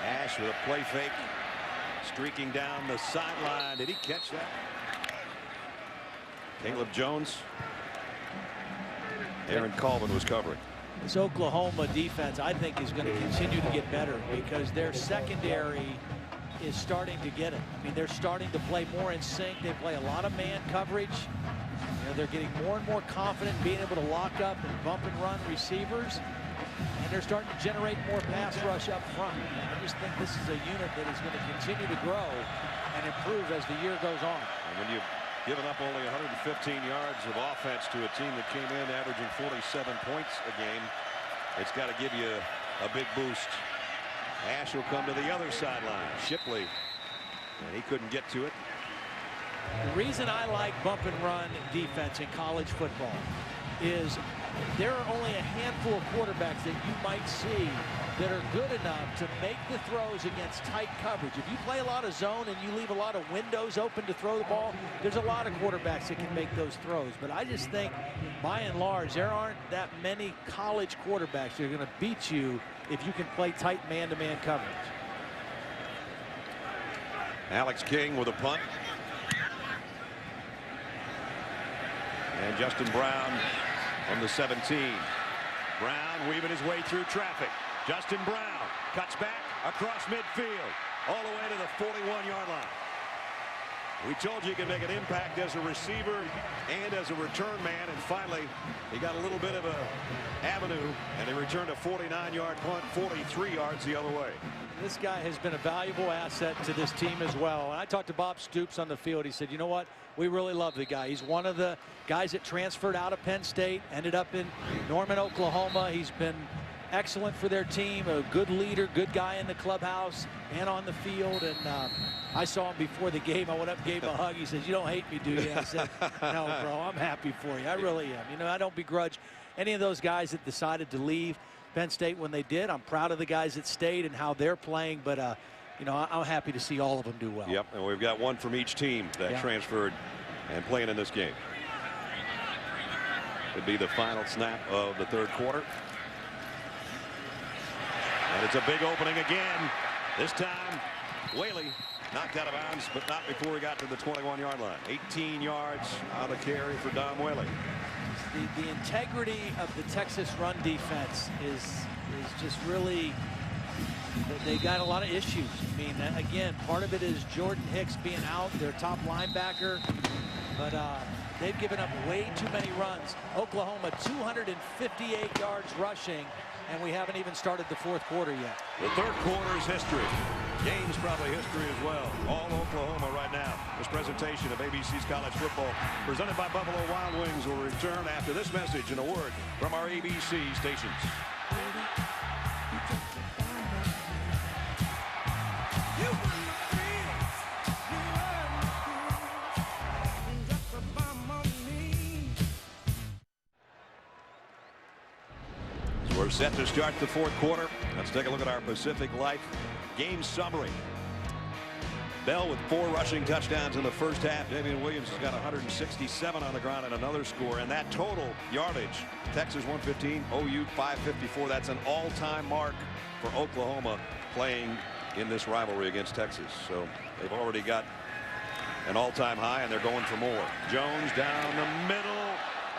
Ash with a play fake. Streaking down the sideline. Did he catch that? Caleb Jones. Aaron Colvin was covering. This Oklahoma defense, I think, is going to continue to get better because their secondary is starting to get it. I mean, they're starting to play more in sync. They play a lot of man coverage. You know, they're getting more and more confident being able to lock up and bump and run receivers. And they're starting to generate more pass rush up front. I just think this is a unit that is going to continue to grow and improve as the year goes on. And when you've given up only 115 yards of offense to a team that came in averaging 47 points a game, it's got to give you a big boost. Ash will come to the other sideline. Shipley, and he couldn't get to it. The reason I like bump and run defense in college football is there are only a handful of quarterbacks that you might see that are good enough to make the throws against tight coverage. If you play a lot of zone and you leave a lot of windows open to throw the ball, there's a lot of quarterbacks that can make those throws. But I just think, by and large, there aren't that many college quarterbacks that are going to beat you if you can play tight man-to-man coverage. Alex King with a punt. And Justin Brown from the 17. Brown weaving his way through traffic. Justin Brown cuts back across midfield all the way to the 41-yard line. We told you can make an impact as a receiver and as a return man, and finally he got a little bit of a avenue, and they returned a 49-yard punt, 43 yards the other way. This guy has been a valuable asset to this team as well. And I talked to Bob Stoops on the field. He said, you know what? We really love the guy. He's one of the guys that transferred out of Penn State, ended up in Norman, Oklahoma. He's been excellent for their team, a good leader, good guy in the clubhouse and on the field. And I saw him before the game. I went up and gave him a hug. He says, you don't hate me, do you? I said, no, bro, I'm happy for you. I really am. You know, I don't begrudge any of those guys that decided to leave Penn State when they did. I'm proud of the guys that stayed and how they're playing, but you know, I'm happy to see all of them do well. Yep, and we've got one from each team that transferred and playing in this game. It'd be the final snap of the third quarter. And it's a big opening again. This time, Whaley knocked out of bounds, but not before he got to the 21-yard line. 18 yards on the carry for Dom Whaley. The integrity of the Texas run defense is just really, they got a lot of issues. I mean, again, part of it is Jordan Hicks being out, their top linebacker, but they've given up way too many runs. Oklahoma 258 yards rushing, and we haven't even started the fourth quarter yet. The third quarter is history. Game's probably history as well. All Oklahoma right now. This presentation of ABC's College Football, presented by Buffalo Wild Wings, will return after this message and a word from our ABC stations. We're set to start the fourth quarter. Let's take a look at our Pacific Life game summary. Bell with 4 rushing touchdowns in the first half. Damian Williams has got 167 on the ground and another score. And that total yardage, Texas 115, OU 554. That's an all-time mark for Oklahoma playing in this rivalry against Texas. So they've already got an all-time high, and they're going for more. Jones down the middle,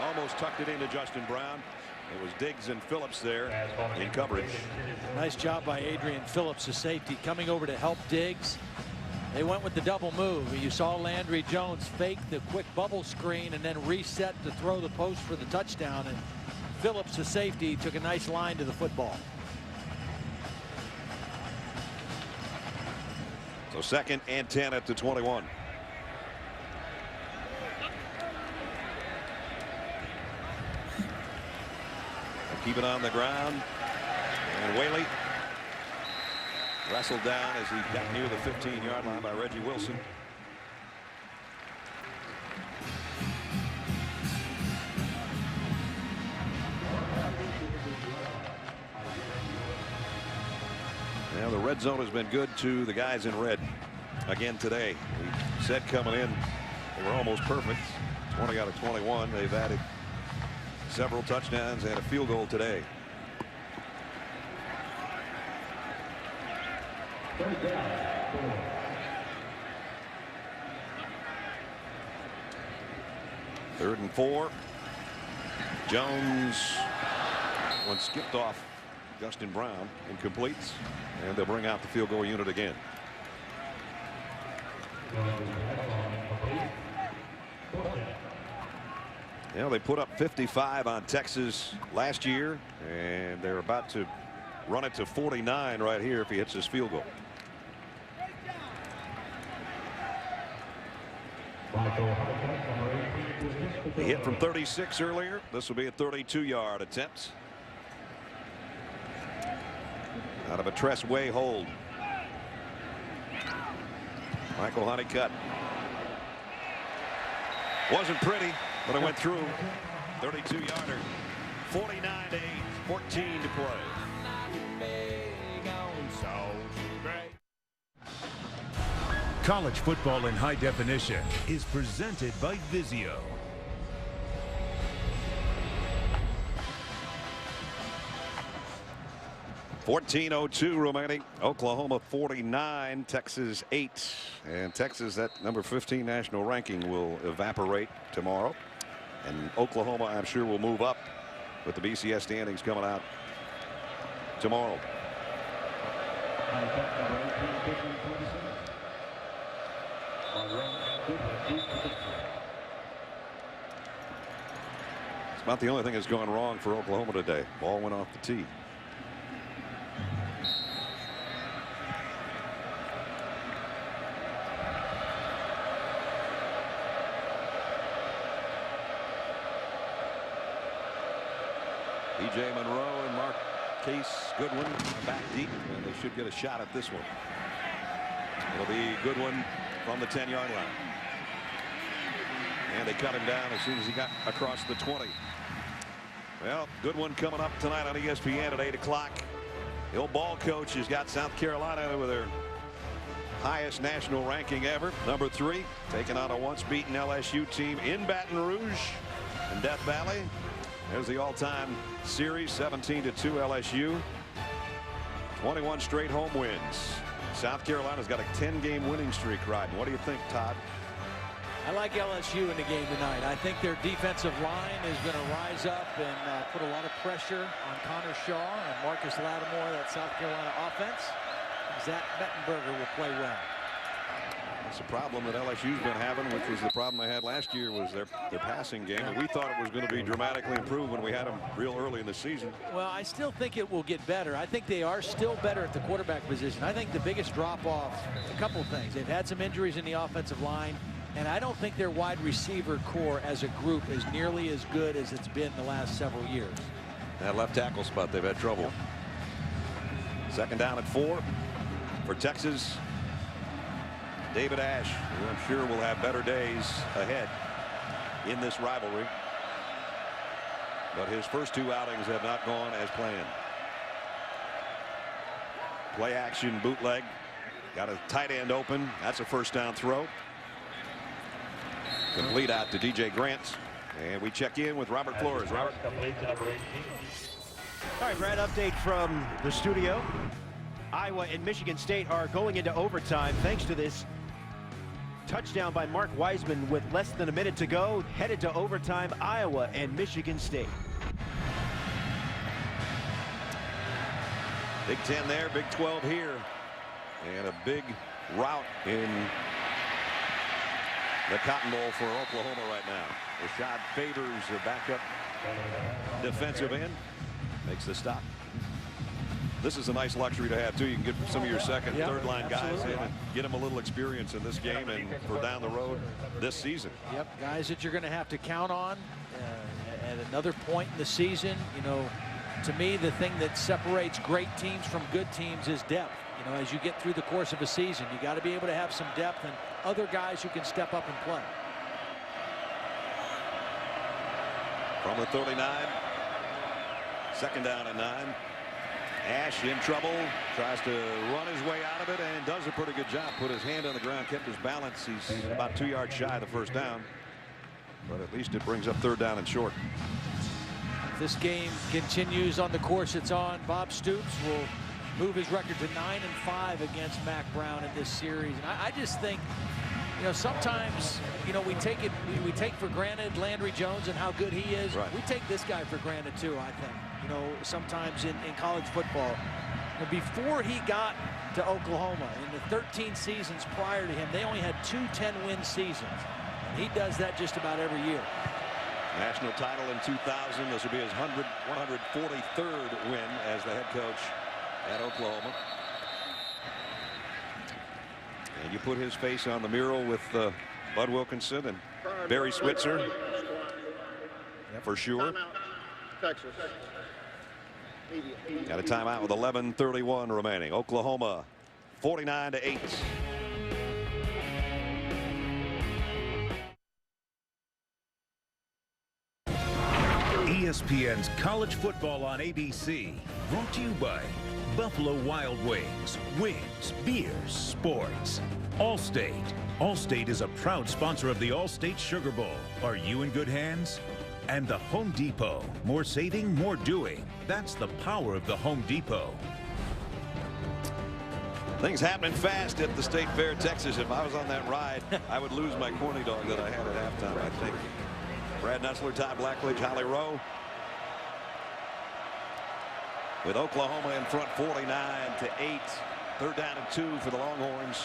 almost tucked it into Justin Brown. It was Diggs and Phillips there in coverage. Nice job by Adrian Phillips, the safety, coming over to help Diggs. They went with the double move. You saw Landry Jones fake the quick bubble screen and then reset to throw the post for the touchdown. And Phillips, the safety, took a nice line to the football. So second and 10 at the 21. Keep it on the ground, and Whaley wrestled down as he got near the 15-yard line by Reggie Wilson. Now the red zone has been good to the guys in red again today. We said coming in they were almost perfect. 20 out of 21. They've added several touchdowns and a field goal today. Third and 4. Jones, one skipped off Justin Brown, incompletes, and they'll bring out the field goal unit again. Yeah, they put up 55 on Texas last year, and they're about to run it to 49 right here if he hits his field goal. He hit from 36 earlier. This will be a 32-yard attempt. Out of a Tress Way hold. Michael Honeycutt. Wasn't pretty, but it went through. 32-yarder 49-8, 14 to play. College football in high definition is presented by Vizio. .02 remaining. Oklahoma 49, Texas 8. And Texas, that number 15 national ranking, will evaporate tomorrow. And Oklahoma, I'm sure, will move up with the BCS standings coming out tomorrow. It's about the only thing that's gone wrong for Oklahoma today. Ball went off the tee. DJ Monroe and Marquise Goodwin are back deep, and they should get a shot at this one. It'll be Goodwin from the 10-yard line. And they cut him down as soon as he got across the 20. Well, Goodwin coming up tonight on ESPN at 8 o'clock. The old ball coach has got South Carolina with their highest national ranking ever, number 3, taking on a once beaten LSU team in Baton Rouge and Death Valley. There's the all-time series, 17-2 LSU. 21 straight home wins. South Carolina's got a 10-game winning streak riding. What do you think, Todd? I like LSU in the game tonight. I think their defensive line is going to rise up and put a lot of pressure on Connor Shaw and Marcus Lattimore, that South Carolina offense. Zach Mettenberger will play well. That's a problem that LSU's been having, which was the problem they had last year, was their passing game. And we thought it was going to be dramatically improved when we had them real early in the season. Well, I still think it will get better. I think they are still better at the quarterback position. I think the biggest drop-off, a couple of things. They've had some injuries in the offensive line, and I don't think their wide receiver core as a group is nearly as good as it's been the last several years. That left tackle spot, they've had trouble. Second down at 4 for Texas. David Ash, who I'm sure will have better days ahead in this rivalry. But his first 2 outings have not gone as planned. Play action bootleg. Got a tight end open. That's a first down throw. Complete out to DJ Grant. And we check in with Robert Flores. Robert. All right, Brad, update from the studio. Iowa and Michigan State are going into overtime thanks to this touchdown by Mark Wiseman with less than a minute to go. Headed to overtime, Iowa and Michigan State. Big 10 there, Big 12 here. And a big rout in the Cotton Bowl for Oklahoma right now. Rashad Favors, a backup defensive end, makes the stop. This is a nice luxury to have, too. You can get some of your second, third line guys in and get them a little experience in this game and for down the road this season. Yep, guys that you're going to have to count on at another point in the season. You know, to me, the thing that separates great teams from good teams is depth. You know, as you get through the course of a season, you got to be able to have some depth and other guys who can step up and play. From the 39, second down and 9. Ash in trouble, tries to run his way out of it and does a pretty good job. Put his hand on the ground, kept his balance. He's about 2 yards shy of the first down, but at least it brings up third down and short. If this game continues on the course it's on, Bob Stoops will move his record to 9-5 against Mac Brown in this series. And I just think, you know, sometimes, you know, we take for granted Landry Jones and how good he is. Right. We take this guy for granted too, I think. You know, sometimes in college football. And before he got to Oklahoma, in the 13 seasons prior to him, they only had 2 10-win seasons. And he does that just about every year. National title in 2000. This will be his 143rd win as the head coach at Oklahoma. And you put his face on the mural with Bud Wilkinson and Barry Switzer. For sure. Texas. Got a timeout with 11:31 remaining. Oklahoma 49-8. ESPN ESPN's College Football on ABC. Brought to you by Buffalo Wild Wings. Wings, beers, sports. Allstate. Allstate is a proud sponsor of the Allstate Sugar Bowl. Are you in good hands? And the Home Depot. More saving, more doing. That's the power of the Home Depot. Things happening fast at the State Fair, Texas. If I was on that ride, I would lose my corny dog that I had at halftime, I think. Brad Nutzler, Todd Blackledge, Holly Rowe. With Oklahoma in front 49-8. 3rd down and 2 for the Longhorns.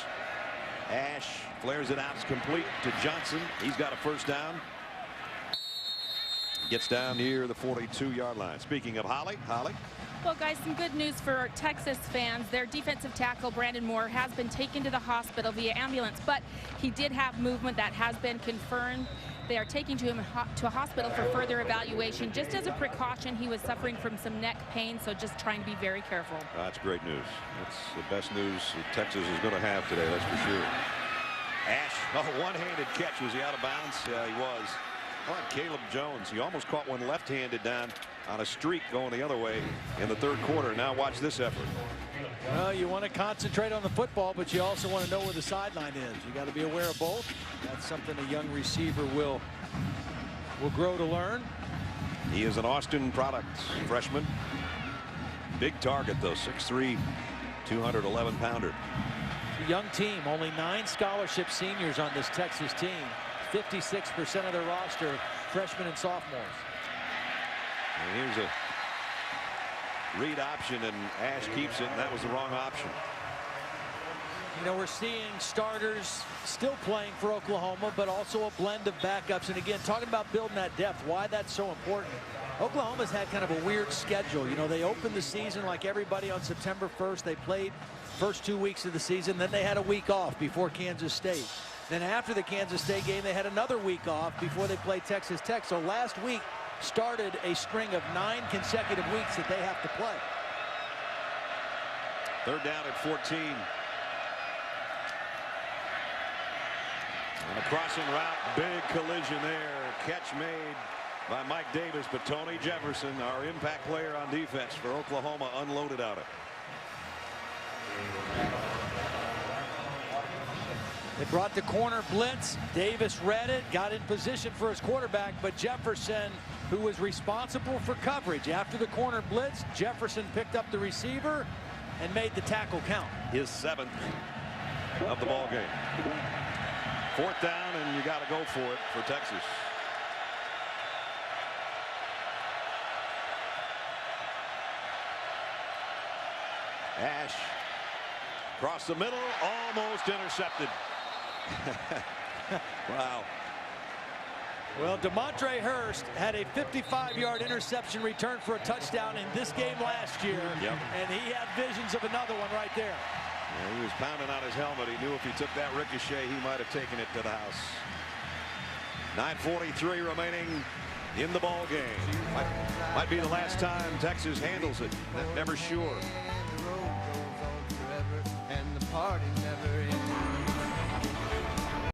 Ash flares it out. It's complete to Johnson. He's got a 1st down. Gets down near the 42-yard line. Speaking of Holly. Well, guys, some good news for Texas fans. Their defensive tackle, Brandon Moore, has been taken to the hospital via ambulance, but he did have movement that has been confirmed. They are taking him to a hospital for further evaluation. Just as a precaution, he was suffering from some neck pain, so just trying to be very careful. That's great news. That's the best news that Texas is going to have today, that's for sure. Ash, one-handed catch. Was he out of bounds? Yeah, he was. All right, Caleb Jones. He almost caught one left-handed down on a streak going the other way in the 3rd quarter. Now watch this effort. Well, you want to concentrate on the football, but you also want to know where the sideline is. You got to be aware of both. That's something a young receiver will grow to learn. He is an Austin product, freshman. Big target, though, 6'3", 211-pounder. A young team, only 9 scholarship seniors on this Texas team. 56% of their roster, freshmen and sophomores. And here's a read option, and Ash keeps it, and that was the wrong option. You know, we're seeing starters still playing for Oklahoma, but also a blend of backups. And again, talking about building that depth, why that's so important. Oklahoma's had kind of a weird schedule. You know, they opened the season like everybody on September 1st. They played first 2 weeks of the season. Then they had a week off before Kansas State. Then after the Kansas State game, they had another week off before they played Texas Tech. So last week started a string of 9 consecutive weeks that they have to play. 3rd down at 14. And a crossing route, big collision there. Catch made by Mike Davis, but Tony Jefferson, our impact player on defense for Oklahoma, unloaded on it. They brought the corner blitz. Davis read it, got in position for his quarterback, but Jefferson, who was responsible for coverage after the corner blitz, Jefferson picked up the receiver and made the tackle count. His 7th of the ball game. 4th down, and you got to go for it for Texas. Ash across the middle, almost intercepted. Wow. Well, DeMontre Hurst had a 55-yard interception return for a touchdown in this game last year. Yep. And he had visions of another one right there. Yeah, he was pounding on his helmet. He knew if he took that ricochet, he might have taken it to the house. 9:43 remaining in the ball game. Might be the last time Texas handles it. Never sure.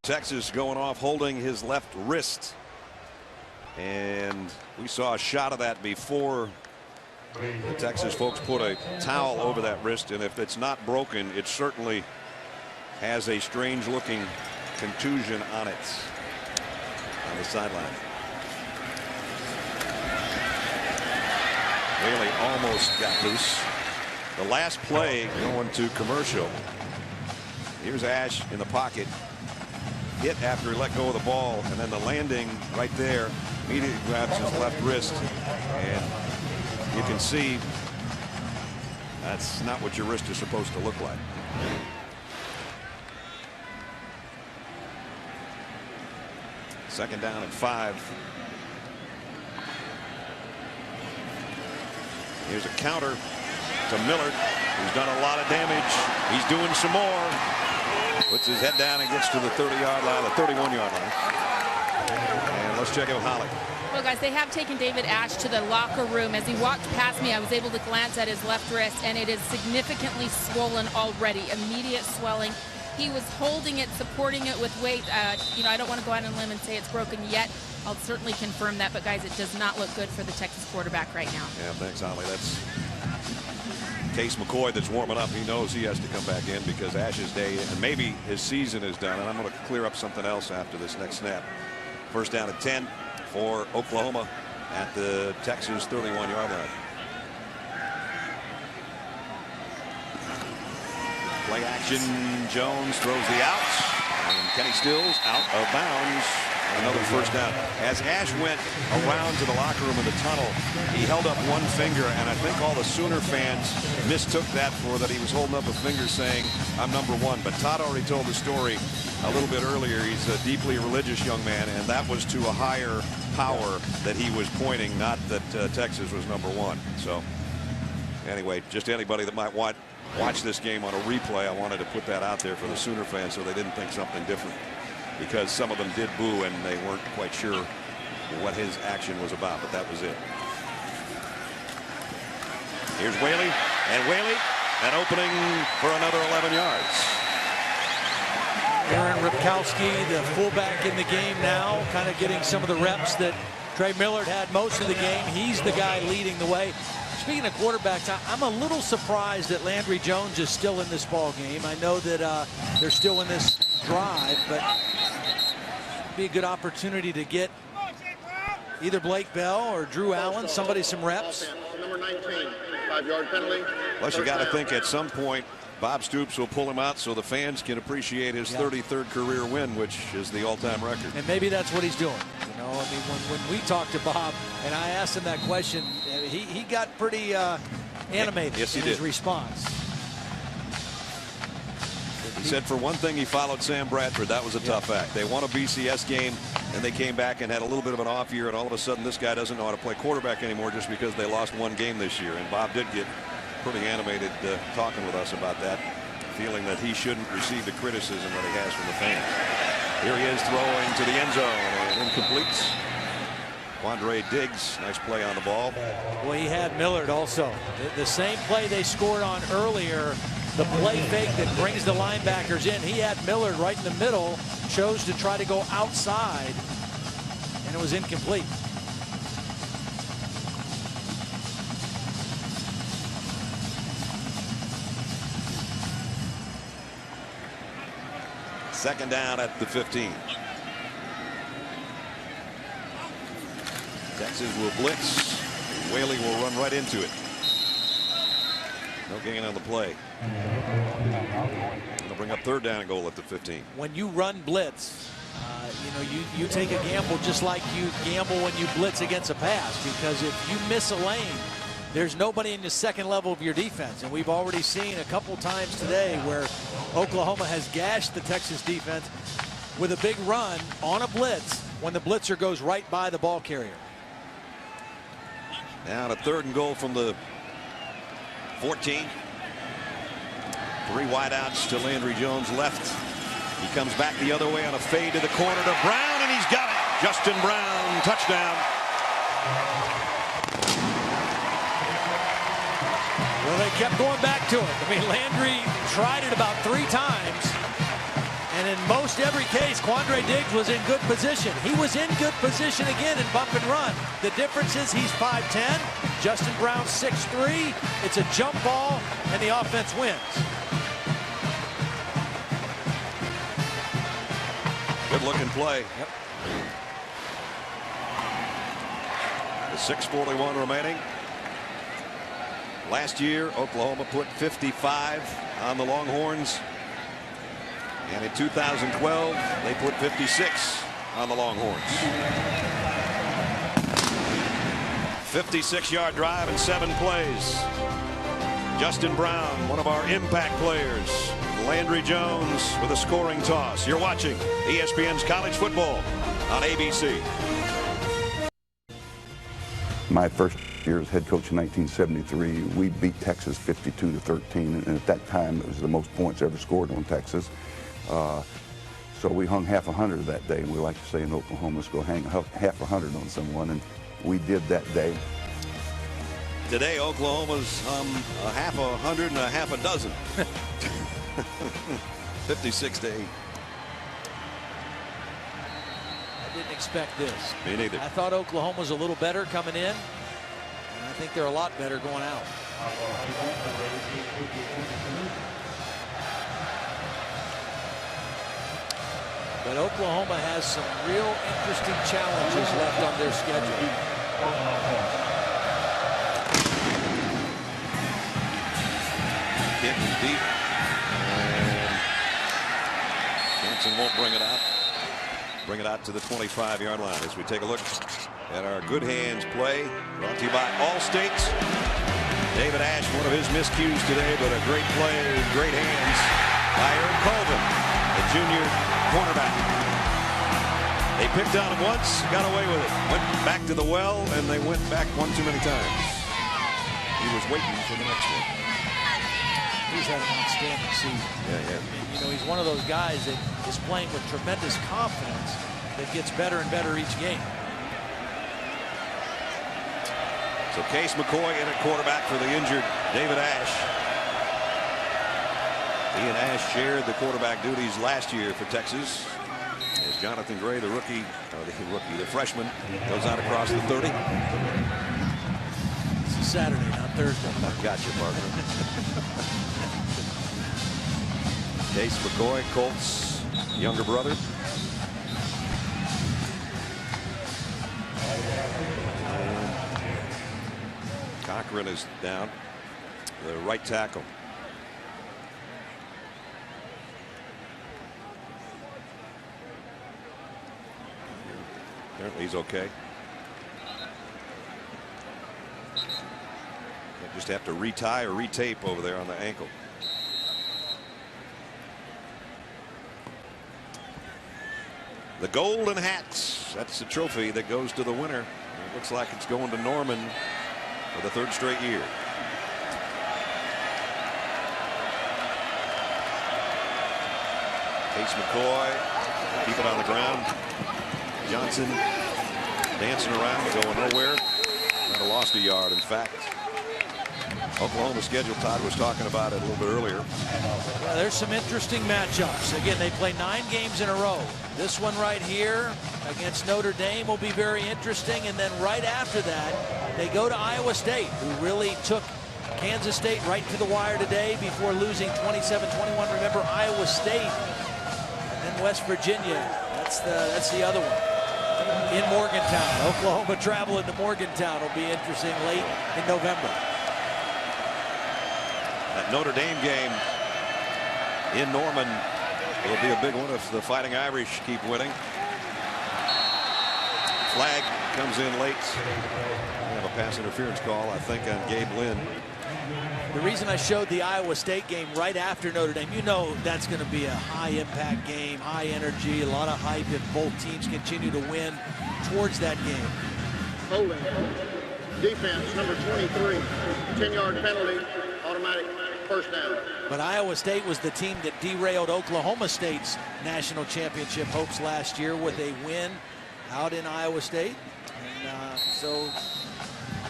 Texas going off holding his left wrist. And we saw a shot of that before. The Texas folks put a towel over that wrist, and if it's not broken, it certainly has a strange looking contusion on it on the sideline. Really almost got loose. The last play going to commercial. Here's Ash in the pocket. Hit after he let go of the ball, and then the landing right there. Immediately grabs his left wrist, and you can see that's not what your wrist is supposed to look like. Second down and 5. Here's a counter to Millard, who's done a lot of damage. He's doing some more. Puts his head down and gets to the 30-yard line, the 31-yard line. And let's check in with Holly. Well, guys, they have taken David Ash to the locker room. As he walked past me, I was able to glance at his left wrist, and it is significantly swollen already. Immediate swelling. He was holding it, supporting it with weight. You know, I don't want to go out on a limb and say it's broken yet. I'll certainly confirm that, but guys, it does not look good for the Texas quarterback right now. Yeah, thanks, Holly. That's Case McCoy that's warming up. He knows he has to come back in because Ash's day and maybe his season is done. And I'm going to clear up something else after this next snap. First down at 10 for Oklahoma at the Texas 31-yard line. Play action. Jones throws the outs, and Kenny Stills out of bounds. Another first down. As Ash went around to the locker room in the tunnel, he held up one finger, and I think all the Sooner fans mistook that for that he was holding up a finger saying, "I'm number one." But Todd already told the story a little bit earlier. He's a deeply religious young man, and that was to a higher power that he was pointing, not that Texas was number one. So anyway, just anybody that might watch this game on a replay, I wanted to put that out there for the Sooner fans so they didn't think something different, because some of them did boo and they weren't quite sure what his action was about, but that was it. Here's Whaley, and Whaley, an opening for another 11 yards. Aaron Ripkowski, the fullback in the game now, kind of getting some of the reps that Trey Millard had most of the game. He's the guy leading the way. Speaking of quarterbacks, I'm a little surprised that Landry Jones is still in this ball game. I know that they're still in this drive, but it'd be a good opportunity to get either Blake Bell or Drew Allen, somebody some reps. Number 19, 5-yard penalty. Plus, you got to think at some point Bob Stoops will pull him out so the fans can appreciate his 33rd career win, which is the all-time record. And maybe that's what he's doing. You know, I mean, when we talked to Bob and I asked him that question, he got pretty animated in his response. He said for one thing he followed Sam Bradford. That was a tough act. They won a BCS game and they came back and had a little bit of an off year, and all of a sudden this guy doesn't know how to play quarterback anymore just because they lost one game this year. And Bob did get pretty animated talking with us about that, feeling that he shouldn't receive the criticism that he has from the fans. Here he is throwing to the end zone and incomplete. Quandre Diggs, nice play on the ball. Well, he had Millard also. The same play they scored on earlier, the play fake that brings the linebackers in, he had Millard right in the middle, chose to try to go outside, and it was incomplete. Second down at the 15. Texas will blitz. Whaley will run right into it. No gain on the play. Going to bring up third down and goal at the 15. When you run blitz, you know, you take a gamble just like you gamble when you blitz against a pass, because if you miss a lane, there's nobody in the second level of your defense. And we've already seen a couple times today where Oklahoma has gashed the Texas defense with a big run on a blitz when the blitzer goes right by the ball carrier. Now to third and goal from the 14. Three wideouts to Landry Jones left. He comes back the other way on a fade to the corner to Brown, and he's got it. Justin Brown, touchdown. Well, they kept going back to it. I mean, Landry tried it about 3 times. And in most every case, Quandre Diggs was in good position. He was in good position again in bump and run. The difference is he's 5'10". Justin Brown 6'3". It's a jump ball, and the offense wins. Good looking play. Yep. With 6:41 remaining. Last year, Oklahoma put 55 on the Longhorns. And in 2012, they put 56 on the Longhorns. 56-yard drive in 7 plays. Justin Brown, one of our impact players. Landry Jones with a scoring toss. You're watching ESPN's College Football on ABC. My first year as head coach in 1973, we beat Texas 52-13, and at that time it was the most points ever scored on Texas. So we hung half 100 that day, and we like to say in Oklahoma, let's go hang half 100 on someone, and we did that day. Today, Oklahoma's a half 100 and a half a dozen. 56-8. I didn't expect this. Me neither. I thought Oklahoma was a little better coming in, and I think they're a lot better going out. But Oklahoma has some real interesting challenges left on their schedule. Getting deep. And Johnson won't bring it out. Bring it out to the 25-yard line as we take a look at our good hands play. Brought to you by Allstate. David Ash, one of his miscues today, but a great play, great hands by Eric Colvin, the junior cornerback. They picked on him once, got away with it. Went back to the well, and they went back one too many times. He was waiting for the next one. He's had an outstanding season. Yeah. And, you know, he's one of those guys that is playing with tremendous confidence that gets better and better each game. So Case McCoy in at quarterback for the injured David Ash. He and Ash shared the quarterback duties last year for Texas. As Jonathan Gray, the freshman, goes out across the 30. It's a Saturday, not Thursday. Gotcha, partner. Case McCoy, Colt's younger brother. Cochran is down, the right tackle. Apparently he's okay. They just have to retie or retape over there on the ankle. The golden hats. That's the trophy that goes to the winner. It looks like it's going to Norman for the third straight year. Case McCoy, keep it on the ground. Johnson dancing around, going nowhere. Might have lost a yard, in fact. Oklahoma's schedule, Todd was talking about it a little bit earlier. Well, there's some interesting matchups. Again, they play 9 games in a row. This one right here against Notre Dame will be very interesting. And then right after that, they go to Iowa State, who really took Kansas State right to the wire today before losing 27-21. Remember, Iowa State and then West Virginia. That's the other one. In Morgantown. Oklahoma travel into Morgantown will be interesting late in November. That Notre Dame game in Norman will be a big one if the Fighting Irish keep winning. Flag comes in late. We have a pass interference call, I think, on Gabe Lynn. The reason I showed the Iowa State game right after Notre Dame, you know that's going to be a high-impact game, high energy, a lot of hype if both teams continue to win towards that game. Holding. Defense, number 23. 10-yard penalty, automatic first down. But Iowa State was the team that derailed Oklahoma State's national championship hopes last year with a win out in Iowa State. And so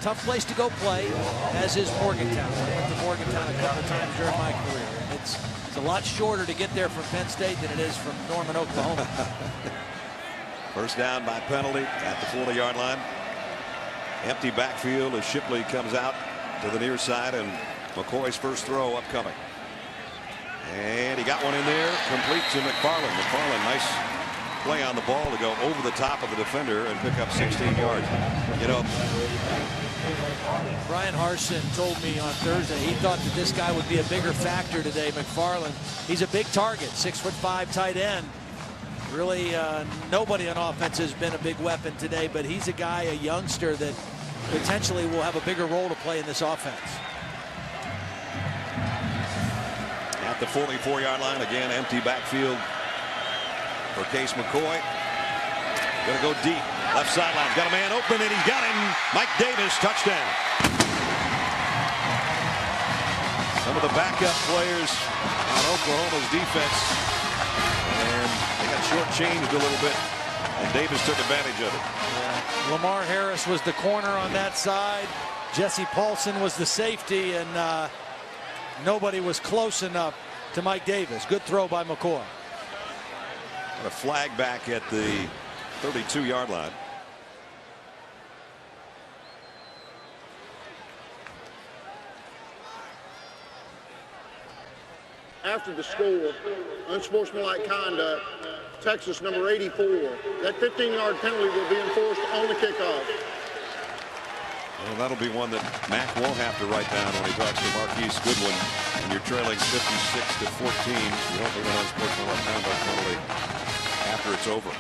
tough place to go play, as is Morgantown. I went to Morgantown a couple times during my career. And it's a lot shorter to get there from Penn State than it is from Norman, Oklahoma. First down by penalty at the 40-yard line. Empty backfield as Shipley comes out to the near side, and McCoy's first throw upcoming. And he got one in there, complete to McFarland. McFarland, nice play on the ball to go over the top of the defender and pick up 16 yards. You know, Brian Harsin told me on Thursday he thought that this guy would be a bigger factor today, McFarland. He's a big target, 6'5" tight end. Really, nobody on offense has been a big weapon today, but he's a guy, a youngster, that potentially will have a bigger role to play in this offense. At the 44-yard line, again, empty backfield for Case McCoy. Gonna go deep, left sideline, got a man open, and he's got him. Mike Davis, touchdown. Some of the backup players on Oklahoma's defense, and they got shortchanged a little bit, and Davis took advantage of it. Yeah. Lamar Harris was the corner on that side. Jesse Paulson was the safety, and nobody was close enough to to Mike Davis. Good throw by McCoy. And a flag back at the 32-yard line. After the score, unsportsmanlike conduct, Texas number 84. That 15-yard penalty will be enforced on the kickoff. Well, that'll be one that Mac won't have to write down when he talks to Marquise Goodwin. And you're trailing 56-14. You don't need an unsportsmanlike conduct penalty after it's over.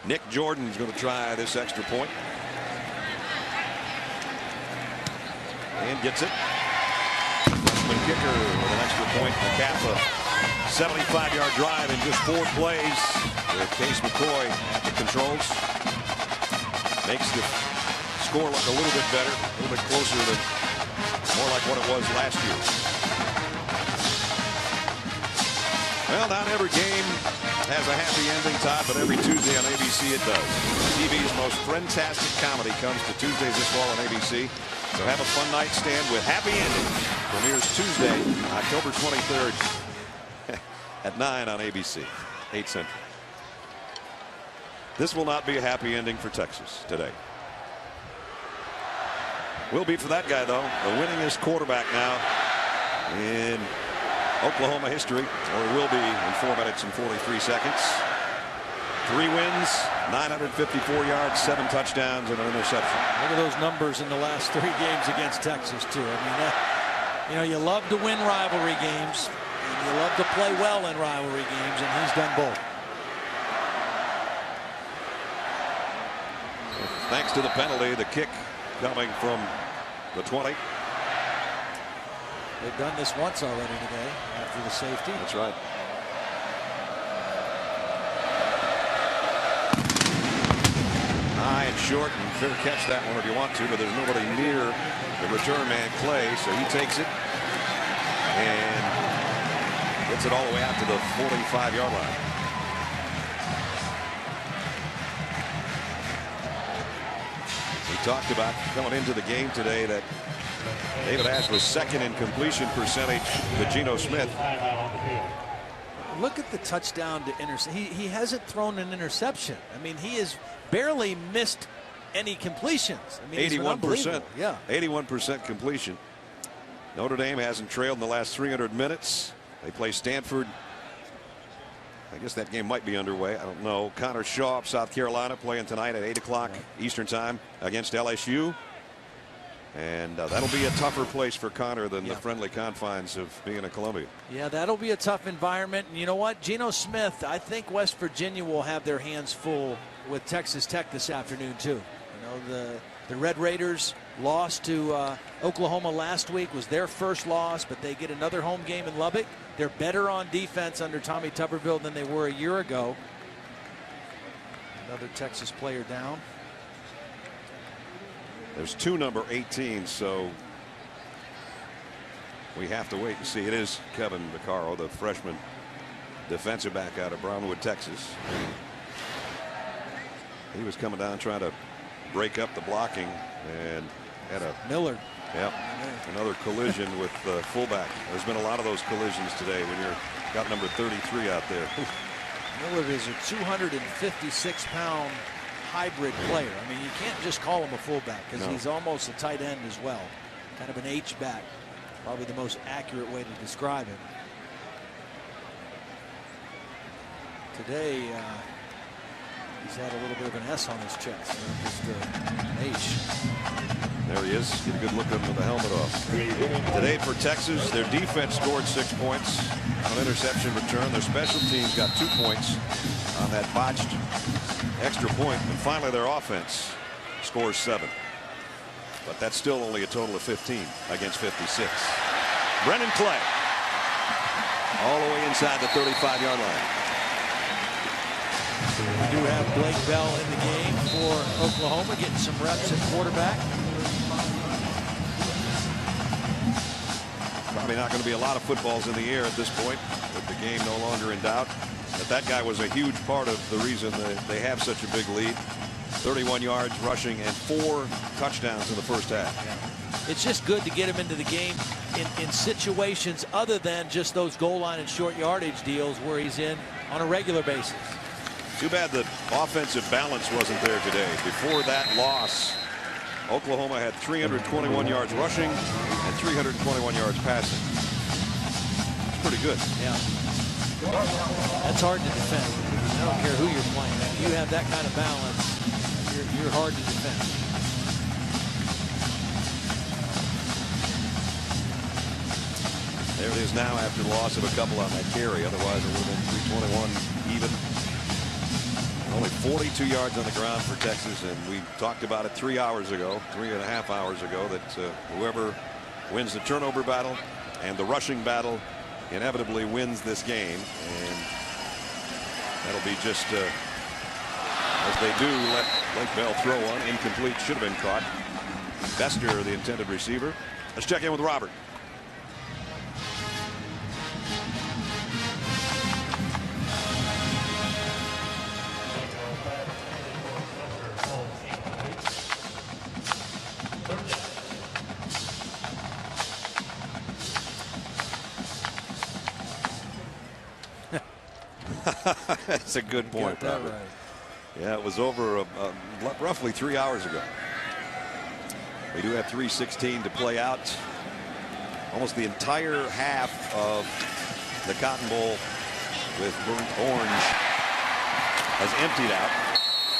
Nick Jordan's going to try this extra point. And gets it. Freshman kicker with an extra point to cap a 75-yard drive in just 4 plays. With Case McCoy at the controls. Makes the score look a little bit better, a little bit closer than more like what it was last year. Well, not every game has a happy ending, Todd, but every Tuesday on ABC it does. TV's most fantastic comedy comes to Tuesdays this fall on ABC. So have a fun nightstand with Happy Endings. Premieres Tuesday, October 23rd at 9 on ABC, 8 Central. This will not be a happy ending for Texas today. Will be for that guy, though, the winningest quarterback now in Oklahoma history, or will be in 4 minutes and 43 seconds. 3 wins, 954 yards, 7 touchdowns, and an interception. Look at those numbers in the last 3 games against Texas, too. I mean, you know, you love to win rivalry games, and you love to play well in rivalry games, and he's done both. Thanks to the penalty, the kick coming from the 20. They've done this once already today after the safety. That's right. High and short, and fair catch that one if you want to, but there's nobody near the return man Clay, so he takes it and gets it all the way out to the 45-yard line. We talked about coming into the game today that David Ash was second in completion percentage to Geno Smith. Look at the touchdown to intercept. He hasn't thrown an interception. I mean, he has barely missed any completions. I mean, 81%. Yeah. 81% completion. Notre Dame hasn't trailed in the last 300 minutes. They play Stanford. I guess that game might be underway. I don't know. Connor Shaw of South Carolina playing tonight at 8 o'clock Eastern time against LSU. And that'll be a tougher place for Connor than the friendly confines of being in Columbia. Yeah, that'll be a tough environment. And you know what? Geno Smith, I think West Virginia will have their hands full with Texas Tech this afternoon, too. You know, the Red Raiders lost to Oklahoma last week, was their first loss, but they get another home game in Lubbock. They're better on defense under Tommy Tuberville than they were a year ago. Another Texas player down. There's 2 number 18, so we have to wait and see. It is Kevin Vaccaro, the freshman defensive back out of Brownwood, Texas. He was coming down trying to break up the blocking and had a Millard. Yep, another collision with the fullback. There's been a lot of those collisions today when you're got number 33 out there. Millard is a 256-pound hybrid player. I mean, you can't just call him a fullback because he's almost a tight end as well. Kind of an H-back. Probably the most accurate way to describe him. Today, he's had a little bit of an S on his chest. Just an H. There he is. Get a good look under the helmet off. Today for Texas, their defense scored 6 points on interception return. Their special teams got 2 points on that botched extra point. And finally, their offense scores 7. But that's still only a total of 15 against 56. Brennan Clay all the way inside the 35-yard line. We do have Blake Bell in the game for Oklahoma, getting some reps at quarterback. Probably not going to be a lot of footballs in the air at this point, with the game no longer in doubt. But that guy was a huge part of the reason that they have such a big lead. 31 yards rushing and 4 touchdowns in the first half. It's just good to get him into the game in situations other than just those goal line and short yardage deals where he's in on a regular basis. Too bad the offensive balance wasn't there today. Before that loss, Oklahoma had 321 yards rushing and 321 yards passing. It's pretty good. Yeah. That's hard to defend. I don't care who you're playing. If you have that kind of balance, you're hard to defend. There it is now after the loss of a couple on that carry. Otherwise, it would have been 321 even. Only 42 yards on the ground for Texas, and we talked about it 3 hours ago, 3.5 hours ago, that whoever wins the turnover battle and the rushing battle inevitably wins this game. And that'll be just as they do let Lake Bell throw one. Incomplete, should have been caught. Bester, the intended receiver. Let's check in with Robert. That's a good point, Robert. Right. Yeah, it was over roughly 3 hours ago. We do have 3:16 to play out. Almost the entire half of the Cotton Bowl with burnt orange has emptied out.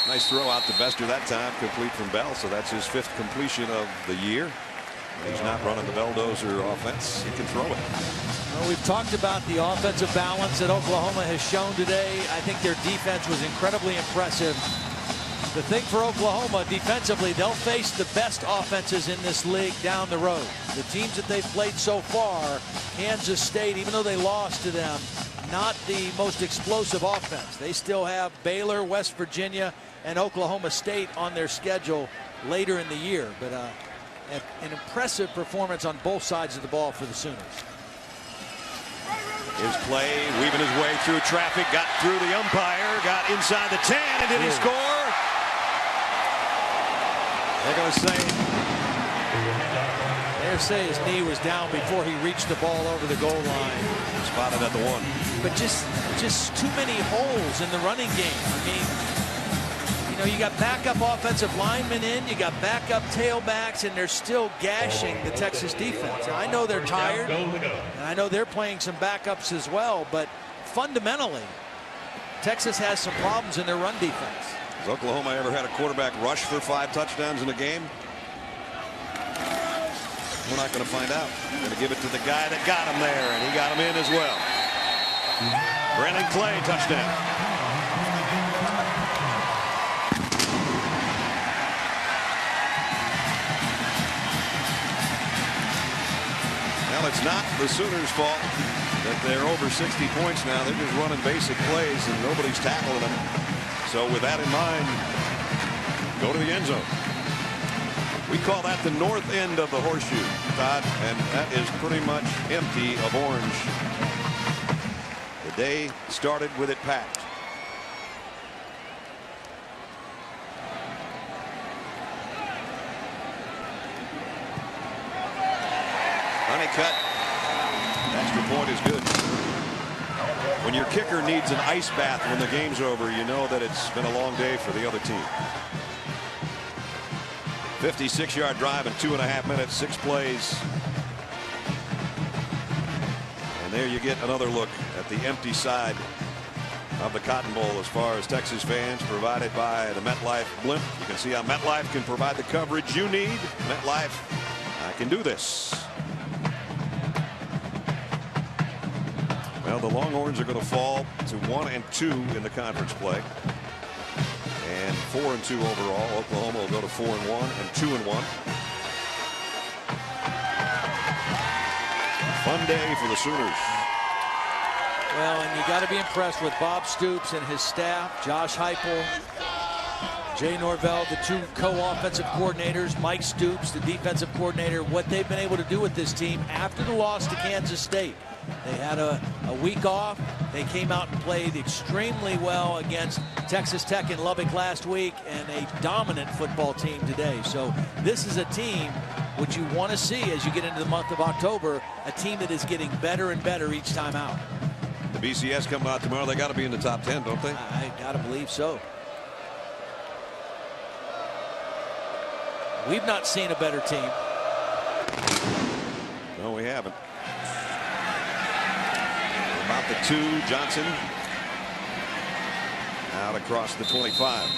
Nice throw out to Bester that time, complete from Bell, so that's his 5th completion of the year. He's not running the Belldozer offense. He can throw it. Well, we've talked about the offensive balance that Oklahoma has shown today. I think their defense was incredibly impressive. The thing for Oklahoma defensively, they'll face the best offenses in this league down the road. The teams that they've played so far, Kansas State, even though they lost to them, not the most explosive offense. They still have Baylor, West Virginia, and Oklahoma State on their schedule later in the year. But an impressive performance on both sides of the ball for the Sooners. His play, weaving his way through traffic, got through the umpire, got inside the 10, and did he score? They're going to say his knee was down before he reached the ball over the goal line. Spotted at the 1. But just too many holes in the running game. I mean, you know, you got backup offensive linemen in, you got backup tailbacks, and they're still gashing the Texas defense. Now, I know they're tired, and I know they're playing some backups as well, but fundamentally, Texas has some problems in their run defense. Has Oklahoma ever had a quarterback rush for 5 touchdowns in a game? We're not going to find out. We're going to give it to the guy that got him there, and he got him in as well. Brandon Clay, touchdown. Well, it's not the Sooners' fault that they're over 60 points now. They're just running basic plays, and nobody's tackling them. So with that in mind, go to the end zone. We call that the north end of the horseshoe, Todd, and that is pretty much empty of orange. The day started with it packed. Honeycutt. Extra point is good. When your kicker needs an ice bath when the game's over, you know that it's been a long day for the other team. 56-yard drive in 2.5 minutes, 6 plays. And there you get another look at the empty side of the Cotton Bowl as far as Texas fans, provided by the MetLife blimp. You can see how MetLife can provide the coverage you need. MetLife, I can do this. Well, the Longhorns are going to fall to 1-2 in the conference play. And 4-2 overall. Oklahoma will go to 4-1 and 2-1. Fun day for the Sooners. Well, and you got to be impressed with Bob Stoops and his staff, Josh Heupel, Jay Norvell, the 2 co-offensive coordinators, Mike Stoops, the defensive coordinator, what they've been able to do with this team after the loss to Kansas State. They had a week off. They came out and played extremely well against Texas Tech in Lubbock last week, and a dominant football team today. So this is a team which you want to see as you get into the month of October, a team that is getting better and better each time out. The BCS coming out tomorrow. They got to be in the top 10, don't they? I got to believe so. We've not seen a better team. No, we haven't. About the 2, Johnson out across the 25.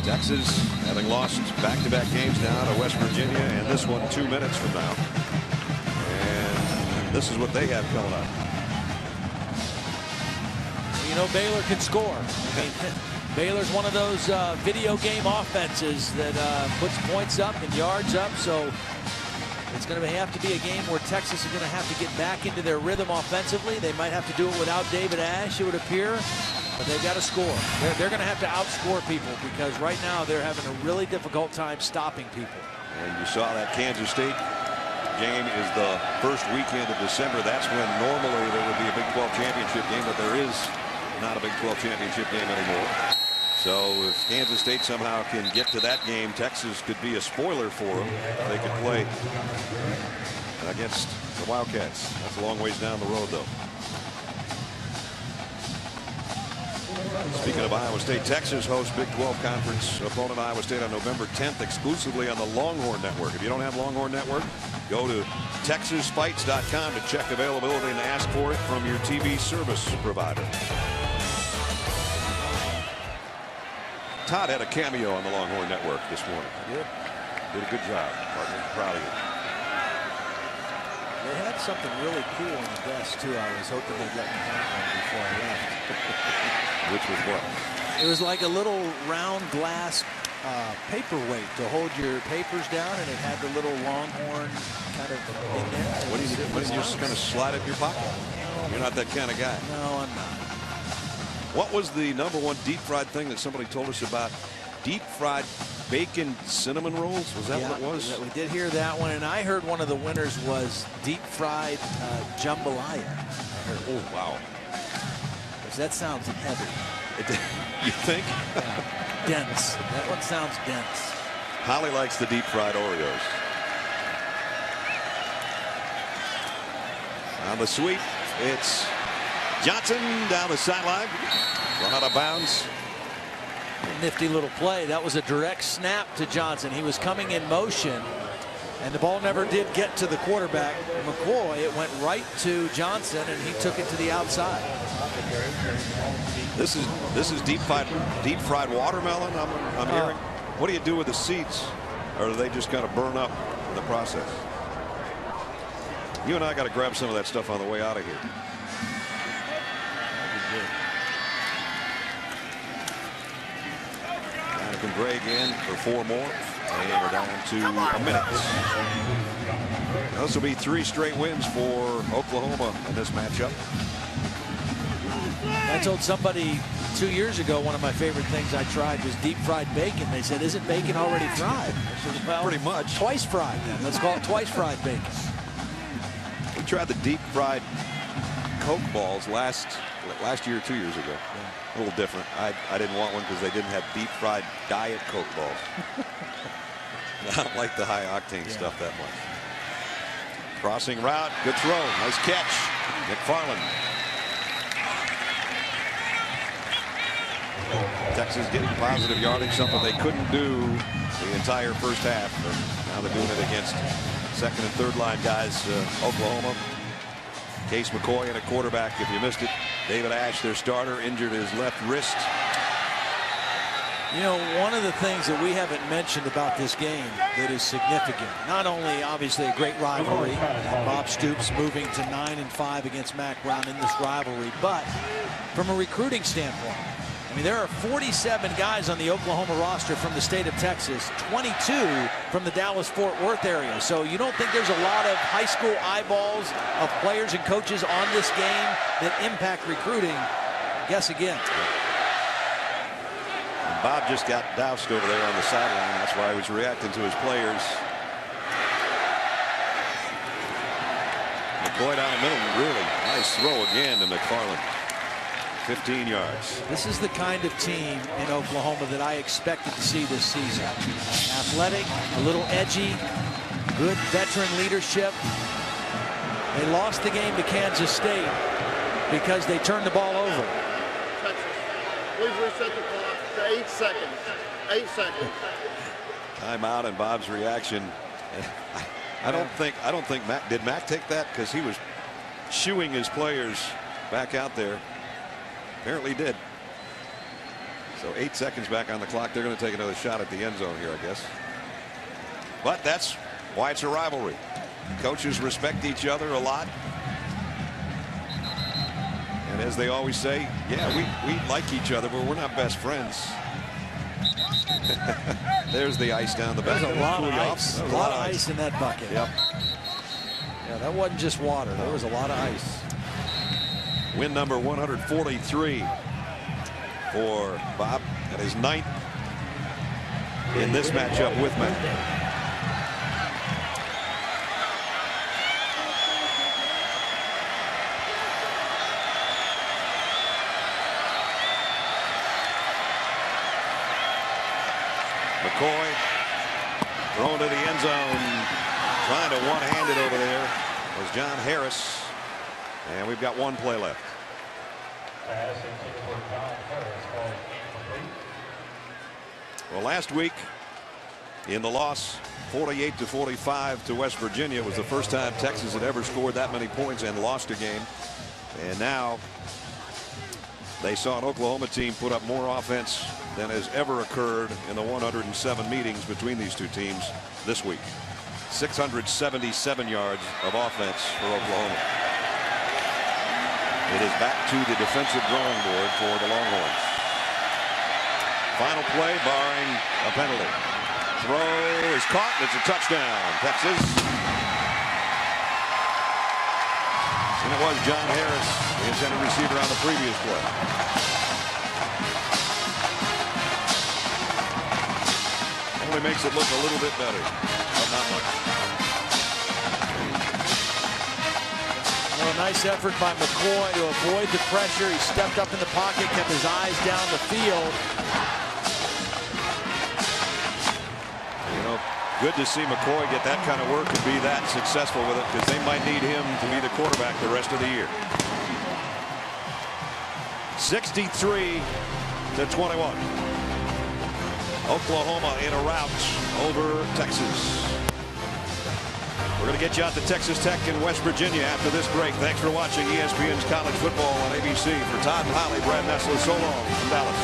Texas having lost back-to-back games now to West Virginia, and this one 2 minutes from now. And this is what they have coming up. You know, Baylor can score. I mean, Baylor's one of those video game offenses that puts points up and yards up. So it's going to have to be a game where Texas is going to have to get back into their rhythm offensively. They might have to do it without David Ash, it would appear. But they've got to score. They're going to have to outscore people because right now they're having a really difficult time stopping people. And you saw that Kansas State game is the first weekend of December. That's when normally there would be a Big 12 championship game, but there is not a Big 12 championship game anymore. So if Kansas State somehow can get to that game, Texas could be a spoiler for them. They could play against the Wildcats. That's a long ways down the road, though. Speaking of Iowa State, Texas hosts Big 12 Conference opponent Iowa State on November 10th exclusively on the Longhorn Network. If you don't have Longhorn Network, go to TexasFights.com to check availability and ask for it from your TV service provider. Todd had a cameo on the Longhorn Network this morning. Did a good job, partner. Proud of you. They had something really cool on the desk too. I was hoping they'd let me have one before I left. Which was what? It was like a little round glass paperweight to hold your papers down, and it had the little Longhorn kind of in there. What do you do? What, you just kind of slide it in your pocket? You're not that kind of guy. No, I'm not. What was the #1 deep fried thing that somebody told us about? Deep fried bacon cinnamon rolls? Was that what it was? We did hear that one, and I heard one of the winners was deep fried jambalaya. Oh, wow. That sounds heavy. You think? Yeah. Dense. That one sounds dense. Holly likes the deep fried Oreos. On the sweep, it's Johnson down the sideline. Run out of bounds. A nifty little play. That was a direct snap to Johnson. He was coming in motion, and the ball never did get to the quarterback, McCoy. It went right to Johnson, and he took it to the outside. This is deep fried watermelon. I'm hearing. What do you do with the seeds, or do they just kind of burn up in the process? You and I got to grab some of that stuff on the way out of here. Anakin Gray again for 4 more. And we're down to a minute. This will be 3 straight wins for Oklahoma in this matchup. I told somebody 2 years ago one of my favorite things I tried was deep fried bacon. They said, isn't bacon already fried? I said, well, pretty much. Twice fried then. Let's call it twice fried bacon. We tried the deep fried Coke balls last year or 2 years ago. Yeah. A little different. I didn't want one because they didn't have deep fried diet Coke balls. I don't like the high octane stuff that much. Crossing route, good throw, nice catch. McFarland. Texas getting positive yardage, something they couldn't do the entire first half. But now they're doing it against second and third line guys. Oklahoma. Case McCoy and a quarterback. If you missed it, David Ash, their starter, injured his left wrist. You know, one of the things that we haven't mentioned about this game that is significant, not only obviously a great rivalry, Bob Stoops moving to 9-5 against Mack Brown in this rivalry, but from a recruiting standpoint, I mean, there are 47 guys on the Oklahoma roster from the state of Texas, 22 from the Dallas-Fort Worth area. So you don't think there's a lot of high school eyeballs of players and coaches on this game that impact recruiting? Guess again. Bob just got doused over there on the sideline. That's why he was reacting to his players. McCoy down the middle. Really nice throw again to McFarland. 15 yards. This is the kind of team in Oklahoma that I expected to see this season. Athletic, a little edgy, good veteran leadership. They lost the game to Kansas State because they turned the ball over. Texas, please reset the clock to 8 seconds. 8 seconds. Timeout, and Bob's reaction. I don't think Mac take that, because he was shooing his players back out there. Apparently did. So 8 seconds back on the clock. They're going to take another shot at the end zone here, I guess. But that's why it's a rivalry. Coaches respect each other a lot. And as they always say, yeah, we like each other, but we're not best friends. There's the ice down the back. There's a lot of ice. A lot of ice in that bucket. Yep. Yeah, that wasn't just water. There was a lot of ice. Win number 143 for Bob, at his 9th in this matchup with Mac. McCoy thrown to the end zone, trying to one-hand it over there was John Harris, and we've got 1 play left. Well, last week in the loss 48-45 to West Virginia was the first time Texas had ever scored that many points and lost a game, and now they saw an Oklahoma team put up more offense than has ever occurred in the 107 meetings between these two teams this week. 677 yards of offense for Oklahoma. It is back to the defensive drawing board for the Longhorns. Final play, barring a penalty. Throw is caught, and it's a touchdown, Texas. And it was John Harris, the intended receiver on the previous play. Only makes it look a little bit better, but not much. Well, a nice effort by McCoy to avoid the pressure. He stepped up in the pocket, kept his eyes down the field. You know, good to see McCoy get that kind of work and be that successful with it, because they might need him to be the quarterback the rest of the year. 63-21. Oklahoma in a rout over Texas. We're going to get you out to Texas Tech in West Virginia after this break. Thanks for watching ESPN's College Football on ABC. For Todd Holly, Brad Nessler, so long from Dallas.